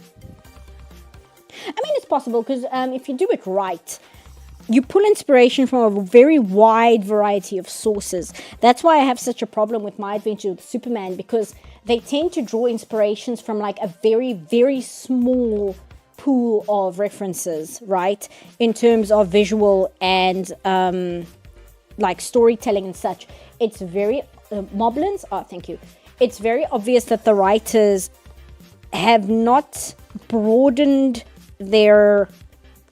[SPEAKER 1] I mean, it's possible, because if you do it right, you pull inspiration from a very wide variety of sources. That's why I have such a problem with My Adventure with Superman, because they tend to draw inspirations from like a very, very small pool of references, right? In terms of visual and like storytelling and such. It's very Moblins. Oh, thank you. It's very obvious that the writers have not broadened their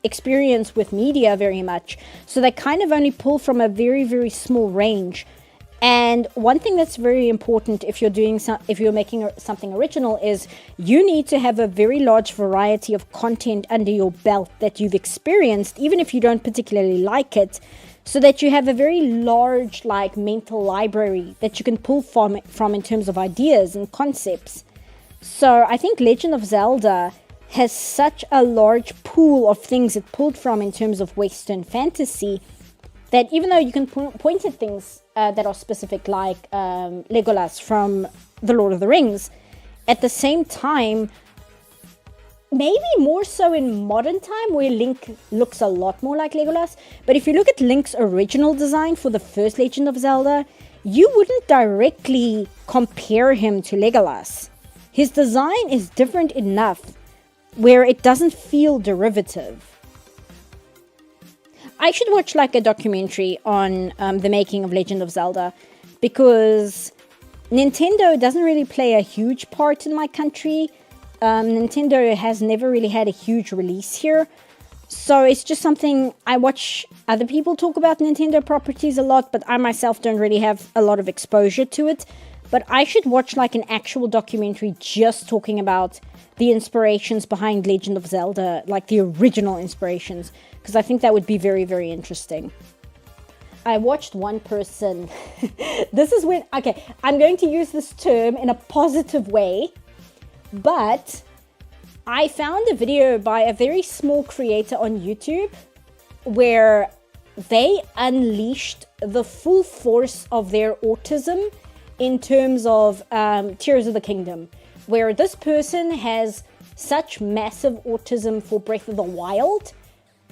[SPEAKER 1] experience with media very much. So they kind of only pull from a very, very small range. And one thing that's very important if you're making something original is you need to have a very large variety of content under your belt that you've experienced, even if you don't particularly like it, so that you have a very large like mental library that you can pull from in terms of ideas and concepts. So I think Legend of Zelda has such a large pool of things it pulled from in terms of Western fantasy that even though you can point at things that are specific, like Legolas from The Lord of the Rings, at the same time, maybe more so in modern time where Link looks a lot more like Legolas, but if you look at Link's original design for the first Legend of Zelda, you wouldn't directly compare him to Legolas. His design is different enough where it doesn't feel derivative. I should watch like a documentary on the making of Legend of Zelda, because Nintendo doesn't really play a huge part in my country. Nintendo has never really had a huge release here. So it's just something I watch other people talk about Nintendo properties a lot, but I myself don't really have a lot of exposure to it. But I should watch like an actual documentary just talking about the inspirations behind Legend of Zelda, like the original inspirations, because I think that would be very, very interesting. I watched one person. This is when, okay, I'm going to use this term in a positive way, but I found a video by a very small creator on YouTube where they unleashed the full force of their autism in terms of Tears of the Kingdom, where this person has such massive autism for Breath of the Wild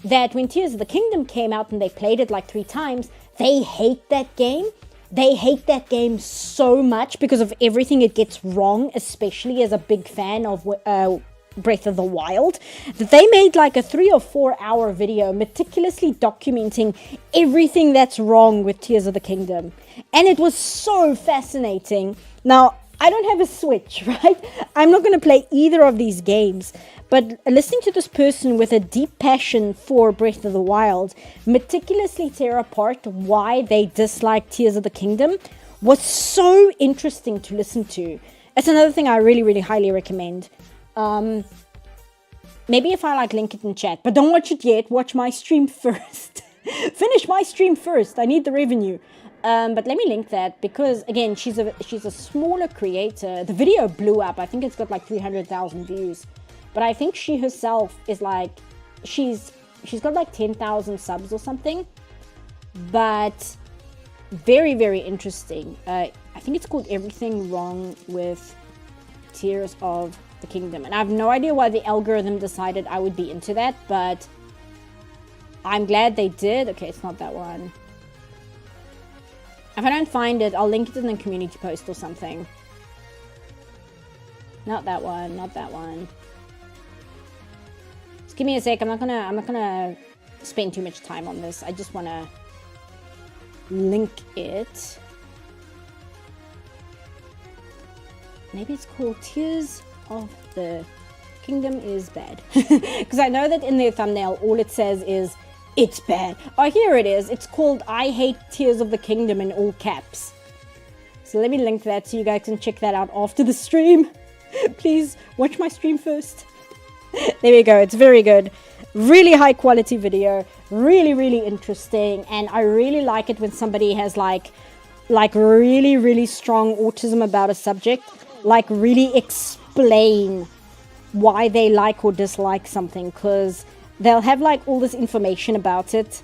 [SPEAKER 1] that when Tears of the Kingdom came out and they played it like 3 times, they hate that game. They hate that game so much because of everything it gets wrong, especially as a big fan of Breath of the Wild, that they made like a 3 or 4 hour video meticulously documenting everything that's wrong with Tears of the Kingdom. And it was so fascinating. Now, I don't have a Switch, right? I'm not going to play either of these games. But listening to this person with a deep passion for Breath of the Wild meticulously tear apart why they dislike Tears of the Kingdom was so interesting to listen to. It's another thing I really, really highly recommend. Maybe if I like link it in chat, but don't watch it yet. Watch my stream first. Finish my stream first. I need the revenue. But let me link that because again, she's a smaller creator. The video blew up. I think it's got like 300,000 views. But I think she herself is like, she's got like 10,000 subs or something. But very, very interesting. I think it's called Everything Wrong with Tears of the Kingdom. And I have no idea why the algorithm decided I would be into that, but I'm glad they did. Okay, it's not that one. If I don't find it, I'll link it in the community post or something. Not that one, not that one. Just give me a sec. I'm not gonna spend too much time on this. I just wanna link it. Maybe it's called Tears of the Kingdom is bad. Because I know that in their thumbnail, all it says is, it's bad. Oh, here it is. It's called I Hate Tears of the Kingdom in all caps. So let me link that so you guys can check that out after the stream. Please watch my stream first. There we go. It's very good. Really high quality video. Really, really interesting. And I really like it when somebody has like really, really strong autism about a subject. Like really explain why they like or dislike something, because they'll have like all this information about it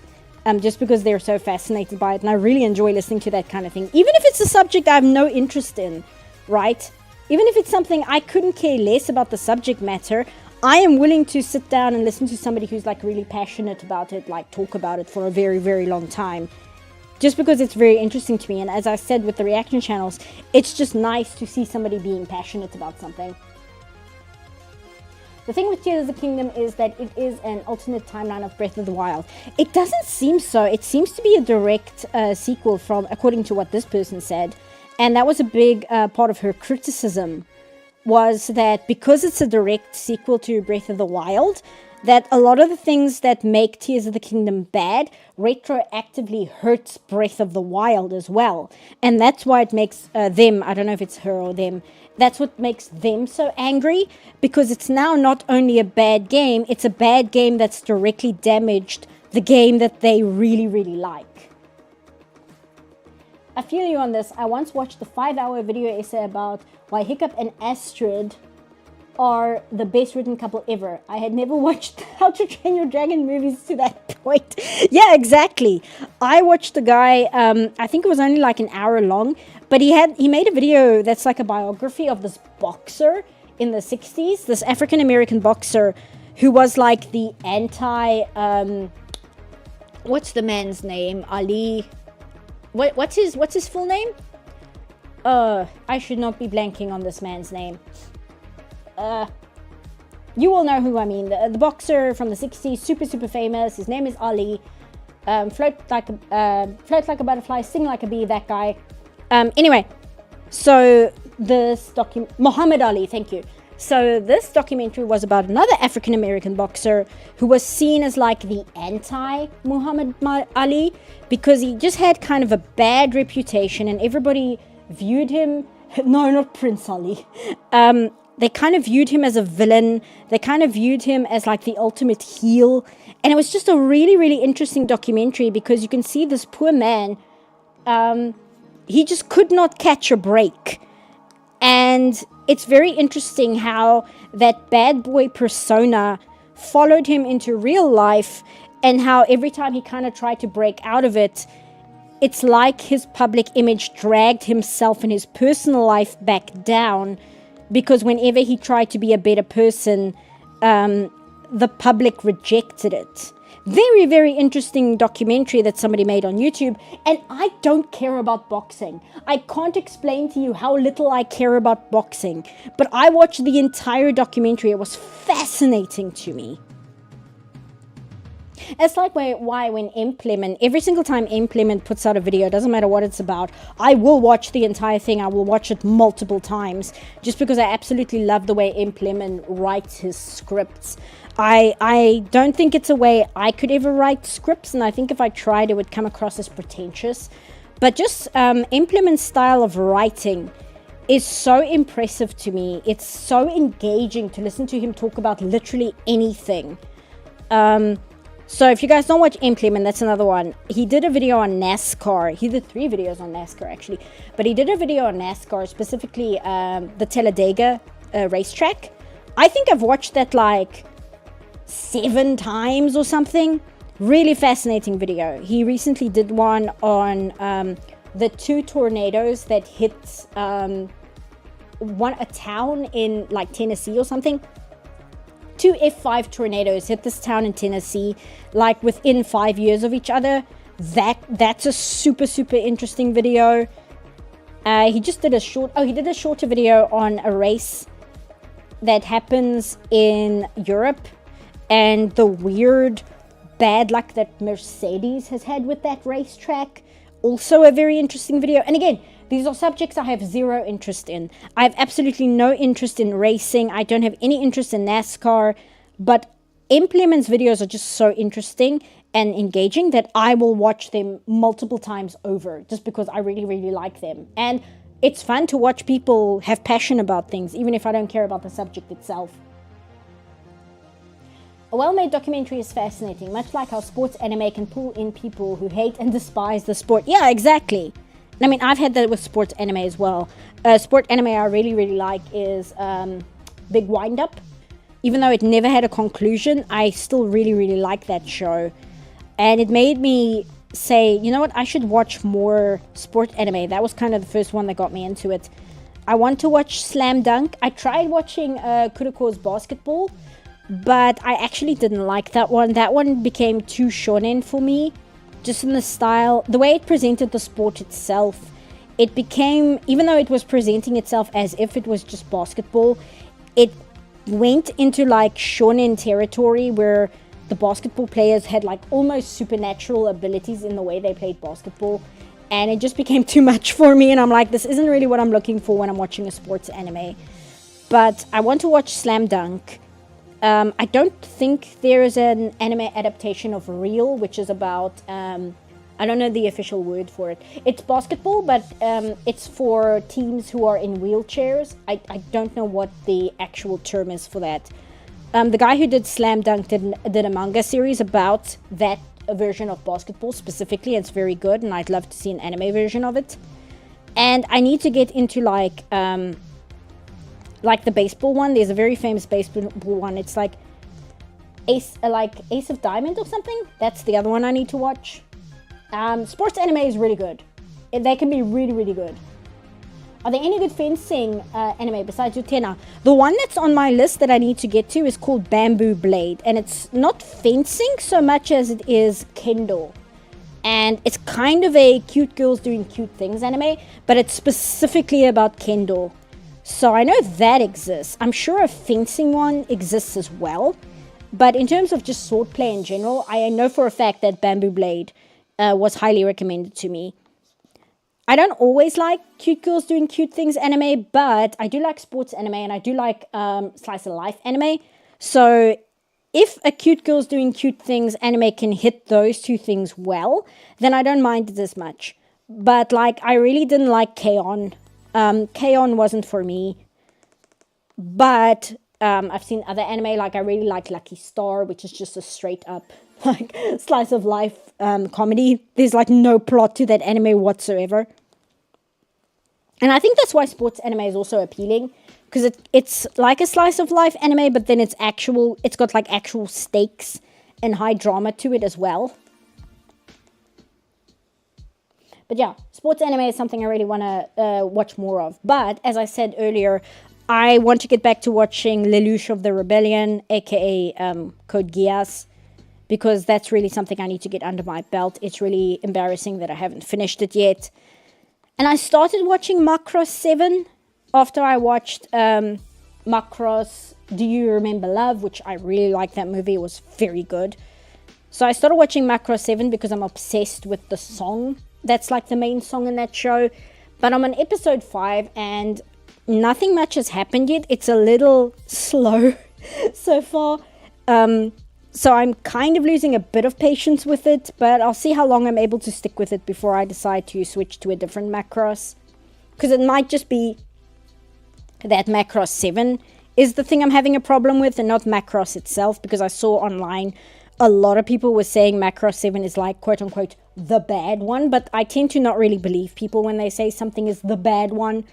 [SPEAKER 1] just because they're so fascinated by it. And I really enjoy listening to that kind of thing, even if it's a subject I have no interest in, right? Even if it's something I couldn't care less about the subject matter, I am willing to sit down and listen to somebody who's like really passionate about it, like talk about it for a very, very long time. Just because it's very interesting to me. And as I said with the reaction channels, it's just nice to see somebody being passionate about something. The thing with Tears of the Kingdom is that it is an alternate timeline of Breath of the Wild. It doesn't seem so. It seems to be a direct sequel from, according to what this person said. And that was a big part of her criticism, was that because it's a direct sequel to Breath of the Wild, that a lot of the things that make Tears of the Kingdom bad retroactively hurts Breath of the Wild as well. And that's why it makes them, I don't know if it's her or them, that's what makes them so angry, because it's now not only a bad game, it's a bad game that's directly damaged the game that they really, really like. I feel you on this. I once watched a 5-hour video essay about why Hiccup and Astrid are the best written couple ever. I had never watched How to Train Your Dragon movies to that point. Yeah, exactly. I watched a guy, I think it was only like an hour long, but he made a video that's like a biography of this boxer in the 60s, this African-American boxer who was like the anti, what's the man's name? Ali. What's his full name? I should not be blanking on this man's name. You all know who I mean. The boxer from the 60s, super famous. His name is Ali. Float like a butterfly, sing like a bee, that guy. Anyway, so this Muhammad Ali, thank you. So this documentary was about another African-American boxer who was seen as like the anti-Muhammad Ali, because he just had kind of a bad reputation and everybody viewed him, no, not Prince Ali. They kind of viewed him as a villain. They kind of viewed him as like the ultimate heel. And it was just a really, really interesting documentary, because you can see this poor man, he just could not catch a break. And it's very interesting how that bad boy persona followed him into real life, and how every time he kind of tried to break out of it, it's like his public image dragged himself and his personal life back down, because whenever he tried to be a better person, the public rejected it. Very, very interesting documentary that somebody made on YouTube. And I don't care about boxing. I can't explain to you how little I care about boxing. But I watched the entire documentary. It was fascinating to me. It's like why when Implement, every single time Implement puts out a video, doesn't matter what it's about, I will watch the entire thing. I will watch it multiple times, just because I absolutely love the way Implement writes his scripts. I don't think it's a way I could ever write scripts, and I think if I tried, it would come across as pretentious. But just Implement's style of writing is so impressive to me. It's so engaging to listen to him talk about literally anything. So if you guys don't watch Implement, that's another one. He did a video on NASCAR. He did 3 videos on NASCAR, actually. But he did a video on NASCAR, specifically the Talladega racetrack. I think I've watched that like 7 times or something. Really fascinating video. He recently did one on the 2 tornadoes that hit a town in like Tennessee or something. 2 F5 tornadoes hit this town in Tennessee, like within 5 years of each other. That's a super interesting video. He just did he did a shorter video on a race that happens in Europe, and the weird bad luck that Mercedes has had with that racetrack. Also a very interesting video. And again, these are subjects I have zero interest in. I have absolutely no interest in racing. I don't have any interest in NASCAR. But Implement's videos are just so interesting and engaging that I will watch them multiple times over, just because I really like them. And it's fun to watch people have passion about things, even if I don't care about the subject itself. A well-made documentary is fascinating, much like how sports anime can pull in people who hate and despise the sport. Yeah, exactly. I mean, I've had that with sports anime as well. Sport anime I really like is Big Wind Up. Even though it never had a conclusion, I still really like that show. And it made me say, you know what, I should watch more sport anime. That was kind of the first one that got me into it. I want to watch Slam Dunk. I tried watching Kuroko's Basketball, but I actually didn't like that one. That one became too shonen for me. Just in the style, the way it presented the sport itself, it became, even though it was presenting itself as if it was just basketball, it went into like shonen territory where the basketball players had like almost supernatural abilities in the way they played basketball, and it just became too much for me, and I'm like, this isn't really what I'm looking for when I'm watching a sports anime. But I want to watch Slam Dunk. I don't think there is an anime adaptation of Real, which is about, I don't know the official word for it. It's basketball, but it's for teams who are in wheelchairs. I don't know what the actual term is for that. The guy who did Slam Dunk did a manga series about that version of basketball specifically. It's very good, and I'd love to see an anime version of it. And I need to get into like the baseball one. There's a very famous baseball one. It's like Ace of Diamond or something. That's the other one I need to watch. Sports anime is really good. They can be really, really good. Are there any good fencing anime besides Utena? The one that's on my list that I need to get to is called Bamboo Blade. And it's not fencing so much as it is kendo. And it's kind of a cute girls doing cute things anime, but it's specifically about kendo. So I know that exists. I'm sure a fencing one exists as well. But in terms of just swordplay in general, I know for a fact that Bamboo Blade was highly recommended to me. I don't always like cute girls doing cute things anime, but I do like sports anime and I do like slice of life anime. So if a cute girls doing cute things anime can hit those two things well, then I don't mind it as much. But like, I really didn't like K-On! K-On! Wasn't for me. But I've seen other anime, like I really like Lucky Star, which is just a straight up like slice of life comedy. There's like no plot to that anime whatsoever. And I think that's why sports anime is also appealing, because it's like a slice of life anime, but then it's got like actual stakes and high drama to it as well. But yeah, sports anime is something I really want to watch more of. But as I said earlier, I want to get back to watching Lelouch of the Rebellion, aka Code Geass, because that's really something I need to get under my belt. It's really embarrassing that I haven't finished it yet. And I started watching Macross 7 after I watched Macross Do You Remember Love, which I really liked that movie. It was very good. So I started watching Macross 7 because I'm obsessed with the song. That's like the main song in that show. But I'm on episode 5 and nothing much has happened yet. It's a little slow so far. So I'm kind of losing a bit of patience with it, but I'll see how long I'm able to stick with it before I decide to switch to a different Macross. Because it might just be that Macross 7 is the thing I'm having a problem with and not Macross itself, because I saw online a lot of people were saying Macross 7 is like, quote unquote, the bad one, but I tend to not really believe people when they say something is the bad one,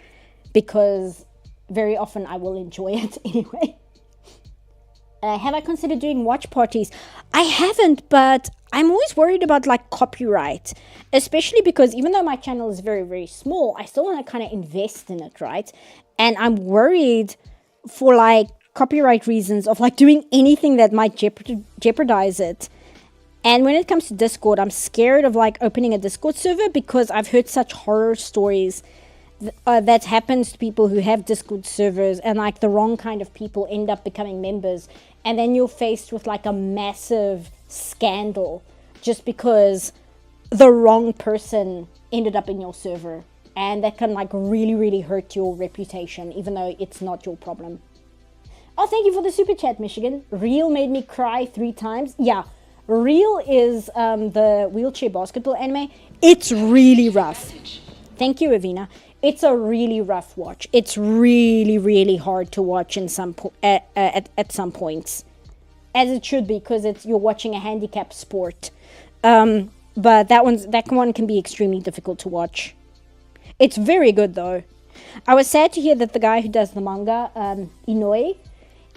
[SPEAKER 1] because very often I will enjoy it anyway. Have I considered doing watch parties? I haven't, but I'm always worried about like copyright, especially because even though my channel is very, very small, I still want to kind of invest in it, right? And I'm worried for like copyright reasons of like doing anything that might jeopardize it. And when it comes to Discord, I'm scared of like opening a Discord server because I've heard such horror stories that happens to people who have Discord servers, and like the wrong kind of people end up becoming members, and then you're faced with like a massive scandal just because the wrong person ended up in your server, and that can like really, really hurt your reputation even though it's not your problem. Oh, thank you for the super chat, Michigan. Real made me cry 3 times. Yeah, Real is the wheelchair basketball anime. It's really rough. Thank you, Avina. It's a really rough watch. It's really, really hard to watch in at some points, as it should be, because you're watching a handicap sport. But that one can be extremely difficult to watch. It's very good though. I was sad to hear that the guy who does the manga, Inoue,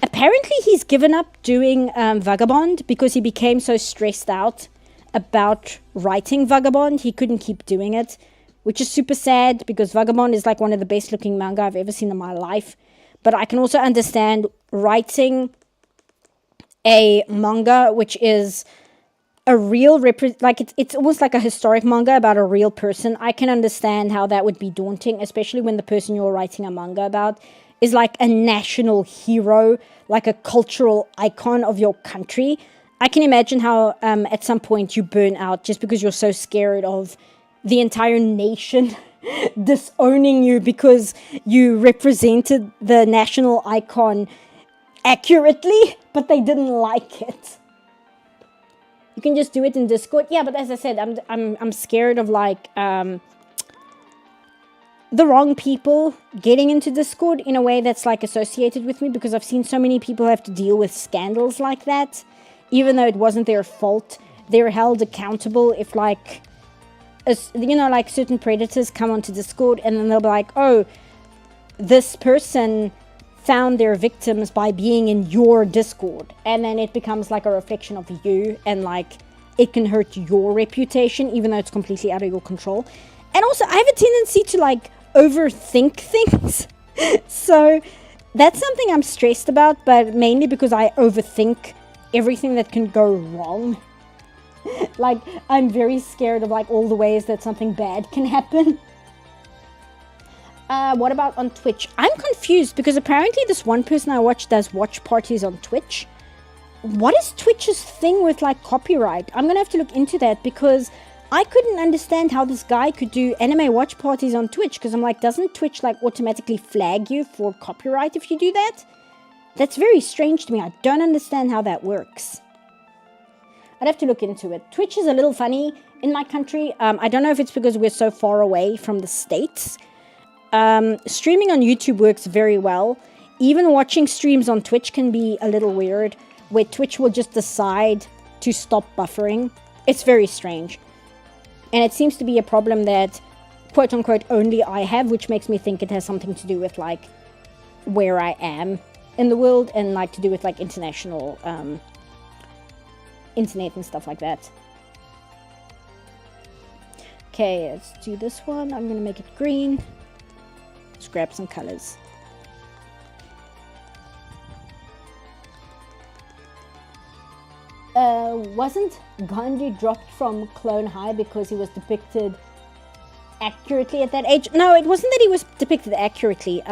[SPEAKER 1] apparently he's given up doing Vagabond because he became so stressed out about writing Vagabond. He couldn't keep doing it, which is super sad because Vagabond is like one of the best looking manga I've ever seen in my life. But I can also understand writing a manga which is a real it's almost like a historic manga about a real person. I can understand how that would be daunting, especially when the person you're writing a manga about is like a national hero, like a cultural icon of your country. I can imagine how at some point you burn out just because you're so scared of the entire nation disowning you because you represented the national icon accurately, but they didn't like it. You can just do it in Discord. Yeah, but as I said, I'm scared of like the wrong people getting into Discord in a way that's like associated with me, because I've seen so many people have to deal with scandals like that, even though it wasn't their fault. They're held accountable if like, like certain predators come onto Discord and then they'll be like, oh, this person found their victims by being in your Discord, and then it becomes like a reflection of you, and like it can hurt your reputation even though it's completely out of your control. And also I have a tendency to like overthink things. So that's something I'm stressed about, but mainly because I overthink everything that can go wrong. Like I'm very scared of like all the ways that something bad can happen. What about on Twitch? I'm confused because apparently this one person I watch does watch parties on Twitch. What is Twitch's thing with like copyright? I'm gonna have to look into that, because I couldn't understand how this guy could do anime watch parties on Twitch, because I'm like, doesn't Twitch like automatically flag you for copyright if you do that? That's very strange to me. I don't understand how that works. I'd have to look into it. Twitch is a little funny in my country. I don't know if it's because we're so far away from the States. Streaming on YouTube works very well. Even watching streams on Twitch can be a little weird, where Twitch will just decide to stop buffering. It's very strange. And it seems to be a problem that, quote unquote, only I have, which makes me think it has something to do with like where I am in the world, and like to do with like international internet and stuff like that. Okay, let's do this one. I'm gonna make it green. Let's grab some colors. Wasn't Gandhi dropped from Clone High because he was depicted accurately at that age? No, it wasn't that he was depicted accurately.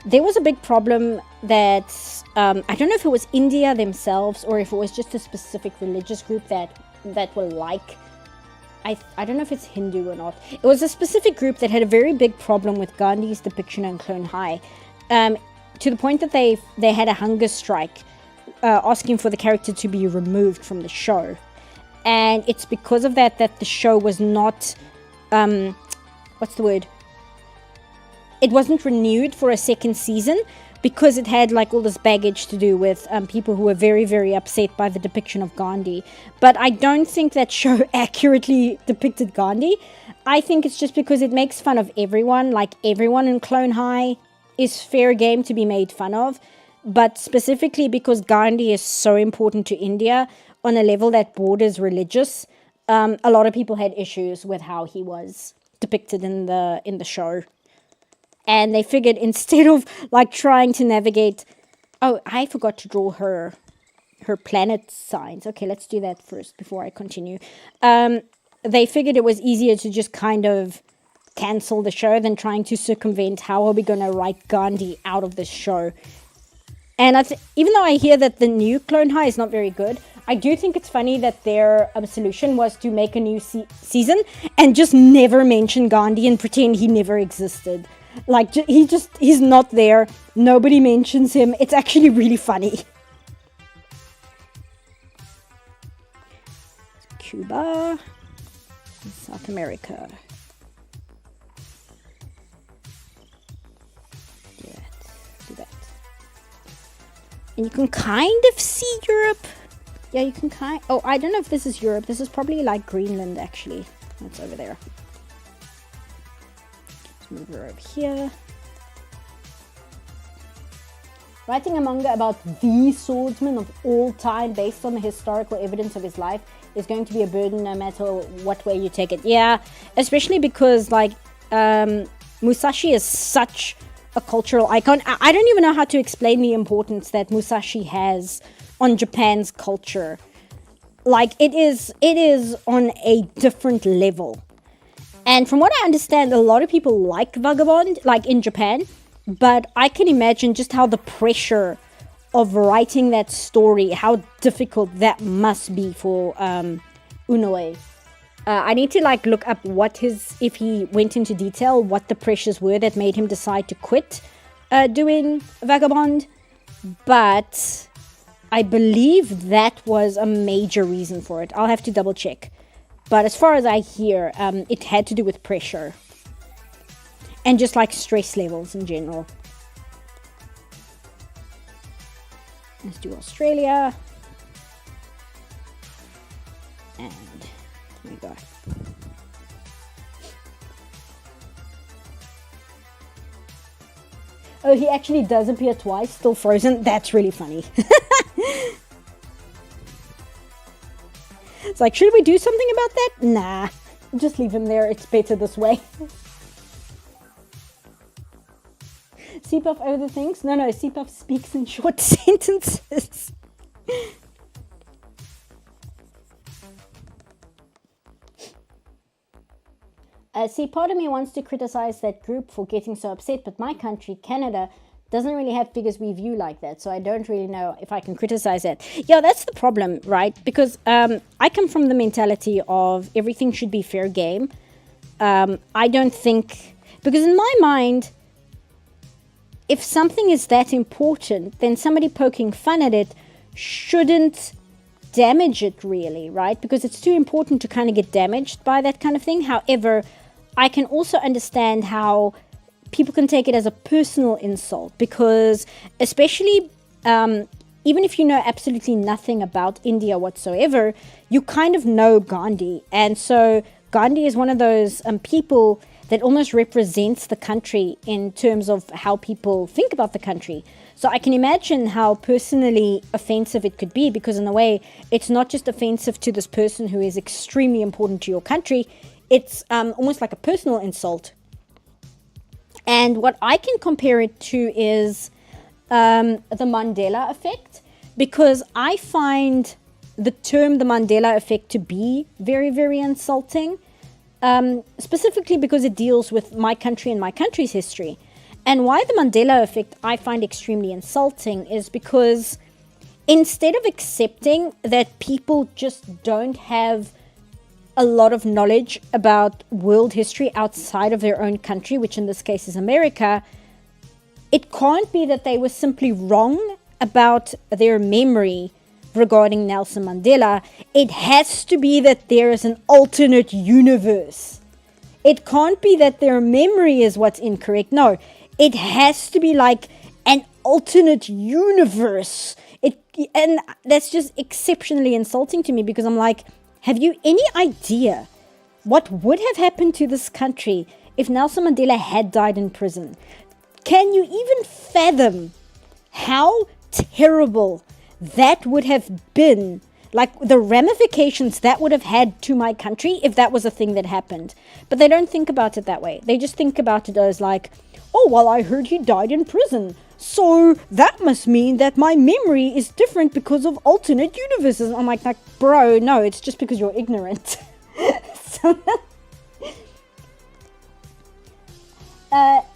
[SPEAKER 1] There was a big problem that I don't know if it was India themselves or if it was just a specific religious group that were like, I don't know if it's Hindu or not. It was a specific group that had a very big problem with Gandhi's depiction in Clone High, to the point that they had a hunger strike, asking for the character to be removed from the show. And it's because of that the show was not, what's the word? It wasn't renewed for a second season, because it had like all this baggage to do with people who were very, very upset by the depiction of Gandhi. But I don't think that show accurately depicted Gandhi. I think it's just because it makes fun of everyone. Like everyone in Clone High is fair game to be made fun of. But specifically because Gandhi is so important to India on a level that borders religious, a lot of people had issues with how he was depicted in the show. And they figured instead of like trying to navigate... Oh, I forgot to draw her planet signs. Okay, let's do that first before I continue. They figured it was easier to just kind of cancel the show than trying to circumvent how are we going to write Gandhi out of this show. And even though I hear that the new Clone High is not very good, I do think it's funny that their solution was to make a new season and just never mention Gandhi and pretend he never existed. Like, he's not there. Nobody mentions him. It's actually really funny. Cuba. South America. Yeah, do that. And you can kind of see Europe. Yeah, you can oh, I don't know if this is Europe. This is probably like Greenland, actually. That's over there. Move her over here. Writing a manga about the swordsman of all time based on the historical evidence of his life is going to be a burden no matter what way you take it. Yeah, especially because like Musashi is such a cultural icon. I don't even know how to explain the importance that Musashi has on Japan's culture. Like it is on a different level. And from what I understand, a lot of people like Vagabond, like in Japan, but I can imagine just how the pressure of writing that story, how difficult that must be for Unoue. I need to like look up if he went into detail, what the pressures were that made him decide to quit doing Vagabond. but I believe that was a major reason for it. I'll have to double check. But as far as I hear, it had to do with pressure. And just like stress levels in general. Let's do Australia. And here we go. Oh, he actually does appear twice, still frozen. That's really funny. It's like, should we do something about that? Nah, just leave him there. It's better this way. CPuff over things? No, CPuff speaks in short sentences. See, part of me wants to criticize that group for getting so upset, but my country, Canada, doesn't really have figures we view like that, so I don't really know if I can criticize that. Yeah, that's the problem, right? Because I come from the mentality of everything should be fair game. I don't think... Because in my mind, if something is that important, then somebody poking fun at it shouldn't damage it really, right? Because it's too important to kind of get damaged by that kind of thing. However, I can also understand how people can take it as a personal insult, because especially even if you know absolutely nothing about India whatsoever, you kind of know Gandhi. And so Gandhi is one of those people that almost represents the country in terms of how people think about the country. So I can imagine how personally offensive it could be, because in a way, it's not just offensive to this person who is extremely important to your country. It's almost like a personal insult. And what I can compare it to is the Mandela effect, because I find the term the Mandela effect to be very, very insulting, specifically because it deals with my country and my country's history. And why the Mandela effect I find extremely insulting is because instead of accepting that people just don't have a lot of knowledge about world history outside of their own country, which in this case is America, it can't be that they were simply wrong about their memory regarding Nelson Mandela. It has to be that there is an alternate universe. It can't be that their memory is what's incorrect. No, it has to be like an alternate universe. And that's just exceptionally insulting to me, because I'm like, have you any idea what would have happened to this country if Nelson Mandela had died in prison? Can you even fathom how terrible that would have been? Like the ramifications that would have had to my country if that was a thing that happened. But they don't think about it that way. They just think about it as like, oh, well, I heard he died in prison, so that must mean that my memory is different because of alternate universes. I'm like, bro, no, it's just because you're ignorant.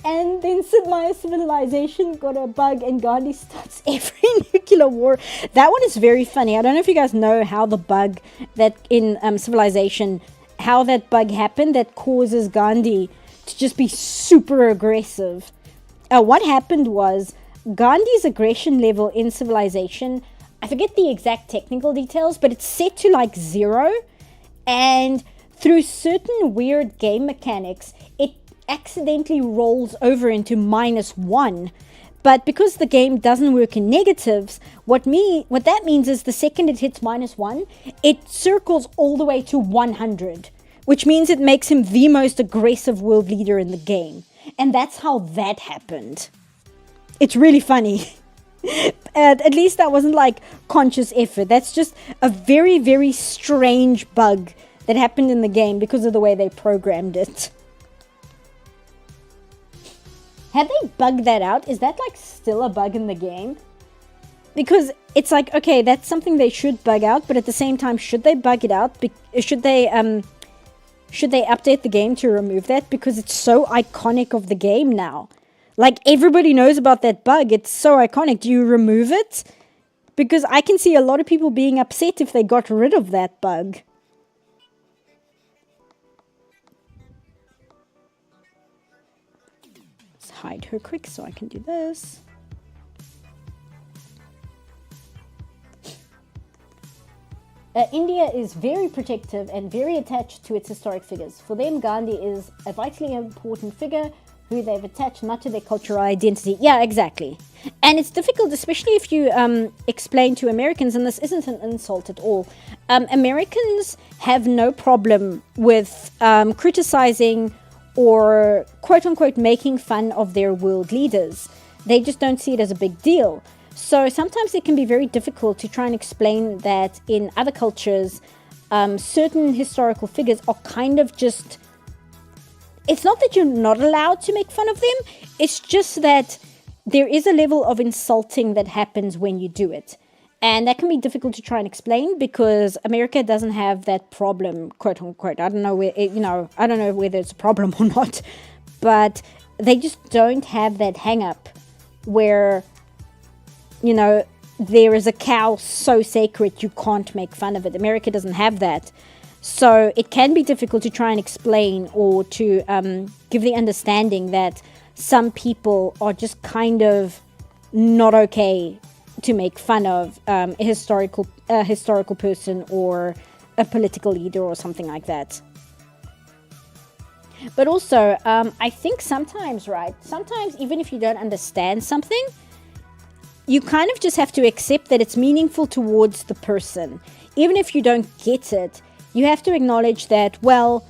[SPEAKER 1] And then Sid Meier's Civilization got a bug and Gandhi starts every nuclear war. That one is very funny. I don't know if you guys know how the bug that in Civilization, how that bug happened that causes Gandhi to just be super aggressive. What happened was Gandhi's aggression level in Civilization, I forget the exact technical details, but it's set to like 0. And through certain weird game mechanics, it accidentally rolls over into -1. But because the game doesn't work in negatives, what that means is the second it hits -1, it circles all the way to 100, which means it makes him the most aggressive world leader in the game. And that's how that happened. It's really funny. At least that wasn't like conscious effort. That's just a very, very strange bug that happened in the game because of the way they programmed it. Have they bugged that out? Is that like still a bug in the game? Because it's like, okay, that's something they should bug out, but at the same time, should they bug it out? Should they update the game to remove that? Because it's so iconic of the game now. Like, everybody knows about that bug. It's so iconic. Do you remove it? Because I can see a lot of people being upset if they got rid of that bug. Let's hide her quick so I can do this. India is very protective and very attached to its historic figures. For them, Gandhi is a vitally important figure who they've attached much of their cultural identity. Yeah, exactly. And it's difficult, especially if you explain to Americans, and this isn't an insult at all. Americans have no problem with criticizing or quote-unquote making fun of their world leaders. They just don't see it as a big deal. So sometimes it can be very difficult to try and explain that in other cultures, certain historical figures are kind of just... It's not that you're not allowed to make fun of them. It's just that there is a level of insulting that happens when you do it. And that can be difficult to try and explain because America doesn't have that problem, quote unquote. I don't know I don't know whether it's a problem or not, but they just don't have that hang up where, there is a cow so sacred you can't make fun of it. America doesn't have that. So it can be difficult to try and explain or to give the understanding that some people are just kind of not okay to make fun of a historical person or a political leader or something like that. But also, I think sometimes even if you don't understand something, you kind of just have to accept that it's meaningful towards the person. Even if you don't get it, you have to acknowledge that, well,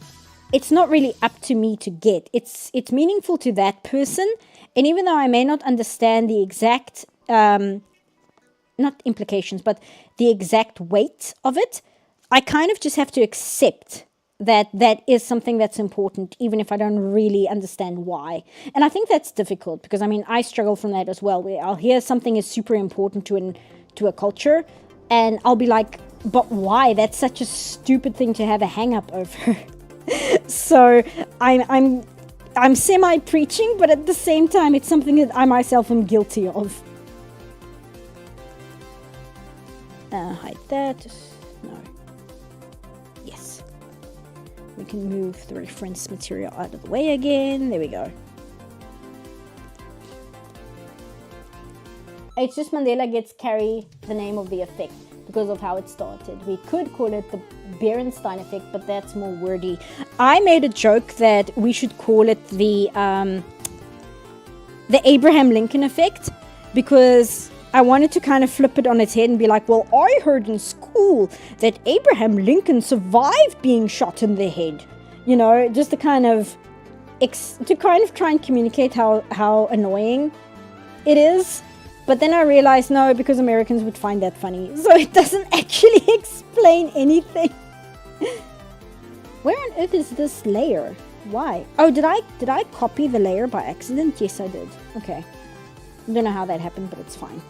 [SPEAKER 1] it's not really up to me to get. It's meaningful to that person. And even though I may not understand the exact, not implications, but the exact weight of it, I kind of just have to accept that is something that's important, even if I don't really understand why. And I think that's difficult because, I struggle from that as well, where I'll hear something is super important to a culture, and I'll be like, but why? That's such a stupid thing to have a hang-up over. So I'm semi-preaching, but at the same time, it's something that I myself am guilty of. Hide that. No. Yes. We can move the reference material out of the way again. There we go. It's just Mandela gets carry the name of the effect because of how it started. We could call it the Berenstain effect, but that's more wordy. I made a joke that we should call it the Abraham Lincoln effect because I wanted to kind of flip it on its head and be like, well, I heard in school that Abraham Lincoln survived being shot in the head. Just to kind of try and communicate how annoying it is. But then I realized, no, because Americans would find that funny. So it doesn't actually explain anything. Where on earth is this layer? Why? Oh, did I copy the layer by accident? Yes, I did. Okay. I don't know how that happened, but it's fine.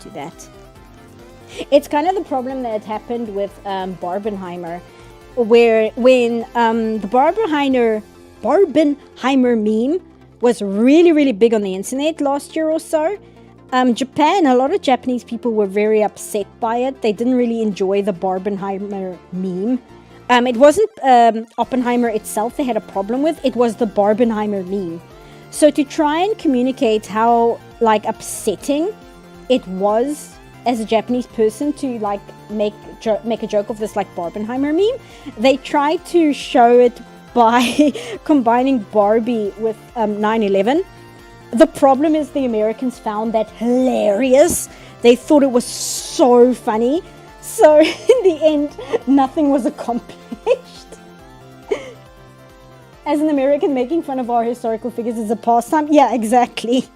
[SPEAKER 1] Do that. It's kind of the problem that happened with Barbenheimer, where when the Barbenheimer meme was really, really big on the internet last year or so. Japan, a lot of Japanese people were very upset by it. They didn't really enjoy the Barbenheimer meme. It wasn't Oppenheimer itself they had a problem with. It was the Barbenheimer meme. So to try and communicate how upsetting it was as a Japanese person to make a joke of this Barbenheimer meme, they tried to show it by combining Barbie with 9/11. The problem is the Americans found that hilarious. They thought it was so funny. So in the end, nothing was accomplished. As an American, making fun of our historical figures is a pastime. Yeah, exactly.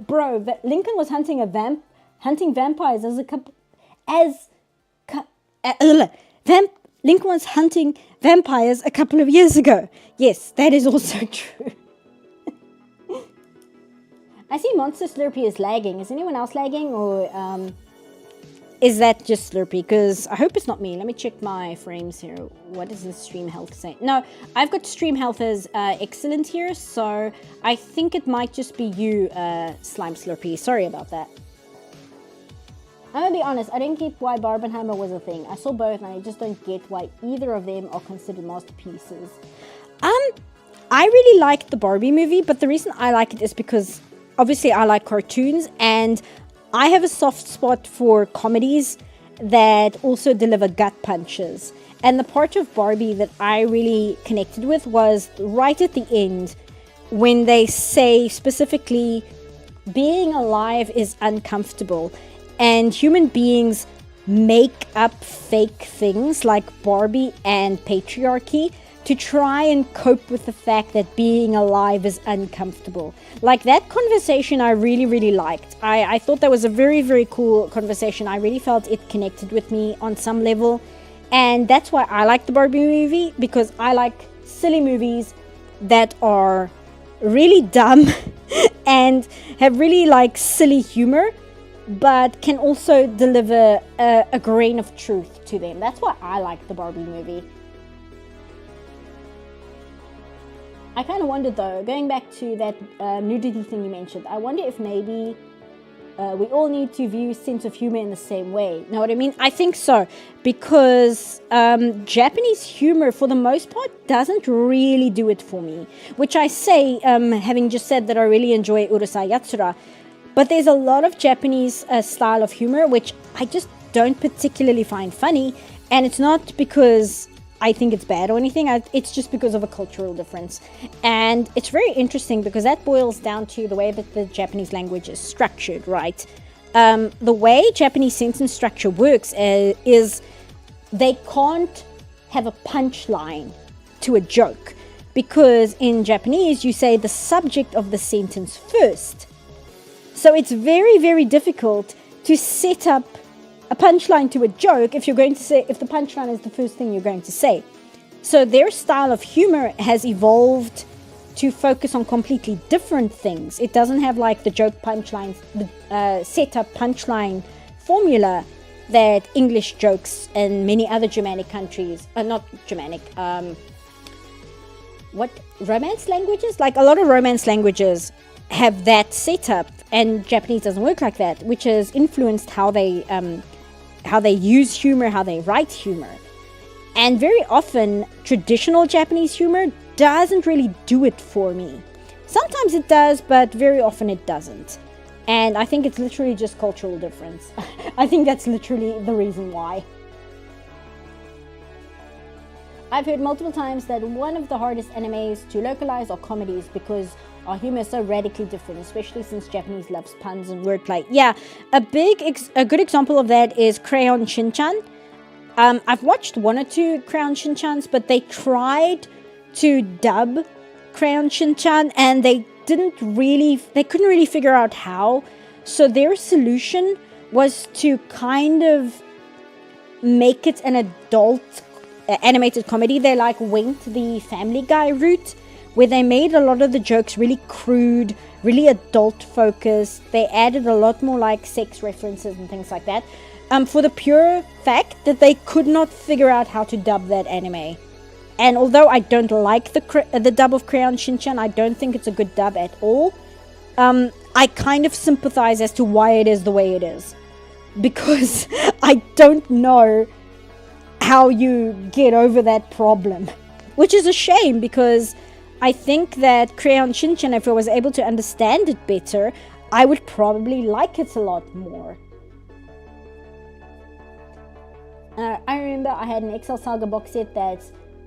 [SPEAKER 1] Bro, Lincoln was hunting vampires as a couple. Lincoln was hunting vampires a couple of years ago. Yes, that is also true. I see Monster Slurpee is lagging. Is anyone else lagging, or is that just Slurpee? Because I hope it's not me. Let me check my frames here. What does the stream health say? No, I've got stream health as excellent here, so I think it might just be you, Slime Slurpee. Sorry about that. I'm gonna be honest, I didn't get why Barbenheimer was a thing. I saw both and I just don't get why either of them are considered masterpieces. I really liked the Barbie movie, but the reason I like it is because obviously I like cartoons, and I have a soft spot for comedies that also deliver gut punches. And the part of Barbie that I really connected with was right at the end when they say specifically, being alive is uncomfortable, and human beings make up fake things like Barbie and patriarchy to try and cope with the fact that being alive is uncomfortable. Like, that conversation I really, really liked. I thought that was a very, very cool conversation. I really felt it connected with me on some level. And that's why I like the Barbie movie, because I like silly movies that are really dumb and have really like silly humor, but can also deliver a grain of truth to them. That's why I like the Barbie movie. I kind of wondered though, going back to that nudity thing you mentioned, I wonder if maybe we all need to view sense of humor in the same way. Know what I mean? I think so, because Japanese humor, for the most part, doesn't really do it for me. Which I say, having just said that I really enjoy Urusai Yatsura, but there's a lot of Japanese style of humor which I just don't particularly find funny, and it's not because I think it's bad or anything. It's just because of a cultural difference. And it's very interesting because that boils down to the way that the Japanese language is structured, right? The way Japanese sentence structure works is they can't have a punchline to a joke, because in Japanese you say the subject of the sentence first. So it's very, very difficult to set up a punchline to a joke if the punchline is the first thing you're going to say. So their style of humor has evolved to focus on completely different things. It doesn't have like the joke punchlines, the setup punchline formula that English jokes and many other Germanic countries, romance languages? Like a lot of romance languages have that setup, and Japanese doesn't work like that, which has influenced how they use humor, how they write humor. And very often, traditional Japanese humor doesn't really do it for me. Sometimes it does, but very often it doesn't. And I think it's literally just cultural difference. I think that's literally the reason why. I've heard multiple times that one of the hardest animes to localize are comedies because our humor is so radically different, especially since Japanese loves puns and wordplay. Yeah, a good example of that is Crayon Shin-chan. I've watched one or two Crayon Shin-chans, but they tried to dub Crayon Shin-chan and they couldn't really figure out how. So their solution was to kind of make it an adult animated comedy. They like went the Family Guy route, where they made a lot of the jokes really crude, really adult focused. They added a lot more like sex references and things like that, for the pure fact that they could not figure out how to dub that anime. And although I don't like the dub of Crayon Shin-chan, I don't think it's a good dub at all. I kind of sympathize as to why it is the way it is, because I don't know how you get over that problem, which is a shame, because I think that Crayon Shin-chan, if I was able to understand it better, I would probably like it a lot more. I remember I had an Excel Saga box set that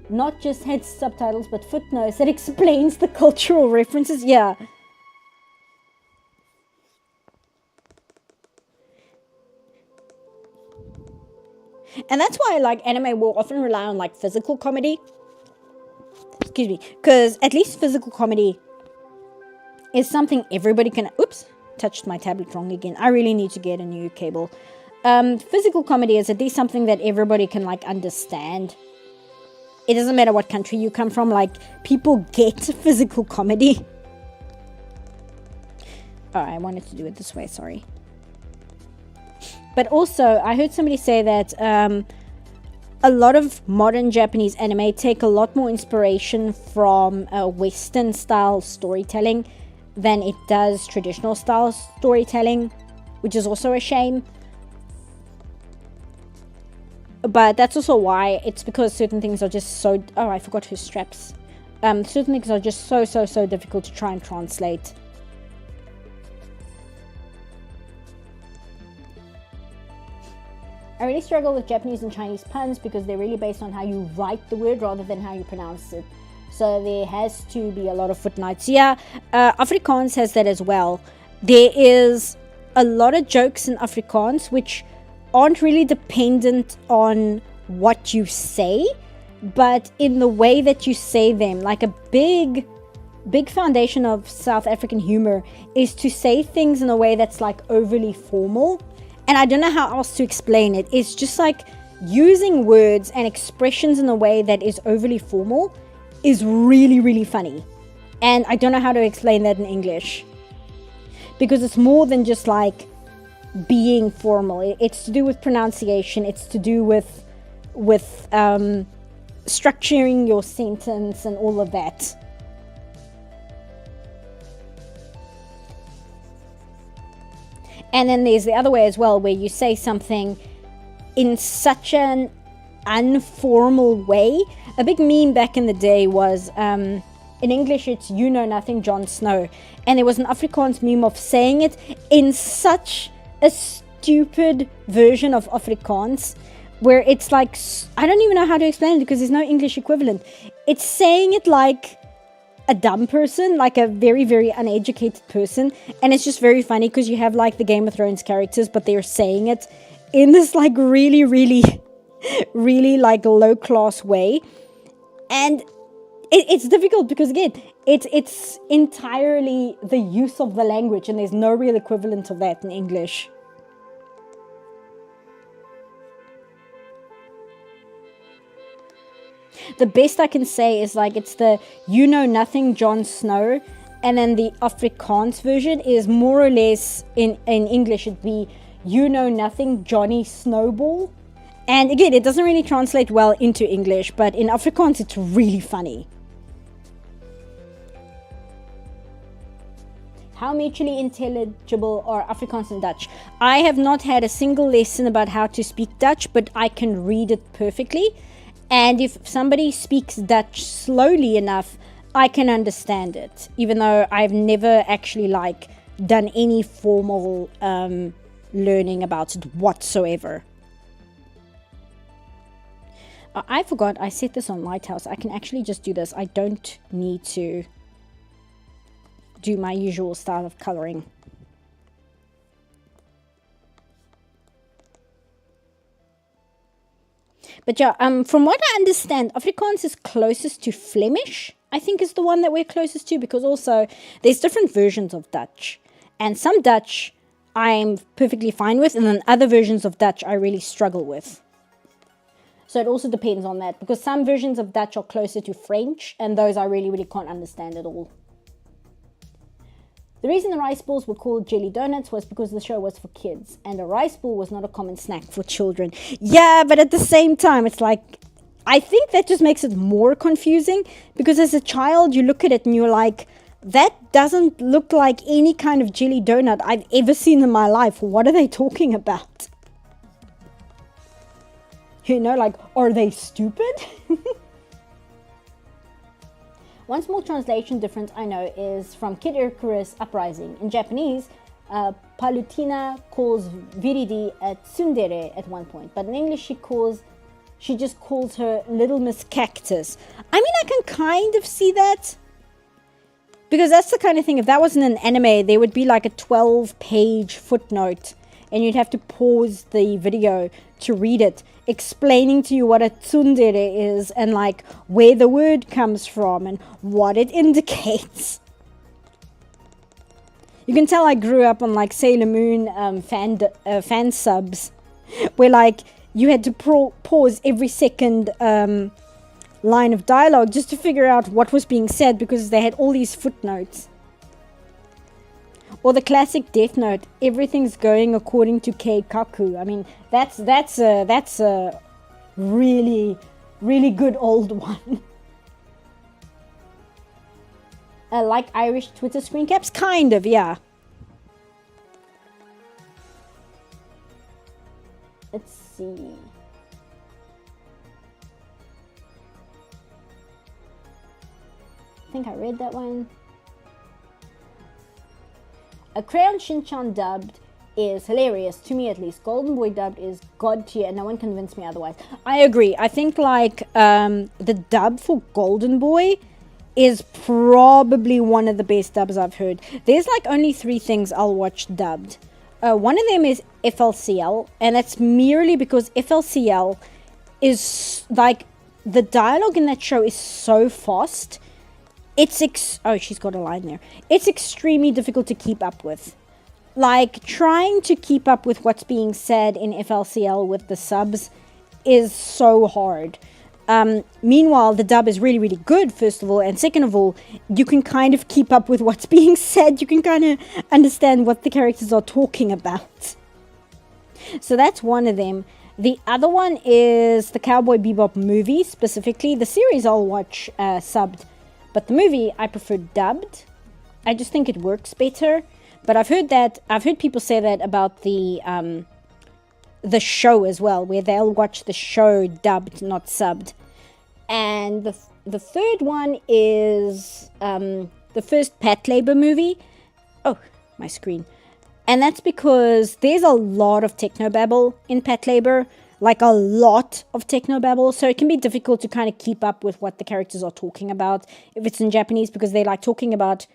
[SPEAKER 1] not just had subtitles but footnotes that explains the cultural references. Yeah. And that's why like anime will often rely on like physical comedy. Excuse me. Because at least physical comedy is something everybody can... Oops. Touched my tablet wrong again. I really need to get a new cable. Physical comedy is at least something that everybody can like understand. It doesn't matter what country you come from. Like, people get physical comedy. Oh, I wanted to do it this way. Sorry. But also, I heard somebody say that a lot of modern Japanese anime take a lot more inspiration from Western style storytelling than it does traditional style storytelling, which is also a shame. But that's also why. It's because certain things are just so... Oh, I forgot her straps. Certain things are just so difficult to try and translate. I really struggle with Japanese and Chinese puns because they're really based on how you write the word rather than how you pronounce it. So there has to be a lot of footnotes. Yeah, Afrikaans has that as well. There is a lot of jokes in Afrikaans which aren't really dependent on what you say, but in the way that you say them. Like a big foundation of South African humor is to say things in a way that's like overly formal. And I don't know how else to explain it. It's just like using words and expressions in a way that is overly formal is really funny. And I don't know how to explain that in English. Because it's more than just like being formal. It's to do with pronunciation. It's to do with structuring your sentence and all of that. And then there's the other way as well, where you say something in such an informal way. A big meme back in the day was, in English it's "You know nothing, Jon Snow." And there was an Afrikaans meme of saying it in such a stupid version of Afrikaans, where it's like, I don't even know how to explain it because there's no English equivalent. It's saying it like a dumb person, like a very uneducated person, and it's just very funny because you have like the Game of Thrones characters, but they're saying it in this like really like low class way. And it's difficult because again, it's entirely the use of the language, and there's no real equivalent of that in English. The best I can say is like it's the "You know nothing, Jon Snow," and then the Afrikaans version is more or less in English it'd be "You know nothing, Johnny Snowball." And again, it doesn't really translate well into English, but in Afrikaans it's really funny. How mutually intelligible are Afrikaans and Dutch? I have not had a single lesson about how to speak Dutch, but I can read it perfectly. And if somebody speaks Dutch slowly enough, I can understand it, even though I've never actually like done any formal learning about it whatsoever. I forgot I set this on Lighthouse. I can actually just do this. I don't need to do my usual style of coloring. But yeah, from what I understand, Afrikaans is closest to Flemish, I think is the one that we're closest to, because also there's different versions of Dutch. And some Dutch I'm perfectly fine with, and then other versions of Dutch I really struggle with. So it also depends on that, because some versions of Dutch are closer to French, and those I really can't understand at all. The reason the rice balls were called jelly donuts was because the show was for kids, and a rice ball was not a common snack for children. Yeah, but at the same time, it's like, I think that just makes it more confusing, because as a child, you look at it and you're like, that doesn't look like any kind of jelly donut I've ever seen in my life. What are they talking about? You know, like, are they stupid? One small translation difference I know is from Kid Icarus Uprising. In Japanese, Palutina calls Viridi a tsundere at one point, but in English she just calls her Little Miss Cactus. I mean, I can kind of see that, because that's the kind of thing, if that wasn't an anime, there would be like a 12-page footnote, and you'd have to pause the video to read it, explaining to you what a tsundere is, and like where the word comes from and what it indicates. You can tell I grew up on like Sailor Moon fan subs, where like you had to pause every second line of dialogue just to figure out what was being said, because they had all these footnotes. Or the classic Death Note, everything's going according to Keikaku. I mean, that's a really good old one. Like Irish Twitter screen caps? Kind of, yeah. Let's see. think I read that one. A Crayon Shin-chan dubbed is hilarious, to me at least. Golden Boy dubbed is god tier, and no one convinced me otherwise. I agree. I think like the dub for Golden Boy is probably one of the best dubs I've heard. There's like only 3 things I'll watch dubbed. One of them is FLCL, and that's merely because FLCL is like, the dialogue in that show is so fast. It's oh, she's got a line there. It's extremely difficult to keep up with. Like, trying to keep up with what's being said in FLCL with the subs is so hard. Meanwhile, the dub is really, really good, first of all. And second of all, you can kind of keep up with what's being said. You can kind of understand what the characters are talking about. So that's one of them. The other one is the Cowboy Bebop movie, specifically. The series I'll watch subbed. But the movie, I prefer dubbed. I just think it works better. But I've heard people say that about the show as well, where they'll watch the show dubbed, not subbed. And the third one is the first Patlabor movie. Oh, my screen. And that's because there's a lot of technobabble in Patlabor, like a lot of technobabble. So it can be difficult to kind of keep up with what the characters are talking about if it's in Japanese, because they're talking about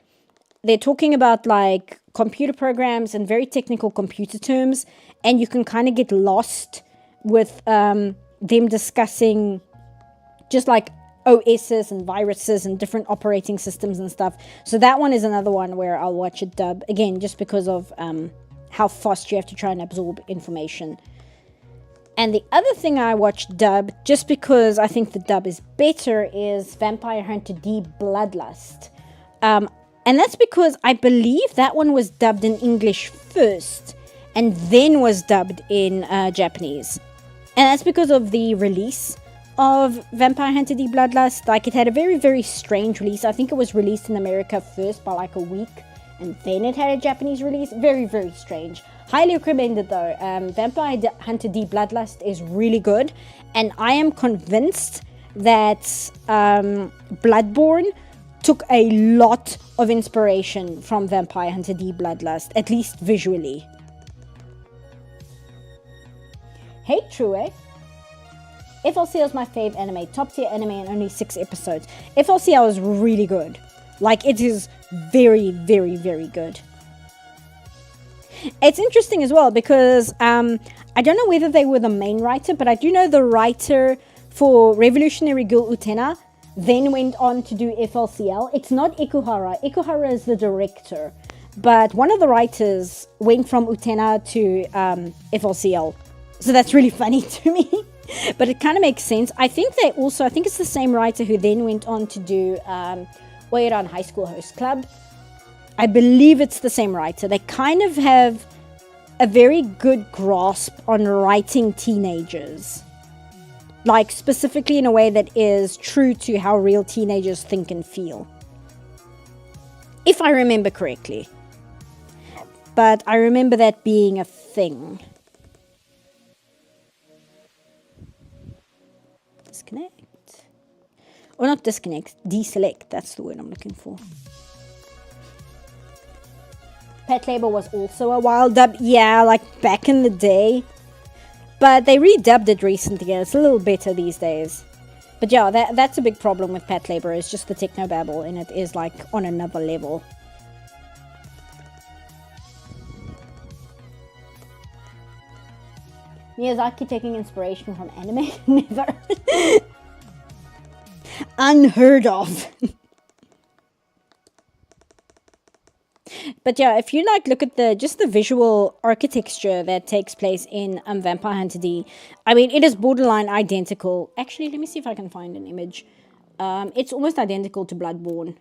[SPEAKER 1] like computer programs and very technical computer terms, and you can kind of get lost with them discussing just like OSs and viruses and different operating systems and stuff. So that one is another one where I'll watch it dub, again, just because of how fast you have to try and absorb information. And the other thing I watched dub, just because I think the dub is better, is Vampire Hunter D Bloodlust. And that's because I believe that one was dubbed in English first and then was dubbed in Japanese. And that's because of the release of Vampire Hunter D Bloodlust. Like, it had a very, very strange release. I think it was released in America first by like a week, and then it had a Japanese release. Very, very strange. Highly recommended though. Vampire Hunter D Bloodlust is really good. And I am convinced that Bloodborne took a lot of inspiration from Vampire Hunter D Bloodlust, at least visually. Hey, true, eh? FLCL is my fave anime, top tier anime, and only 6 episodes. FLCL is really good. Like, it is very, very, very good. It's interesting as well because I don't know whether they were the main writer, but I do know the writer for Revolutionary Girl Utena then went on to do FLCL. It's not Ikuhara. Ikuhara is the director. But one of the writers went from Utena to FLCL. So that's really funny to me. But it kind of makes sense. I think it's the same writer who then went on to do Oiran High School Host Club. I believe it's the same writer. They kind of have a very good grasp on writing teenagers. Like, specifically in a way that is true to how real teenagers think and feel. If I remember correctly. But I remember that being a thing. Disconnect. Or not disconnect, deselect. That's the word I'm looking for. Patlabor was also a wild dub. Yeah, like back in the day. But they redubbed it recently, and it's a little better these days. But yeah, that's a big problem with Patlabor, is just the technobabble, and it is like on another level. Miyazaki taking inspiration from anime? Never. Unheard of. But yeah, if you like look at just the visual architecture that takes place in Vampire Hunter D, I mean, it is borderline identical. Actually, let me see if I can find an image. It's almost identical to Bloodborne.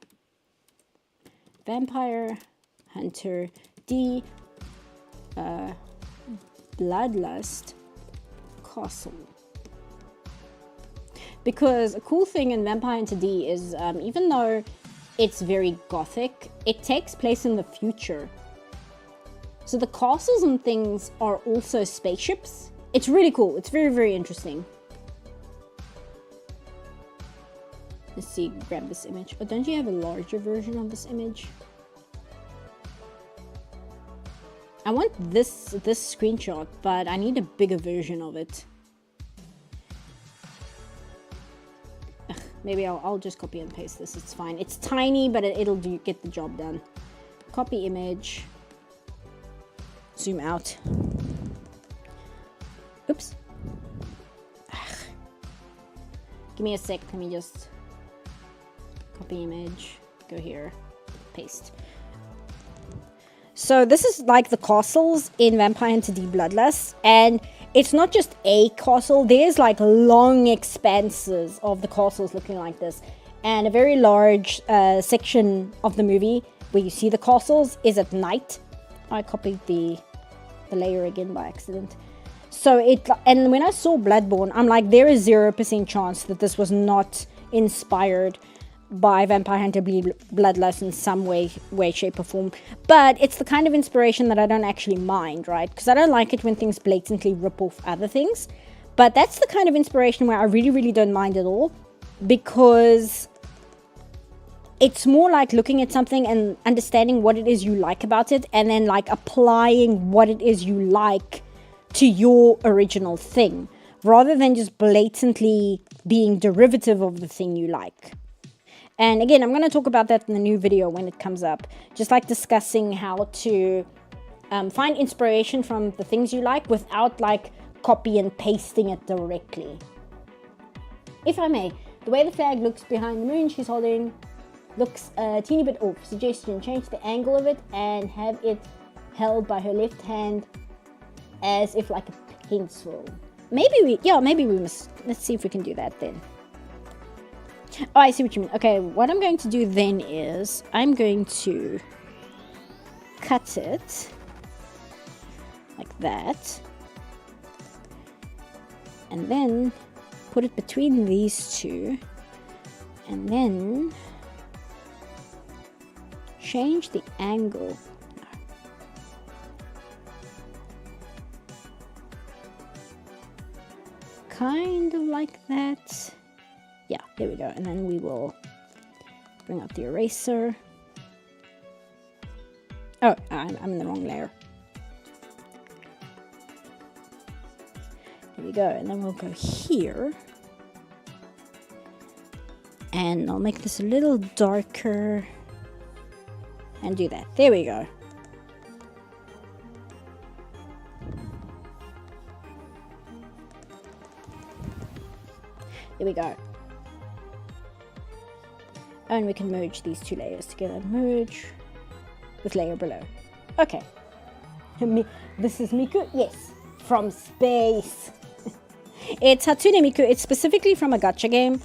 [SPEAKER 1] Vampire Hunter D Bloodlust Castle. Because a cool thing in Vampire Hunter D is even though it's very gothic, it takes place in the future. So the castles and things are also spaceships. It's really cool. It's very, very interesting. Let's see, grab this image. Oh, don't you have a larger version of this image? I want this screenshot, but I need a bigger version of it. Ugh, maybe I'll just copy and paste this. It's fine. It's tiny, but it'll get the job done. Copy image. Zoom out. Oops. Ugh. Give me a sec. Let me just copy image. Go here. Paste. So this is like the castles in Vampire Hunter D Bloodlust, and it's not just a castle. There's like long expanses of the castles looking like this, and a very large section of the movie where you see the castles is at night. I copied the layer again by accident. So and when I saw Bloodborne, I'm like, there is 0% chance that this was not inspired by Vampire Hunter Bloodlust in some way, shape, or form. But it's the kind of inspiration that I don't actually mind, right? Because I don't like it when things blatantly rip off other things. But that's the kind of inspiration where I really, really don't mind at all. Because it's more like looking at something and understanding what it is you like about it, and then like applying what it is you like to your original thing, rather than just blatantly being derivative of the thing you like. And again, I'm going to talk about that in the new video when it comes up. Just like discussing how to find inspiration from the things you like without like copy and pasting it directly. If I may, the way the flag looks behind the moon she's holding looks a teeny bit off. Suggestion, change the angle of it and have it held by her left hand as if like a pencil. Maybe we must. Let's see if we can do that then. Oh, I see what you mean. Okay, what I'm going to do then is I'm going to cut it like that, and then put it between these two, and then change the angle. Kind of like that. Yeah, there we go. And then we will bring out the eraser. Oh, I'm in the wrong layer. There we go. And then we'll go here. And I'll make this a little darker. And do that. There we go. There we go. And we can merge these two layers together. Merge with layer below. Okay. This is Miku. Yes. From space. It's Hatsune Miku. It's specifically from a gacha game.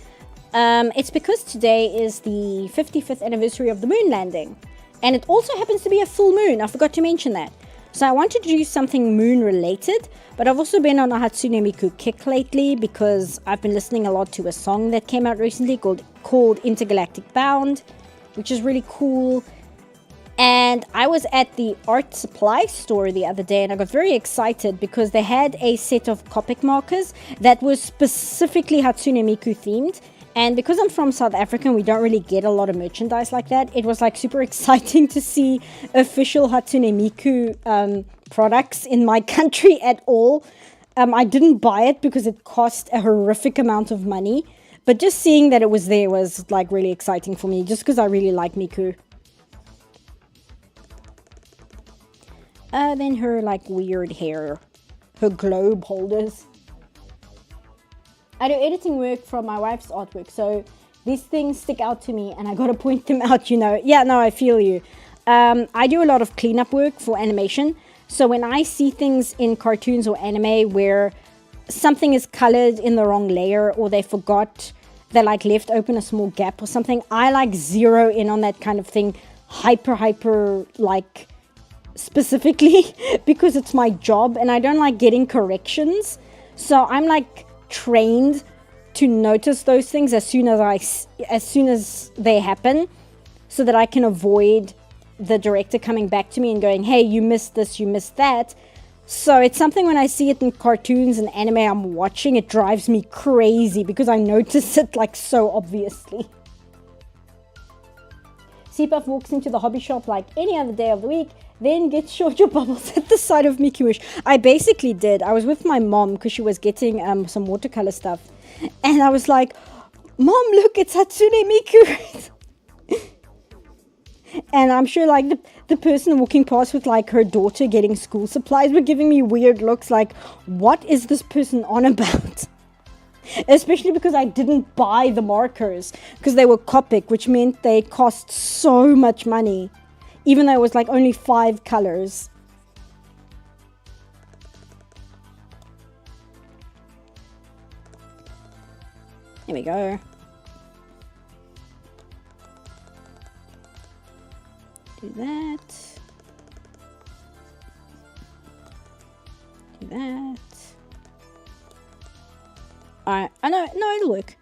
[SPEAKER 1] It's because today is the 55th anniversary of the moon landing. And it also happens to be a full moon. I forgot to mention that. So I wanted to do something moon related. But I've also been on a Hatsune Miku kick lately because I've been listening a lot to a song that came out recently called Intergalactic Bound, which is really cool. And I was at the art supply store the other day and I got very excited because they had a set of Copic markers that was specifically Hatsune Miku themed. And because I'm from South Africa and we don't really get a lot of merchandise like that, it was like super exciting to see official Hatsune Miku products in my country at all. I didn't buy it because it cost a horrific amount of money. But just seeing that it was there was like really exciting for me, just because I really like Miku. Then her like weird hair, her globe holders. I do editing work from my wife's artwork, so these things stick out to me and I gotta point them out, you know. Yeah, no, I feel you. I do a lot of cleanup work for animation, so when I see things in cartoons or anime where something is colored in the wrong layer or they forgot, they like left open a small gap or something, I like zero in on that kind of thing hyper like specifically because it's my job and I don't like getting corrections. So I'm like trained to notice those things as soon as they happen, so that I can avoid the director coming back to me and going, hey, you missed this, you missed that. So it's something when I see it in cartoons and anime I'm watching, it drives me crazy because I notice it like so obviously. Seapuff walks into the hobby shop like any other day of the week, then gets shorter bubbles at the sight of Miku. I basically did. I was with my mom because she was getting some watercolor stuff. And I was like, Mom, look, it's Hatsune Miku. And I'm sure like the person walking past with like her daughter getting school supplies were giving me weird looks like, what is this person on about? Especially because I didn't buy the markers because they were Copic, which meant they cost so much money, even though it was like only 5 colors. There we go. Do that. Do that. I know, no, it'll work.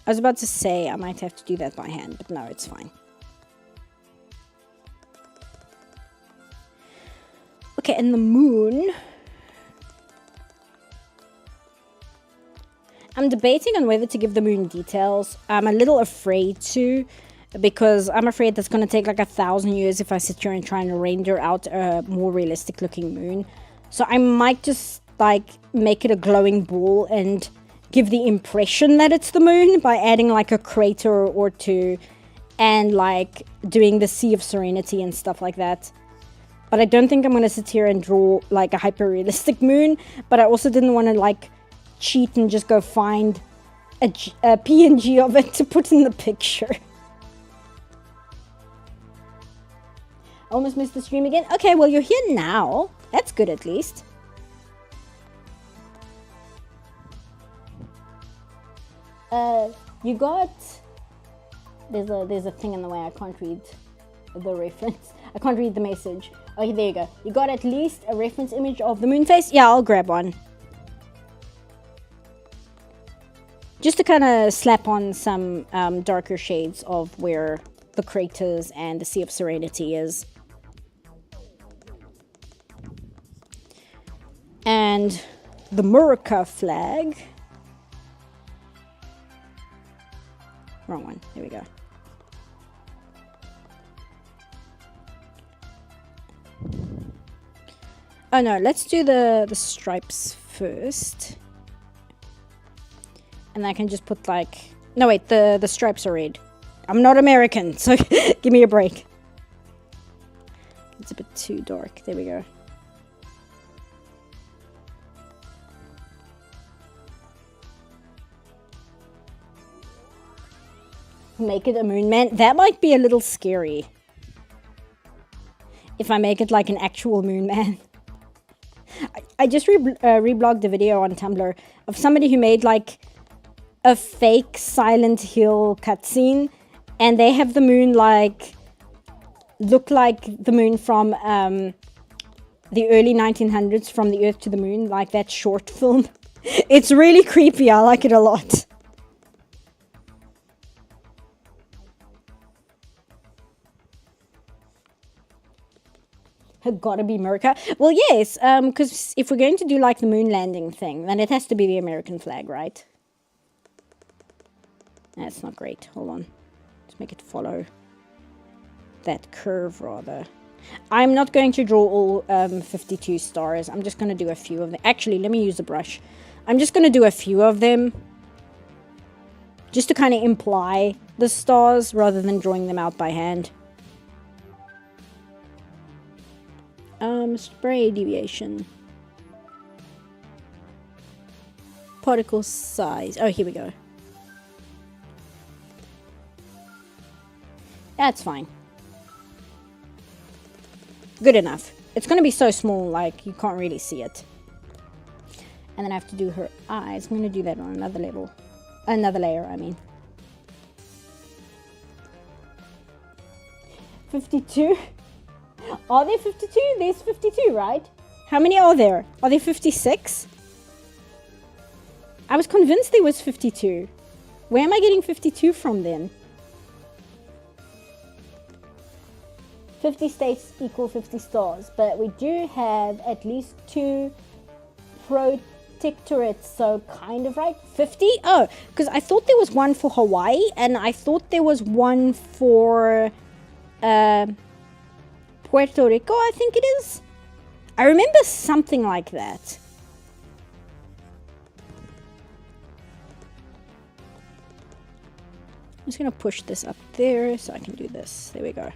[SPEAKER 1] I was about to say I might have to do that by hand, but no, it's fine. Okay, and the moon. I'm debating on whether to give the moon details. I'm a little afraid to, because I'm afraid that's going to take like 1,000 years if I sit here and try and render out a more realistic looking moon. So I might just like make it a glowing ball and give the impression that it's the moon by adding like a crater or two and like doing the Sea of Serenity and stuff like that. But I don't think I'm going to sit here and draw like a hyper-realistic moon. But I also didn't want to like cheat and just go find a PNG of it to put in the picture. Almost missed the stream again. Okay, well, you're here now. That's good at least. You got... There's a thing in the way. I can't read the reference. I can't read the message. Okay, there you go. You got at least a reference image of the moon face? Yeah, I'll grab one. Just to kind of slap on some darker shades of where the craters and the Sea of Serenity is. And the Murica flag. Wrong one. There we go. Oh no, let's do the stripes first. And I can just put like... No wait, the stripes are red. I'm not American, so give me a break. It's a bit too dark. There we go. Make it a moon man. That might be a little scary. If I make it like an actual moon man. I just reblogged a video on Tumblr of somebody who made like a fake Silent Hill cutscene, and they have the moon like look like the moon from the early 1900s, From the Earth to the Moon, like that short film. It's really creepy. I like it a lot. Gotta be America. Well, yes, because if we're going to do like the moon landing thing, then it has to be the American flag, right? That's not great. Hold on. Let's make it follow that curve, rather. I'm not going to draw all 52 stars. I'm just going to do a few of them. Actually, let me use a brush. I'm just going to do a few of them. Just to kind of imply the stars rather than drawing them out by hand. Spray deviation. Particle size. Oh, here we go. That's fine. Good enough. It's going to be so small, like, you can't really see it. And then I have to do her eyes. I'm going to do that on another level. Another layer, I mean. 52? Are there 52? There's 52, right? How many are there? Are there 56? I was convinced there was 52. Where am I getting 52 from then? 50 states equal 50 stars, but we do have at least 2 protectorates, so kind of right. 50? Oh, because I thought there was one for Hawaii, and I thought there was one for Puerto Rico, I think it is. I remember something like that. I'm just gonna push this up there so I can do this. There we go.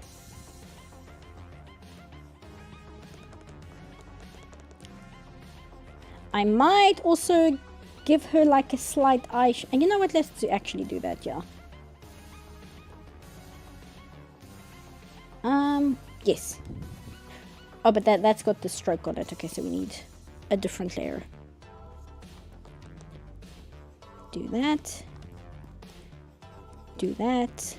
[SPEAKER 1] I might also give her like a slight eye. And you know what? Let's actually do that, yeah. Yes. Oh, but that's got the stroke on it. Okay, so we need a different layer. Do that. Do that.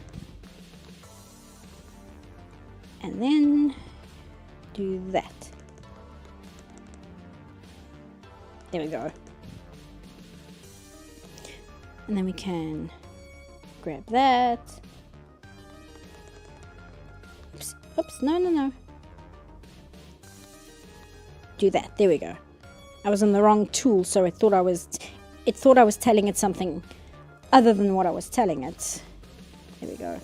[SPEAKER 1] And then do that. There we go. And then we can grab that. Oops, oops, no. Do that. There we go. I was on the wrong tool, so it thought I was telling it something other than what I was telling it. There we go.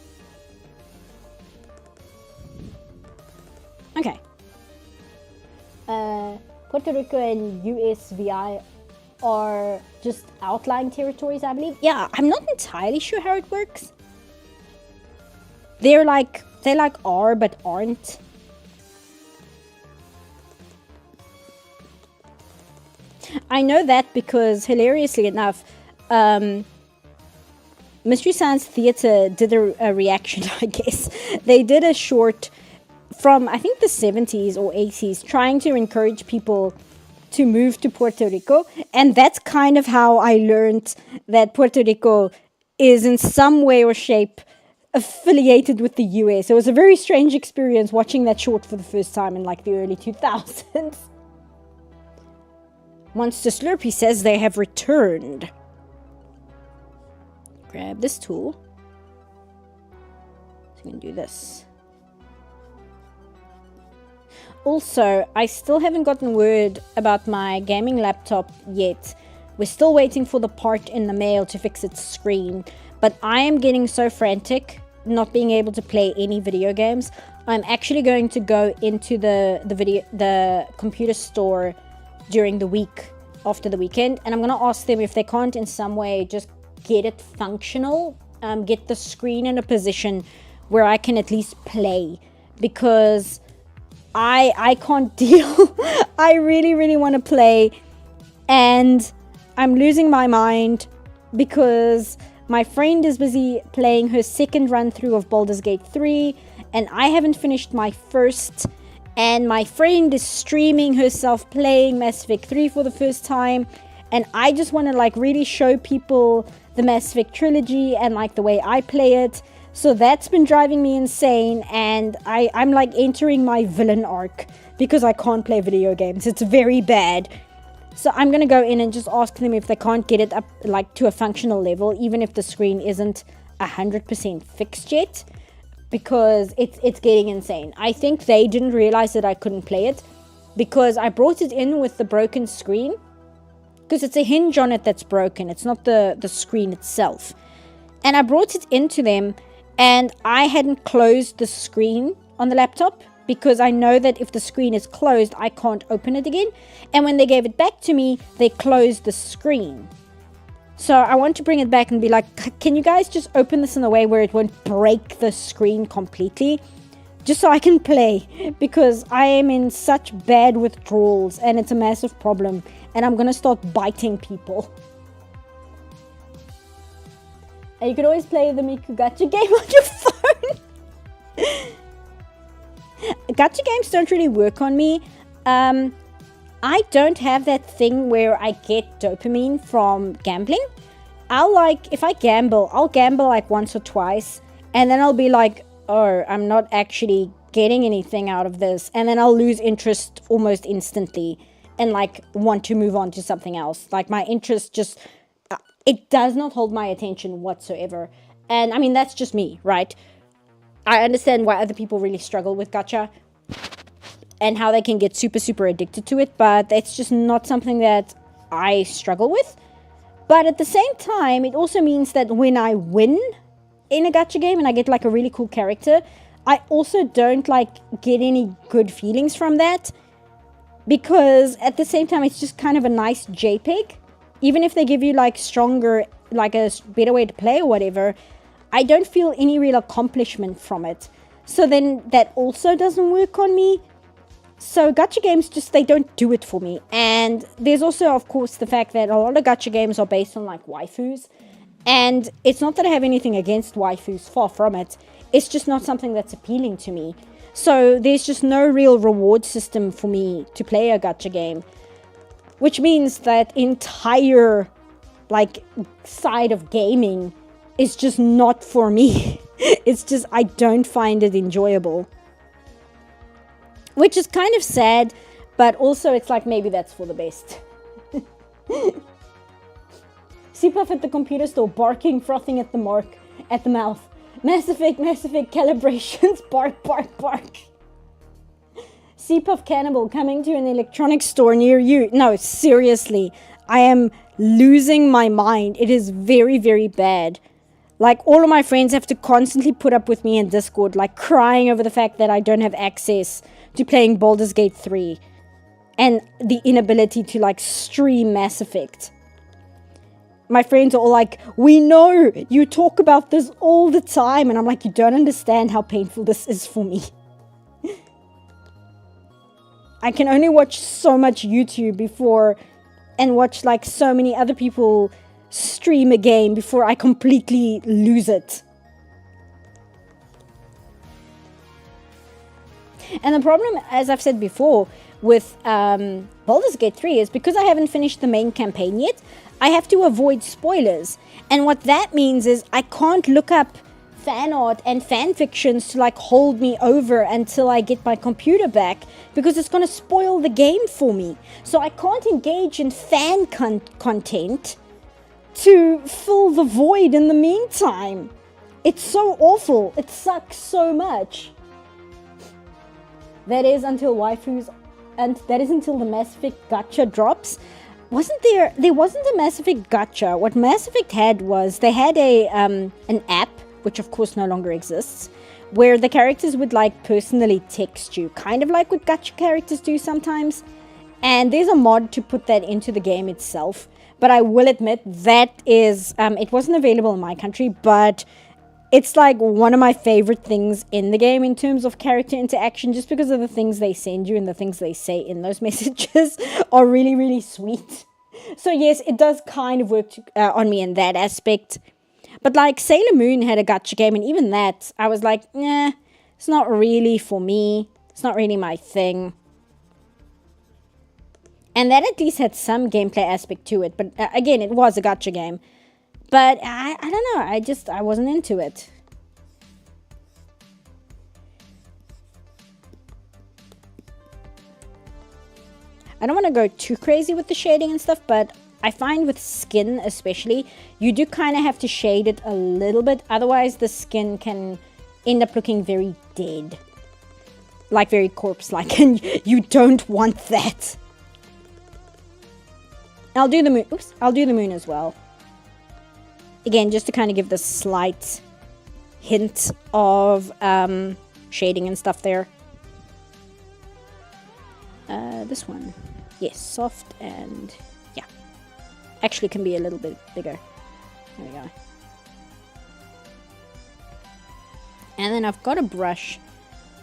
[SPEAKER 1] Okay. Puerto Rico and USVI are just outlying territories, I believe. Yeah, I'm not entirely sure how it works. They like are but aren't. I know that because, hilariously enough, Mystery Science Theatre did a reaction, I guess. They did a short from, I think, the 70s or 80s, trying to encourage people to move to Puerto Rico. And that's kind of how I learned that Puerto Rico is in some way or shape affiliated with the US. It was a very strange experience watching that short for the first time in like the early 2000s. Monster Slurpee says they have returned. Grab this tool. So we can do this. Also, I still haven't gotten word about my gaming laptop yet. We're still waiting for the part in the mail to fix its screen. But I am getting so frantic not being able to play any video games. I'm actually going to go into the computer store during the week after the weekend, and I'm going to ask them if they can't in some way just get it functional, get the screen in a position where I can at least play, because I can't deal. I really want to play, and I'm losing my mind because my friend is busy playing her second run through of Baldur's Gate 3, and I haven't finished my first. And my friend is streaming herself playing Mass Effect 3 for the first time. And I just want to like really show people the Mass Effect trilogy and like the way I play it. So that's been driving me insane. And I'm like entering my villain arc because I can't play video games. It's very bad. So I'm going to go in and just ask them if they can't get it up like to a functional level, even if the screen isn't 100% fixed yet. Because it's getting insane. I think they didn't realize that I couldn't play it because I brought it in with the broken screen, because it's a hinge on it that's broken. It's not the screen itself. And I brought it into them, and I hadn't closed the screen on the laptop because I know that if the screen is closed, I can't open it again. And when they gave it back to me, they closed the screen. So I want to bring it back and be like, can you guys just open this in a way where it won't break the screen completely? Just so I can play. Because I am in such bad withdrawals and it's a massive problem. And I'm going to start biting people. And you can always play the Miku gacha game on your phone. Gacha games don't really work on me. I don't have that thing where I get dopamine from gambling. If I gamble, I'll gamble like once or twice, and then I'll be like, oh, I'm not actually getting anything out of this, and then I'll lose interest almost instantly, and like want to move on to something else. Like my interest just, it does not hold my attention whatsoever. And I mean, that's just me, right? I understand why other people really struggle with gacha and how they can get super addicted to it, but it's just not something that I struggle with. But at the same time, it also means that when I win in a gacha game and I get like a really cool character, I also don't like get any good feelings from that, because at the same time it's just kind of a nice JPEG. Even if they give you like stronger, like a better way to play or whatever, I don't feel any real accomplishment from it. So then that also doesn't work on me. So gacha games, just, they don't do it for me. And there's also, of course, the fact that a lot of gacha games are based on like waifus. And it's not that I have anything against waifus, far from it. It's just not something that's appealing to me. So there's just no real reward system for me to play a gacha game. Which means that entire like side of gaming is just not for me. It's just, I don't find it enjoyable. Which is kind of sad, but also it's like, maybe that's for the best. Seapuff at the computer store, barking, frothing at the mouth. Mass Effect calibrations, bark, bark, bark. Seapuff Cannibal coming to an electronics store near you. No, seriously, I am losing my mind. It is very, very bad. Like, all of my friends have to constantly put up with me in Discord, like crying over the fact that I don't have access to playing Baldur's Gate 3 and the inability to like stream Mass Effect. My friends are all like, we know you talk about this all the time, and I'm like, you don't understand how painful this is for me. I can only watch so much YouTube before, and watch like so many other people stream a game before I completely lose it. And the problem, as I've said before, with Baldur's Gate 3 is because I haven't finished the main campaign yet, I have to avoid spoilers. And what that means is I can't look up fan art and fan fictions to like hold me over until I get my computer back, because it's going to spoil the game for me. So I can't engage in fan content to fill the void in the meantime. It's so awful. It sucks so much. That is until waifus, and that is until the Mass Effect gacha drops. There wasn't a Mass Effect gacha. What Mass Effect had was, they had an app, which of course no longer exists, where the characters would like personally text you, kind of like what gacha characters do sometimes. And there's a mod to put that into the game itself. But I will admit that is, it wasn't available in my country, but it's like one of my favorite things in the game in terms of character interaction, just because of the things they send you and the things they say in those messages are really, really sweet. So yes, it does kind of work on me in that aspect. But like Sailor Moon had a gacha game, and even that, I was like, nah, it's not really for me. It's not really my thing. And that at least had some gameplay aspect to it. But again, it was a gacha game. But I don't know, I wasn't into it. I don't want to go too crazy with the shading and stuff, but I find with skin especially, you do kind of have to shade it a little bit. Otherwise, the skin can end up looking very dead. Like very corpse-like, and you don't want that. I'll do the moon. Oops, I'll do the moon as well. Again, just to kind of give the slight hint of shading and stuff there. This one. Yes, soft and yeah. Actually can be a little bit bigger. There we go. And then I've got a brush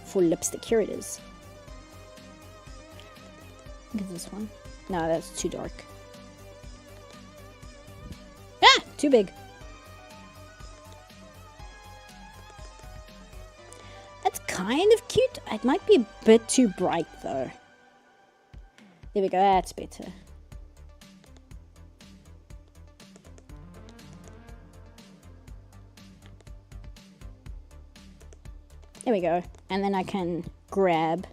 [SPEAKER 1] for lipstick. Here it is. Look at this one. No, that's too dark. Ah! Too big. That's kind of cute. It might be a bit too bright though. There we go, that's better. There we go. And then I can grab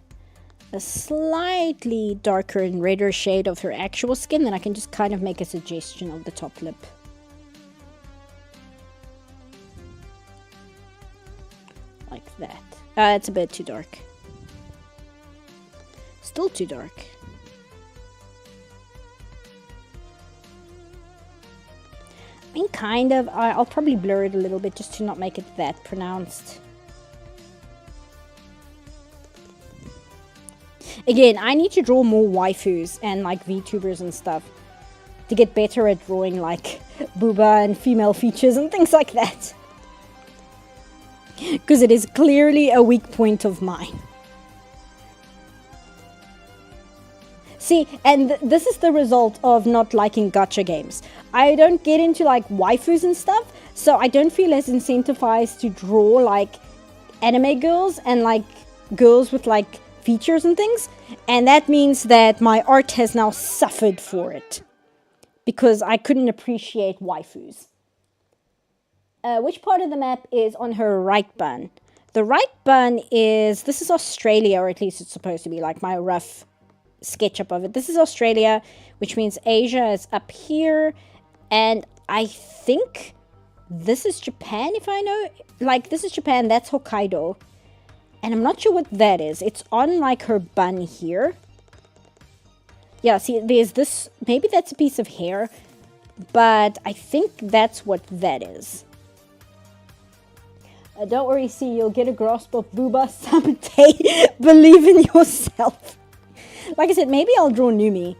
[SPEAKER 1] a slightly darker and redder shade of her actual skin, then I can just kind of make a suggestion of the top lip. Like that. It's a bit too dark. Still too dark. I mean, kind of. I'll probably blur it a little bit just to not make it that pronounced. Again, I need to draw more waifus and like VTubers and stuff to get better at drawing like booba and female features and things like that. Because it is clearly a weak point of mine. See, and this is the result of not liking gacha games. I don't get into like waifus and stuff, so I don't feel as incentivized to draw like anime girls and like girls with like features and things. And that means that my art has now suffered for it. Because I couldn't appreciate waifus. Which part of the map is on her right bun? The right bun is... This is Australia, or at least it's supposed to be, like my rough SketchUp of it. This is Australia, which means Asia is up here. And I think this is Japan, if I know. Like, this is Japan, that's Hokkaido. And I'm not sure what that is. It's on, like, her bun here. Yeah, see, there's this... Maybe that's a piece of hair. But I think that's what that is. Don't worry, see, you'll get a grasp of booba someday. Believe in yourself. Like I said, maybe I'll draw Numi.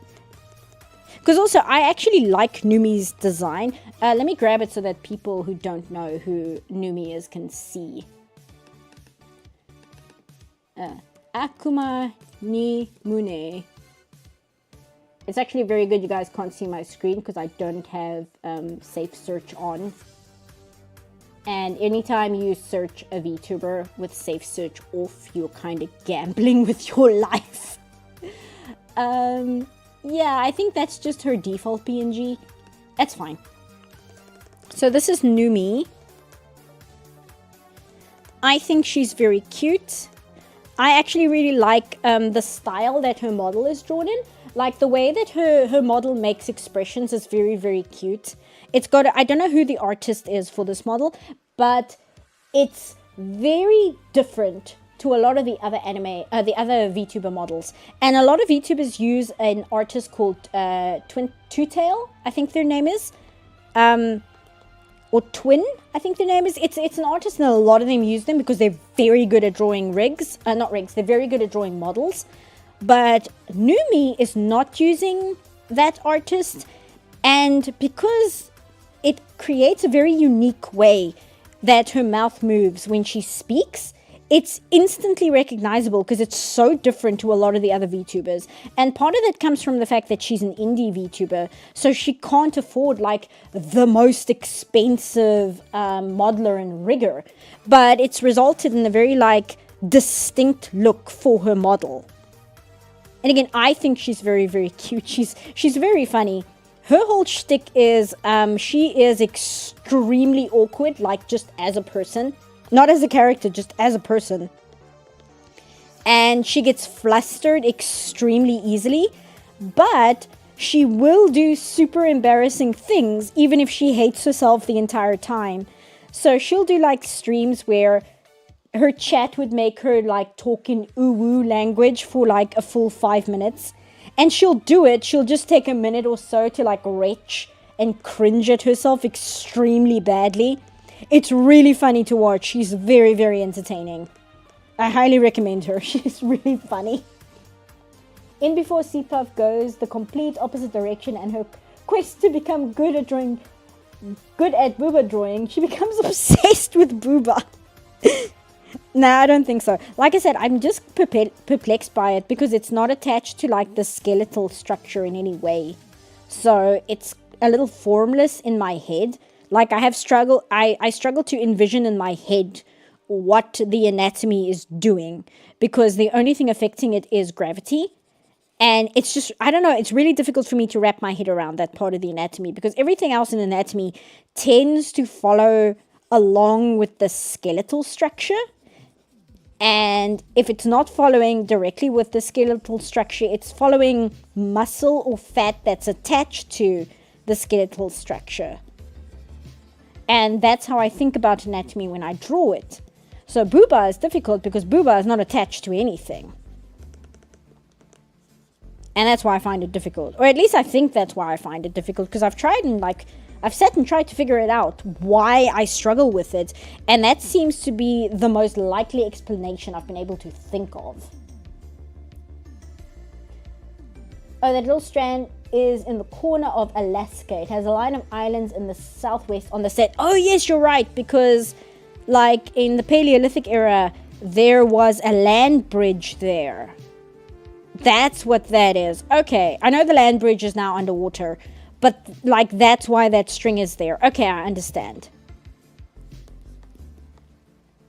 [SPEAKER 1] Because also, I actually like Numi's design. Let me grab it so that people who don't know who Numi is can see. Akuma ni Mune. It's actually very good you guys can't see my screen because I don't have safe search on. And anytime you search a VTuber with safe search off, you're kind of gambling with your life. Yeah, I think that's just her default PNG. That's fine. So this is Numi. I think she's very cute. I actually really like the style that her model is drawn in. Like the way that her model makes expressions is very, very cute. It's got, I don't know who the artist is for this model, but it's very different to a lot of the other the other VTuber models. And a lot of VTubers use an artist called Two Tail, I think their name is. Or Twin, I think their name is. It's an artist and a lot of them use them because they're very good at drawing rigs. Not rigs, they're very good at drawing models. But Numi is not using that artist. And because it creates a very unique way that her mouth moves when she speaks, it's instantly recognizable because it's so different to a lot of the other VTubers. And part of that comes from the fact that she's an indie VTuber, so she can't afford like the most expensive modeler and rigger. But it's resulted in a very like distinct look for her model. And again, I think she's very, very cute. She's very funny. Her whole shtick is she is extremely awkward, like just as a person. Not as a character, just as a person. And she gets flustered extremely easily. But she will do super embarrassing things, even if she hates herself the entire time. So she'll do like streams where her chat would make her like talk in uwu language for like a full 5 minutes. And she'll do it. She'll just take a minute or so to like retch and cringe at herself extremely badly. It's really funny to watch. She's very, very entertaining. I highly recommend her. She's really funny. In before C-Puff goes the complete opposite direction and her quest to become good at booba drawing, she becomes obsessed with booba. Nah, I don't think so. Like I said, I'm just perplexed by it because it's not attached to like the skeletal structure in any way. So it's a little formless in my head. Like I struggle to envision in my head what the anatomy is doing because the only thing affecting it is gravity. And it's just, I don't know, it's really difficult for me to wrap my head around that part of the anatomy because everything else in anatomy tends to follow along with the skeletal structure. And if it's not following directly with the skeletal structure, it's following muscle or fat that's attached to the skeletal structure. And that's how I think about anatomy when I draw it. So booba is difficult because booba is not attached to anything. And that's why I find it difficult. Or at least I think that's why I find it difficult. Because I've sat and tried to figure it out why I struggle with it. And that seems to be the most likely explanation I've been able to think of. Oh, that little strand is in the corner of Alaska. It has a line of islands in the southwest on the set. Oh, yes, you're right, because like in the Paleolithic era, there was a land bridge there. That's what that is. Okay, I know the land bridge is now underwater, but like that's why that string is there. Okay, I understand.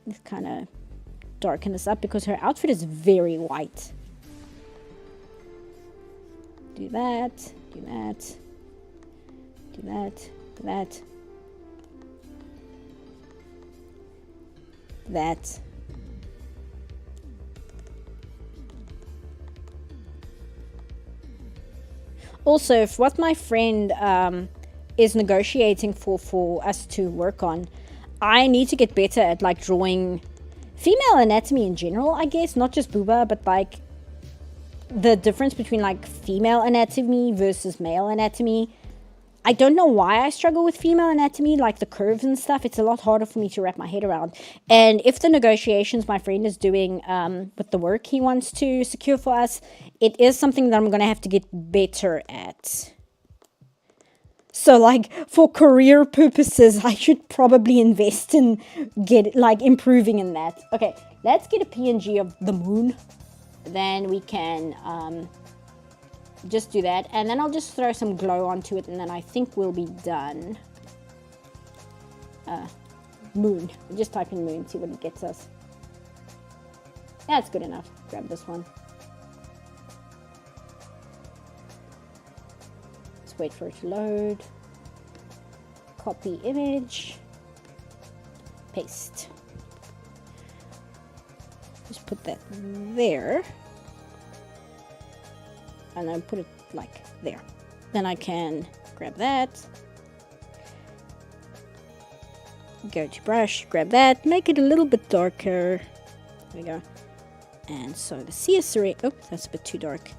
[SPEAKER 1] Let's kind of darken this up because her outfit is very white. Do that, do that, do that, do that, that. Also, if what my friend is negotiating for us to work on, I need to get better at like drawing female anatomy in general, I guess, not just booba, but like the difference between like female anatomy versus male anatomy. I don't know why I struggle with female anatomy, like the curves and stuff. It's a lot harder for me to wrap my head around. And if the negotiations my friend is doing with the work he wants to secure for us, it is something that I'm going to have to get better at. So like for career purposes, I should probably invest in improving in that. Okay, let's get a PNG of the moon. Then we can just do that, and then I'll just throw some glow onto it, and then I think we'll be done. Moon. Just type in moon, see what it gets us. That's good enough. Grab this one. Let's wait for it to load. Copy image. Paste. Just put that there. And then put it like there. Then I can grab that. Go to brush, grab that, make it a little bit darker. There we go. And so the Sea of Serenity. Oh, that's a bit too dark.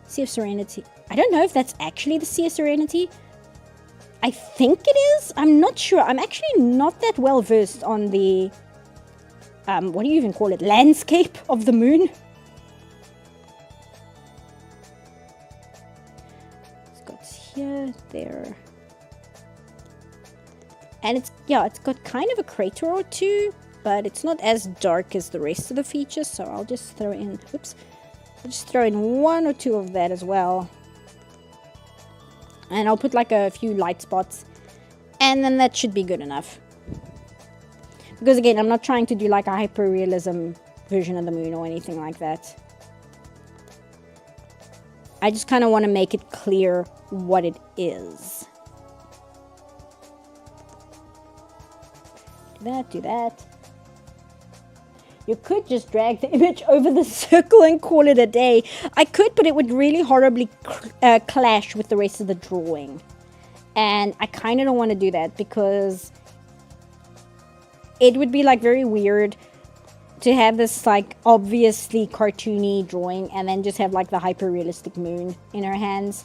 [SPEAKER 1] Sea of Serenity. I don't know if that's actually the Sea of Serenity. I think it is. I'm not sure. I'm actually not that well versed on the what do you even call it? Landscape of the moon. It's got here, there. And it's got kind of a crater or two, but it's not as dark as the rest of the features, so I'll just throw in, I'll just throw in one or two of that as well. And I'll put like a few light spots, and then that should be good enough. Because again, I'm not trying to do like a hyper-realism version of the moon or anything like that. I just kind of want to make it clear what it is. Do that, do that. You could just drag the image over the circle and call it a day. I could, but it would really horribly clash with the rest of the drawing. And I kind of don't want to do that because it would be like very weird to have this like obviously cartoony drawing and then just have like the hyper-realistic moon in her hands.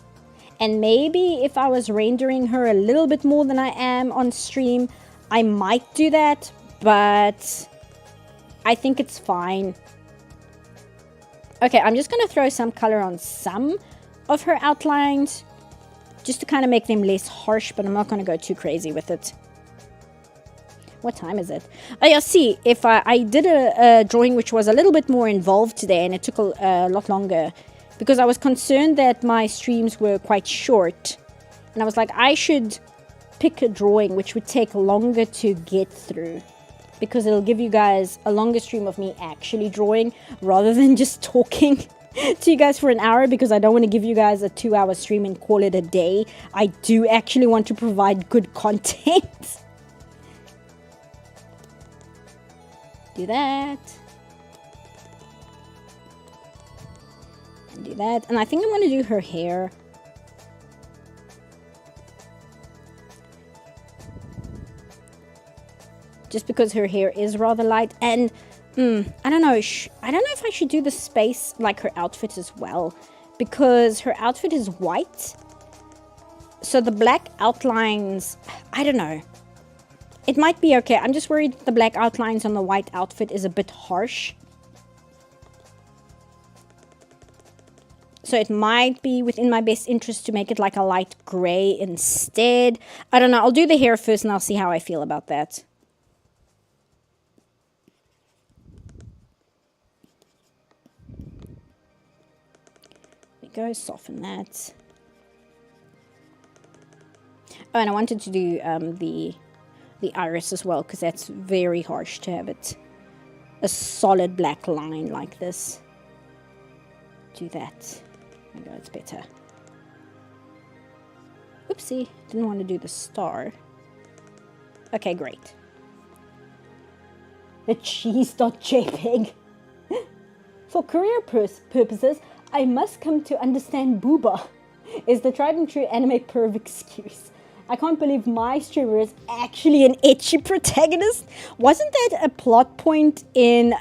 [SPEAKER 1] And maybe if I was rendering her a little bit more than I am on stream, I might do that, but I think it's fine. Okay, I'm just going to throw some color on some of her outlines just to kind of make them less harsh, but I'm not going to go too crazy with it. What time is it? Oh yeah, see, if I did a drawing which was a little bit more involved today and it took a lot longer because I was concerned that my streams were quite short. And I was like, I should pick a drawing which would take longer to get through because it'll give you guys a longer stream of me actually drawing rather than just talking to you guys for an hour, because I don't want to give you guys a 2-hour stream and call it a day. I do actually want to provide good content. Do that. And do that. And I think I'm going to do her hair. Just because her hair is rather light. And I don't know. I don't know if I should do the space like her outfit as well. Because her outfit is white. So the black outlines, I don't know. It might be okay. I'm just worried the black outlines on the white outfit is a bit harsh. So it might be within my best interest to make it like a light gray instead. I don't know. I'll do the hair first and I'll see how I feel about that. There we go. Soften that. Oh, and I wanted to do the iris as well, because that's very harsh to have it a solid black line like this. Do that. There we go, it's better. Oopsie, didn't want to do the star. Okay, great. The cheese.jpg. For career purposes, I must come to understand booba is the tried and true anime perv excuse. I can't believe my streamer is actually an ecchi protagonist. Wasn't that a plot point in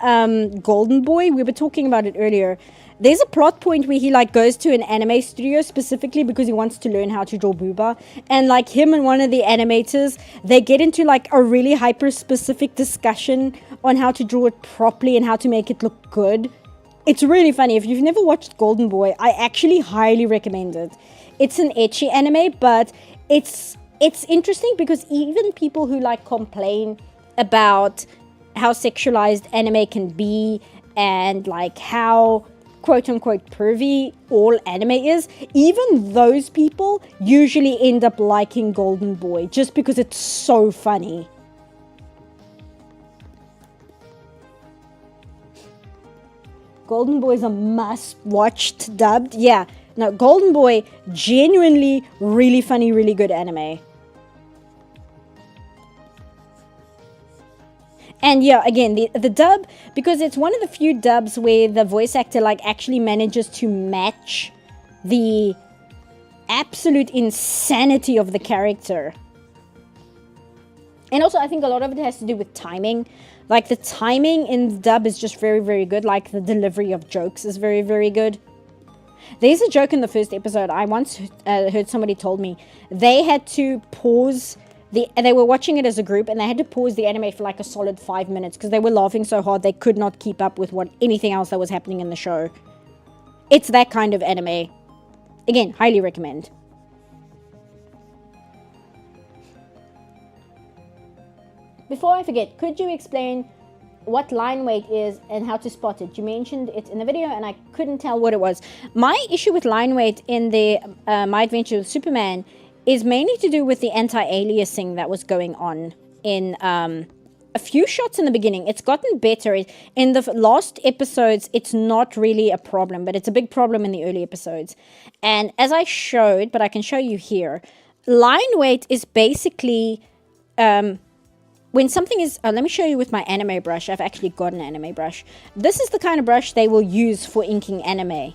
[SPEAKER 1] Golden Boy? We were talking about it earlier. There's a plot point where he like goes to an anime studio specifically because he wants to learn how to draw booba. And like him and one of the animators, they get into like a really hyper specific discussion on how to draw it properly and how to make it look good. It's really funny. If you've never watched Golden Boy, I actually highly recommend it. It's an ecchi anime, but it's interesting because even people who like complain about how sexualized anime can be and like how quote unquote pervy all anime is, even those people usually end up liking Golden Boy just because it's so funny. Golden Boy is a must-watched dubbed. Yeah, no, Golden Boy, genuinely really funny, really good anime. And yeah, again, the dub, because it's one of the few dubs where the voice actor like actually manages to match the absolute insanity of the character. And also, I think a lot of it has to do with timing. Like, the timing in the dub is just very, very good. Like, the delivery of jokes is very, very good. There's a joke in the first episode. I once heard somebody told me they had to pause they were watching it as a group and they had to pause the anime for like a solid 5 minutes because they were laughing so hard they could not keep up with anything else that was happening in the show. It's that kind of anime. Again, highly recommend. Before I forget, could you explain what line weight is and how to spot it? You mentioned it in the video and I couldn't tell what it was. My issue with line weight in the My Adventure with Superman is mainly to do with the anti-aliasing that was going on in a few shots in the beginning. It's gotten better. In the last episodes, it's not really a problem, but it's a big problem in the early episodes. And as I showed, but I can show you here, line weight is basically when something is... let me show you with my anime brush. I've actually got an anime brush. This is the kind of brush they will use for inking anime.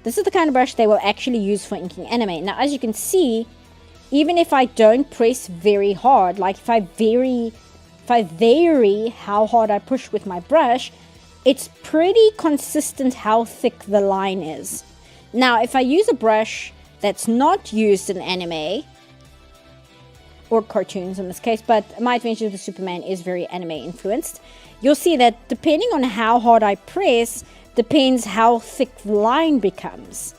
[SPEAKER 1] This is the kind of brush they will actually use for inking anime. Now, as you can see, even if I don't press very hard, like if I vary how hard I push with my brush, it's pretty consistent how thick the line is. Now, if I use a brush that's not used in anime, or cartoons in this case, but My Adventure with Superman is very anime influenced, you'll see that depending on how hard I press, depends how thick the line becomes.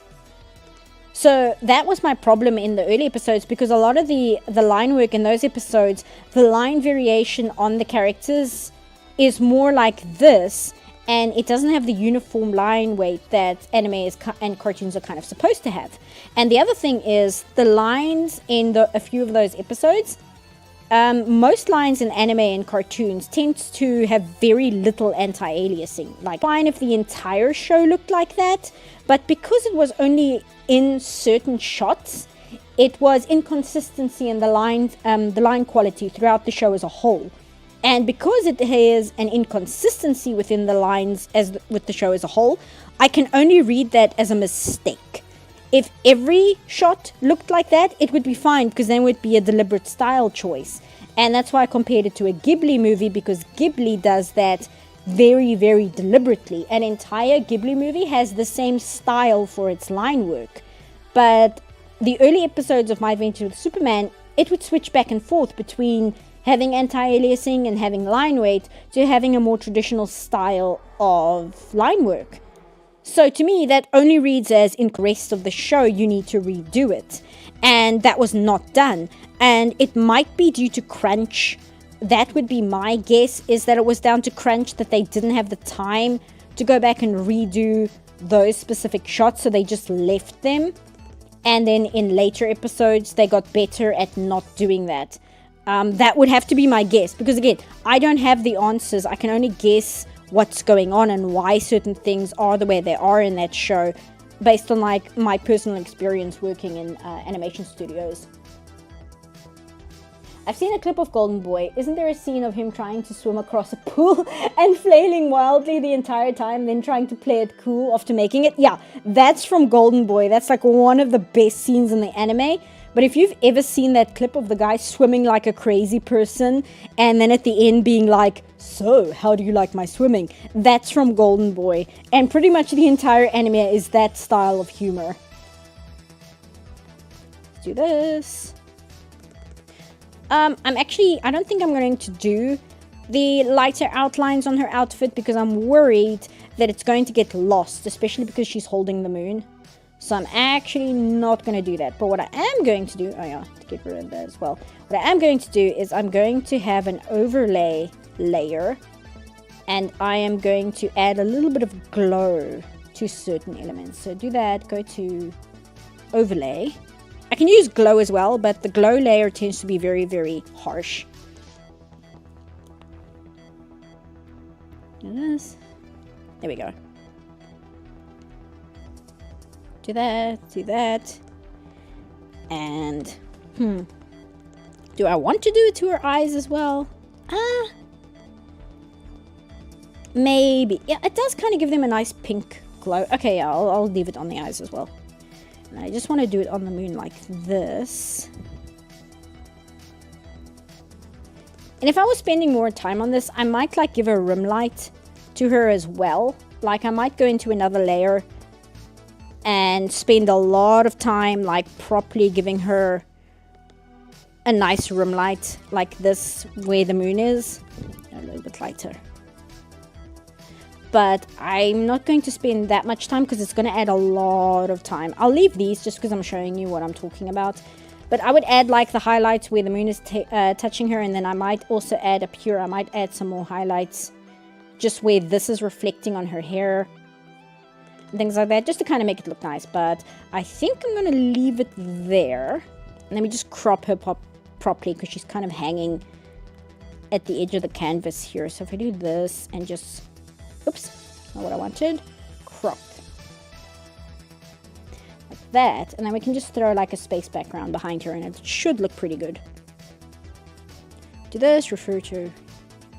[SPEAKER 1] So that was my problem in the early episodes, because a lot of the line work in those episodes, the line variation on the characters is more like this, and it doesn't have the uniform line weight that anime and cartoons are kind of supposed to have. And the other thing is, the lines in a few of those episodes, most lines in anime and cartoons tend to have very little anti-aliasing. Like, fine if the entire show looked like that, but because it was only in certain shots, it was inconsistency in the line quality throughout the show as a whole. And because it has an inconsistency within the lines as with the show as a whole, I can only read that as a mistake. If every shot looked like that, it would be fine, because then it would be a deliberate style choice. And that's why I compared it to a Ghibli movie, because Ghibli does that very, very deliberately. An entire Ghibli movie has the same style for its line work. But the early episodes of My Adventure with Superman, it would switch back and forth between having anti-aliasing and having line weight to having a more traditional style of line work. So to me, that only reads as in the rest of the show, you need to redo it. And that was not done. And it might be due to crunch. That would be my guess, is that it was down to crunch, that they didn't have the time to go back and redo those specific shots, so they just left them. And then in later episodes, they got better at not doing that. That would have to be my guess. Because again, I don't have the answers. I can only guess what's going on and why certain things are the way they are in that show, based on like my personal experience working in animation studios. I've seen a clip of Golden Boy. Isn't there a scene of him trying to swim across a pool and flailing wildly the entire time, then trying to play it cool after making it? Yeah, that's from Golden Boy. That's like one of the best scenes in the anime. But if you've ever seen that clip of the guy swimming like a crazy person, and then at the end being like, so, how do you like my swimming? That's from Golden Boy. And pretty much the entire anime is that style of humor. Let's do this. I don't think I'm going to do the lighter outlines on her outfit, because I'm worried that it's going to get lost, especially because she's holding the moon. So I'm actually not going to do that. But what I am going to do, oh yeah, to get rid of that as well. What I am going to do is I'm going to have an overlay layer, and I am going to add a little bit of glow to certain elements. So do that, go to overlay. I can use glow as well, but the glow layer tends to be very, very harsh. Do this. There we go. Do that, do that. And, do I want to do it to her eyes as well? Maybe. Yeah, it does kind of give them a nice pink glow. Okay, yeah, I'll leave it on the eyes as well. And I just want to do it on the moon like this. And if I was spending more time on this, I might like give a rim light to her as well. Like I might go into another layer and spend a lot of time like properly giving her a nice rim light like this where the moon is. A little bit lighter. But I'm not going to spend that much time because it's going to add a lot of time. I'll leave these just because I'm showing you what I'm talking about. But I would add like the highlights where the moon is touching her, and then I might also add up here, I might add some more highlights just where this is reflecting on her hair. And things like that, just to kind of make it look nice. But I think I'm going to leave it there. And let me just crop her properly because she's kind of hanging at the edge of the canvas here. So if I do this and just... Oops, not what I wanted. Crop. Like that. And then we can just throw like a space background behind her and it should look pretty good. Do this, refer to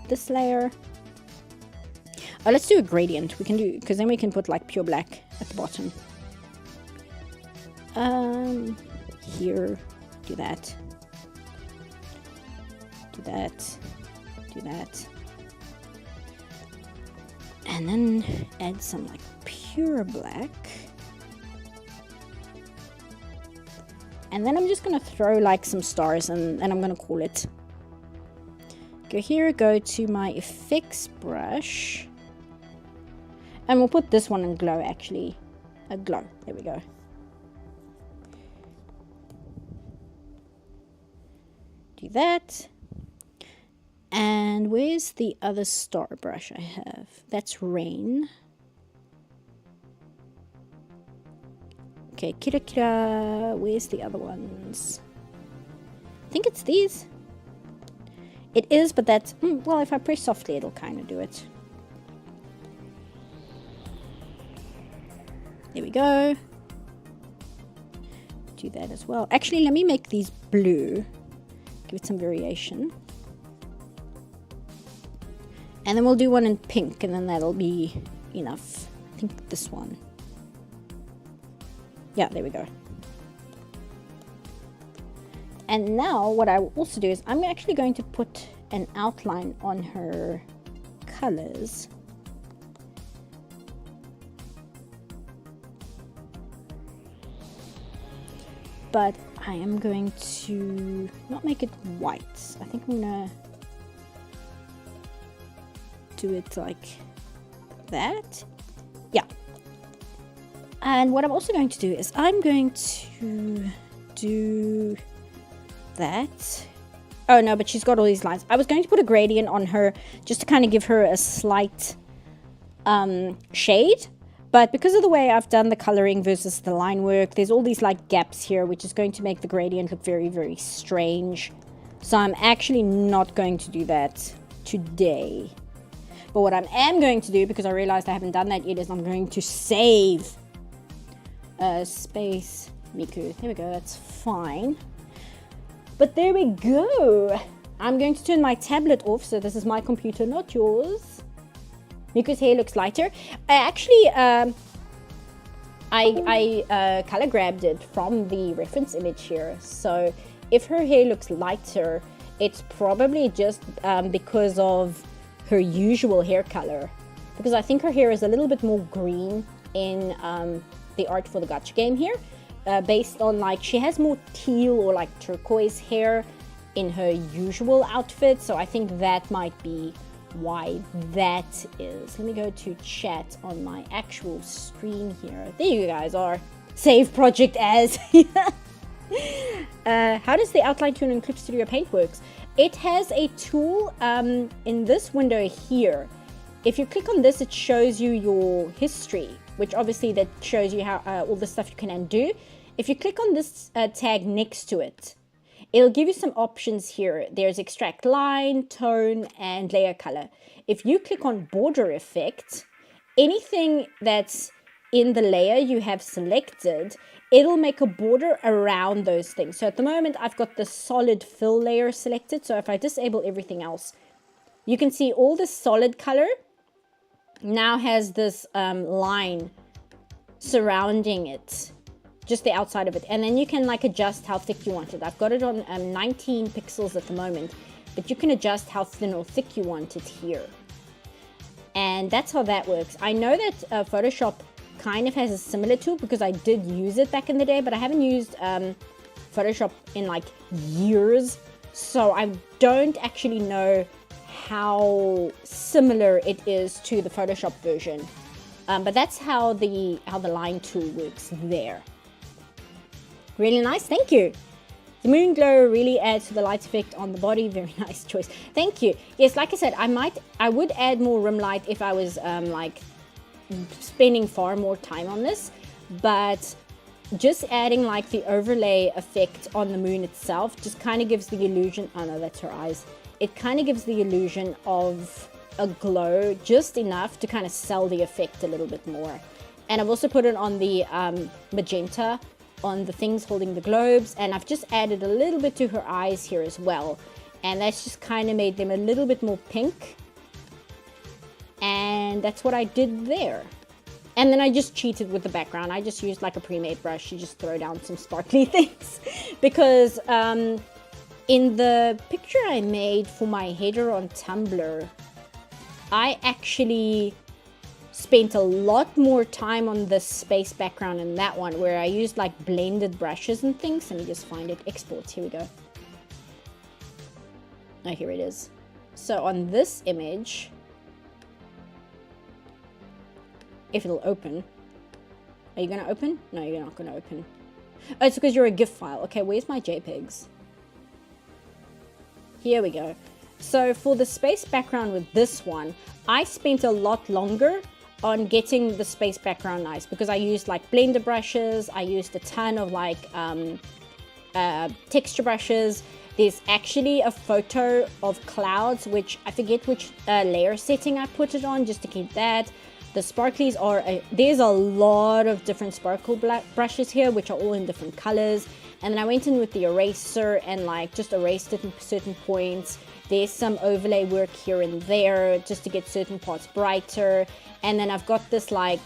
[SPEAKER 1] this layer. Oh, let's do a gradient. We can do, because then we can put like pure black at the bottom. Here, do that. Do that. Do that. And then add some like pure black. And then I'm just going to throw like some stars and I'm going to call it. Go here, go to my effects brush. And we'll put this one in glow actually. A glow. There we go. Do that. And where's the other star brush I have? That's rain. Okay, Kira Kira. Where's the other ones? I think it's these. It is, but that's... well, if I press softly, it'll kind of do it. There we go. Do that as well. Actually, let me make these blue. Give it some variation. And then we'll do one in pink, and then that'll be enough. I think this one. Yeah, there we go. And now what I will also do is I'm actually going to put an outline on her colors. But I am going to not make it white. I think I'm gonna do it like that. Yeah. And what I'm also going to do is I'm going to do that. Oh no, but she's got all these lines. I was going to put a gradient on her just to kind of give her a slight shade. But because of the way I've done the coloring versus the line work, there's all these like gaps here, which is going to make the gradient look very, very strange. So I'm actually not going to do that today. But what I am going to do, because I realized I haven't done that yet, is I'm going to save space Miku. There we go, that's fine. But there we go. I'm going to turn my tablet off, so this is my computer, not yours. Miku's hair looks lighter. I actually, I color grabbed it from the reference image here. So if her hair looks lighter, it's probably just because of her usual hair color. Because I think her hair is a little bit more green in the art for the gacha game here. Based on like, she has more teal or like turquoise hair in her usual outfit. So I think that might be why that is. Let me go to chat on my actual screen here. There you guys are. Save project as. How does the outline tool in Clip Studio Paint works? It has a tool in this window here. If you click on this, it shows you your history, which obviously that shows you how all the stuff you can undo. If you click on this tag next to it, it'll give you some options here. There's extract line, tone, and layer color. If you click on border effect, anything that's in the layer you have selected, it'll make a border around those things. So at the moment, I've got the solid fill layer selected. So if I disable everything else, you can see all the solid color now has this line surrounding it. Just the outside of it, and then you can like adjust how thick you want it. I've got it on 19 pixels at the moment, but you can adjust how thin or thick you want it here, and that's how that works. I know that Photoshop kind of has a similar tool because I did use it back in the day, but I haven't used Photoshop in like years, so I don't actually know how similar it is to the Photoshop version, but that's how the line tool works there. Really nice, thank you. The moon glow really adds to the light effect on the body. Very nice choice. Thank you. Yes, like I said, I would add more rim light if I was like spending far more time on this, but just adding like the overlay effect on the moon itself just kind of gives the illusion. Oh no, that's her eyes. It kind of gives the illusion of a glow, just enough to kind of sell the effect a little bit more. And I've also put it on the magenta on the things holding the globes, and I've just added a little bit to her eyes here as well, and that's just kind of made them a little bit more pink, and that's what I did there. And then I just cheated with the background. I just used like a pre-made brush to just throw down some sparkly things because in the picture I made for my header on Tumblr, I actually spent a lot more time on the space background in that one, where I used like blended brushes and things. Let me just find it. Exports, here we go. Oh, here it is. So on this image, if it'll open. Are you gonna open? No, you're not gonna open. Oh, it's because you're a GIF file. Okay, where's my JPEGs? Here we go. So for the space background with this one, I spent a lot longer on getting the space background nice because I used like blender brushes. I used a ton of like texture brushes. There's actually a photo of clouds, which I forget which layer setting I put it on just to keep that. The sparklies are, there's a lot of different sparkle brushes here, which are all in different colors. And then I went in with the eraser and like just erased it in certain points. There's some overlay work here and there just to get certain parts brighter. And then I've got this like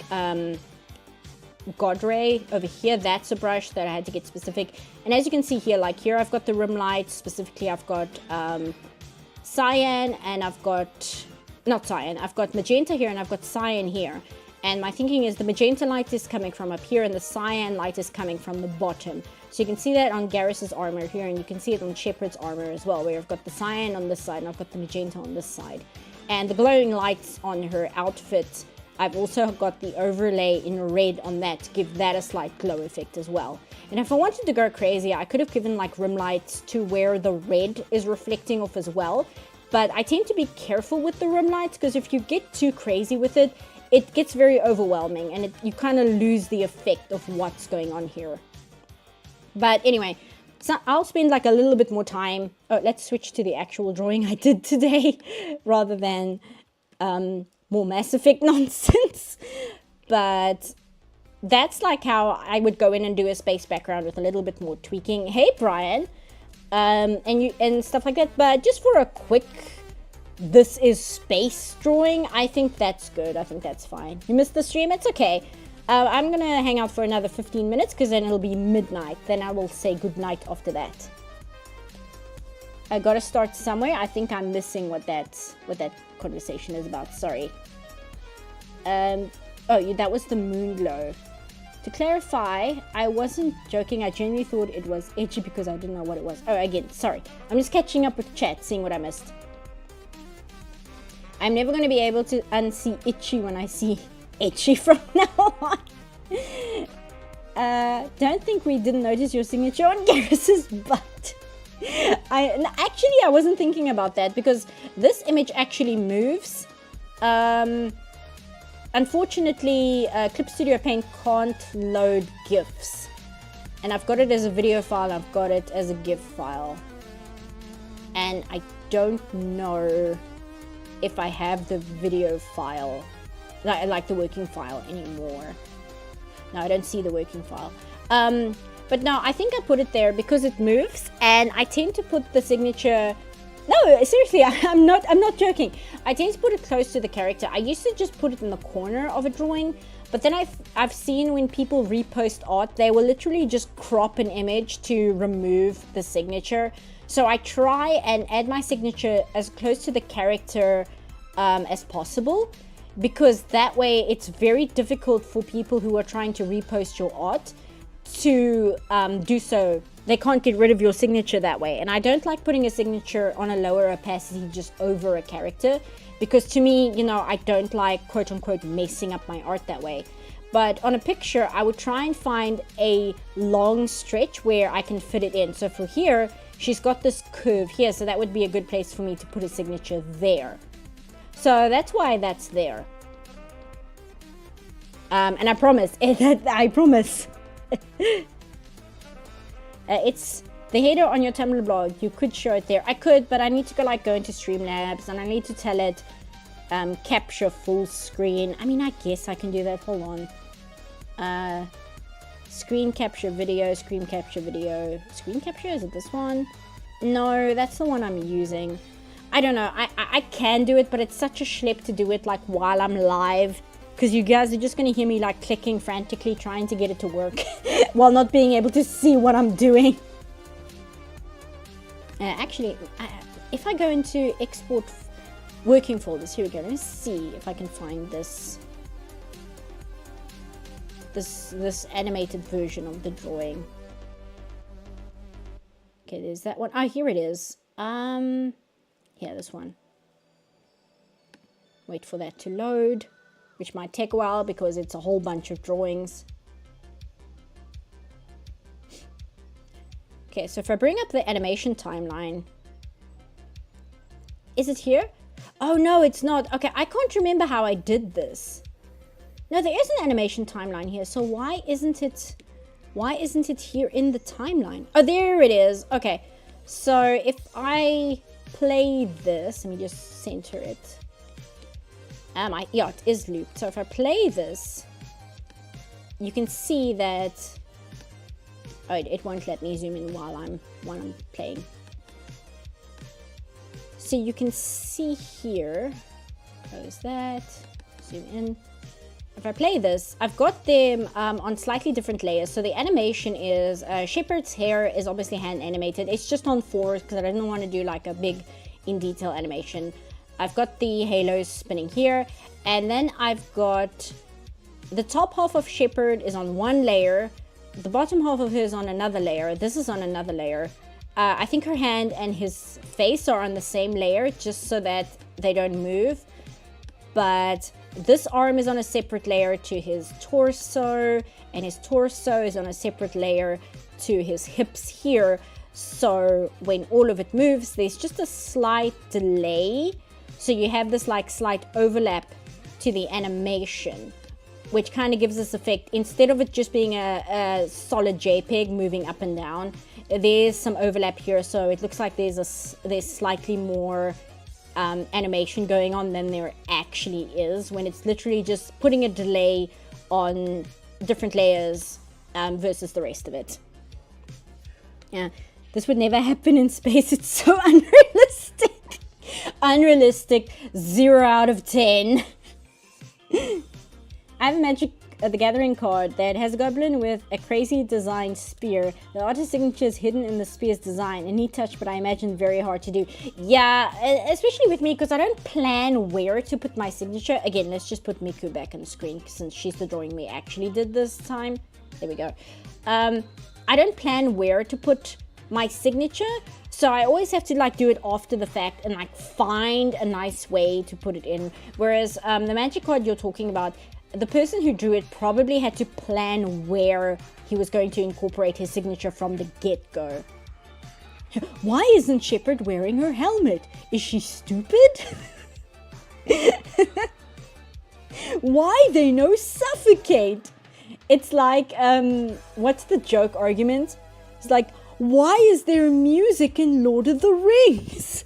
[SPEAKER 1] God Ray over here. That's a brush that I had to get specific. And as you can see here, like here I've got the rim light. Specifically, I've got cyan, and I've got, not cyan, I've got magenta here, and I've got cyan here. And my thinking is the magenta light is coming from up here and the cyan light is coming from the bottom. So you can see that on Garrus's armor here, and you can see it on Shepard's armor as well, where I've got the cyan on this side and I've got the magenta on this side. And the glowing lights on her outfit I've also got the overlay in red on that to give that a slight glow effect as well. And if I wanted to go crazy, I could have given like rim lights to where the red is reflecting off as well. But I tend to be careful with the rim lights, because if you get too crazy with it, it gets very overwhelming and you kind of lose the effect of what's going on here. But anyway, so I'll spend like a little bit more time. Oh, let's switch to the actual drawing I did today rather than more Mass Effect nonsense. But that's like how I would go in and do a space background with a little bit more tweaking. Hey, Brian. And stuff like that. But just for a quick, this is space drawing, I think that's good. I think that's fine. You missed the stream? It's okay. I'm going to hang out for another 15 minutes because then it'll be midnight. Then I will say goodnight after that. I got to start somewhere. I think I'm missing what that conversation is about. Sorry. Oh, that was the moon glow. To clarify, I wasn't joking. I genuinely thought it was itchy because I didn't know what it was. Oh, again, sorry. I'm just catching up with chat, seeing what I missed. I'm never going to be able to unsee itchy when I see itchy from now on. Don't think we didn't notice your signature on Garrus's butt. Actually, I wasn't thinking about that because this image actually moves. Unfortunately, Clip Studio Paint can't load GIFs. And I've got it as a video file, I've got it as a GIF file. And I don't know if I have the video file, like the working file anymore. No, I don't see the working file. But no, I think I put it there because it moves, and I tend to put the signature... No, seriously, I'm not joking. I tend to put it close to the character. I used to just put it in the corner of a drawing, but then I've seen when people repost art, they will literally just crop an image to remove the signature. So I try and add my signature as close to the character as possible, because that way it's very difficult for people who are trying to repost your art to do so. They can't get rid of your signature that way. And I don't like putting a signature on a lower opacity just over a character, because to me, you know, I don't like quote unquote messing up my art that way. But on a picture, I would try and find a long stretch where I can fit it in. So for here, she's got this curve here, so that would be a good place for me to put a signature there. So that's why that's there. And I promise, I promise. It's the header on your Tumblr blog. You could show it there. I could, but I need to go into Streamlabs, and I need to tell it capture full screen. I mean, I guess I can do that. Hold on. Screen capture video, screen capture video. Screen capture, is it this one? No, that's the one I'm using. I don't know. I can do it, but it's such a schlep to do it like while I'm live, because you guys are just going to hear me like clicking frantically trying to get it to work while not being able to see what I'm doing. Actually, if I go into export working folders, here we go. Let me see if I can find this animated version of the drawing. Okay, there's that one. Oh, here it is. Yeah, this one. Wait for that to load, which might take a while because it's a whole bunch of drawings. Okay, so if I bring up the animation timeline, is it here? Oh no, it's not. Okay, I can't remember how I did this. No, there is an animation timeline here. So why isn't it here in the timeline? Oh, there it is. Okay, so if I play this, let me just center it. Yeah, it is looped. So if I play this, you can see that. Oh, it won't let me zoom in while I'm playing. So you can see here. Close that. Zoom in. If I play this, I've got them on slightly different layers. So the animation is Shepard's hair is obviously hand animated. It's just on 4 because I didn't want to do like a big in detail animation. I've got the halos spinning here, and then I've got the top half of Shepard is on one layer, the bottom half of her is on another layer, this is on another layer. I think her hand and his face are on the same layer just so that they don't move, but this arm is on a separate layer to his torso, and his torso is on a separate layer to his hips here. So when all of it moves, there's just a slight delay. So you have this like slight overlap to the animation, which kind of gives this effect. Instead of it just being a solid JPEG moving up and down, there's some overlap here. So it looks like there's slightly more animation going on than there actually is, when it's literally just putting a delay on different layers versus the rest of it. Yeah, this would never happen in space. It's so unrealistic. Unrealistic. 0 out of 10. I have a Magic the Gathering card that has a goblin with a crazy designed spear. The artist's signature is hidden in the spear's design. A neat touch, but I imagine very hard to do. Yeah, especially with me, because I don't plan where to put my signature. Again, let's just put Miku back on the screen, since she's the drawing we actually did this time. There we go. I don't plan where to put my signature, so I always have to like do it after the fact and like find a nice way to put it in. Whereas the magic card you're talking about, the person who drew it probably had to plan where he was going to incorporate his signature from the get-go. Why isn't Shepard wearing her helmet? Is she stupid? Why they no suffocate? It's like, what's the joke argument? It's like, why is there music in Lord of the Rings?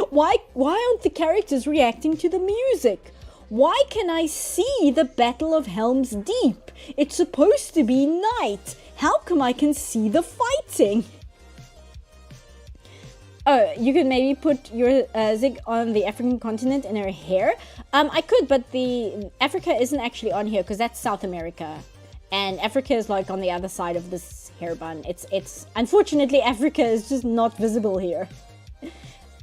[SPEAKER 1] Why aren't the characters reacting to the music? Why can I see the Battle of Helm's Deep? It's supposed to be night. How come I can see the fighting? Oh, you could maybe put your Zig on the African continent in her hair. I could, but the Africa isn't actually on here because that's South America. And Africa is like on the other side of this hair bun. It's unfortunately, Africa is just not visible here.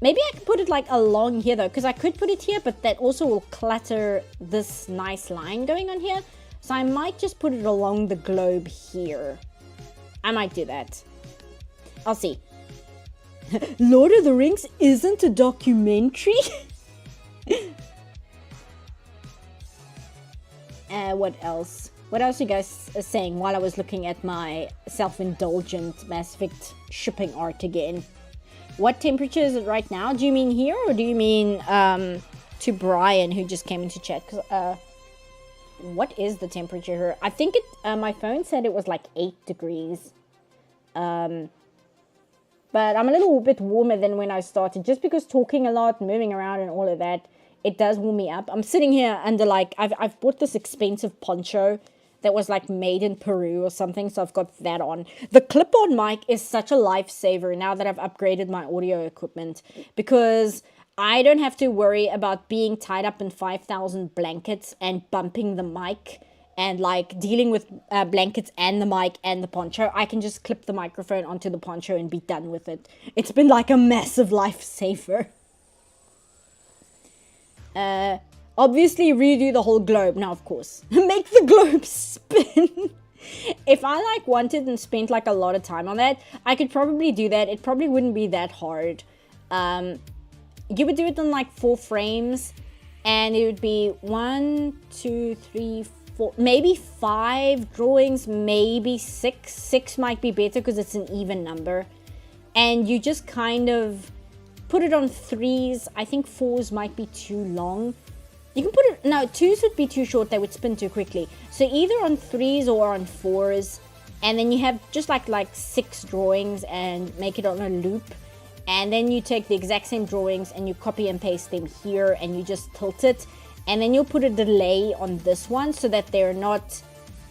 [SPEAKER 1] Maybe I could put it like along here though, because I could put it here, but that also will clutter this nice line going on here. So I might just put it along the globe here. I might do that. I'll see. Lord of the Rings isn't a documentary? What else? What else are you guys saying while I was looking at my self-indulgent Mass Effect shipping art again? What temperature is it right now? Do you mean here, or do you mean to Brian, who just came into chat? What is the temperature here? I think my phone said it was like 8 degrees. But I'm a little bit warmer than when I started, just because talking a lot, moving around and all of that, it does warm me up. I'm sitting here under like, I've bought this expensive poncho that was like made in Peru or something, so I've got that on. The clip-on mic is such a lifesaver now that I've upgraded my audio equipment, because I don't have to worry about being tied up in 5,000 blankets and bumping the mic and like dealing with blankets and the mic and the poncho. I can just clip the microphone onto the poncho and be done with it. It's been like a massive lifesaver. Obviously redo the whole globe. Now, of course, make the globe spin. If I like wanted and spent like a lot of time on that, I could probably do that. It probably wouldn't be that hard. You would do it in like 4 frames, and it would be 1, 2, 3, 4, maybe 5 drawings, maybe 6. 6 might be better because it's an even number. And you just kind of put it on 3s. I think 4s might be too long. You can put it, no, 2s would be too short. They would spin too quickly. So either on 3s or on 4s. And then you have just like 6 drawings and make it on a loop. And then you take the exact same drawings and you copy and paste them here and you just tilt it. And then you'll put a delay on this one so that they're not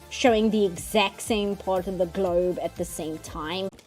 [SPEAKER 1] showing the exact same part of the globe at the same time.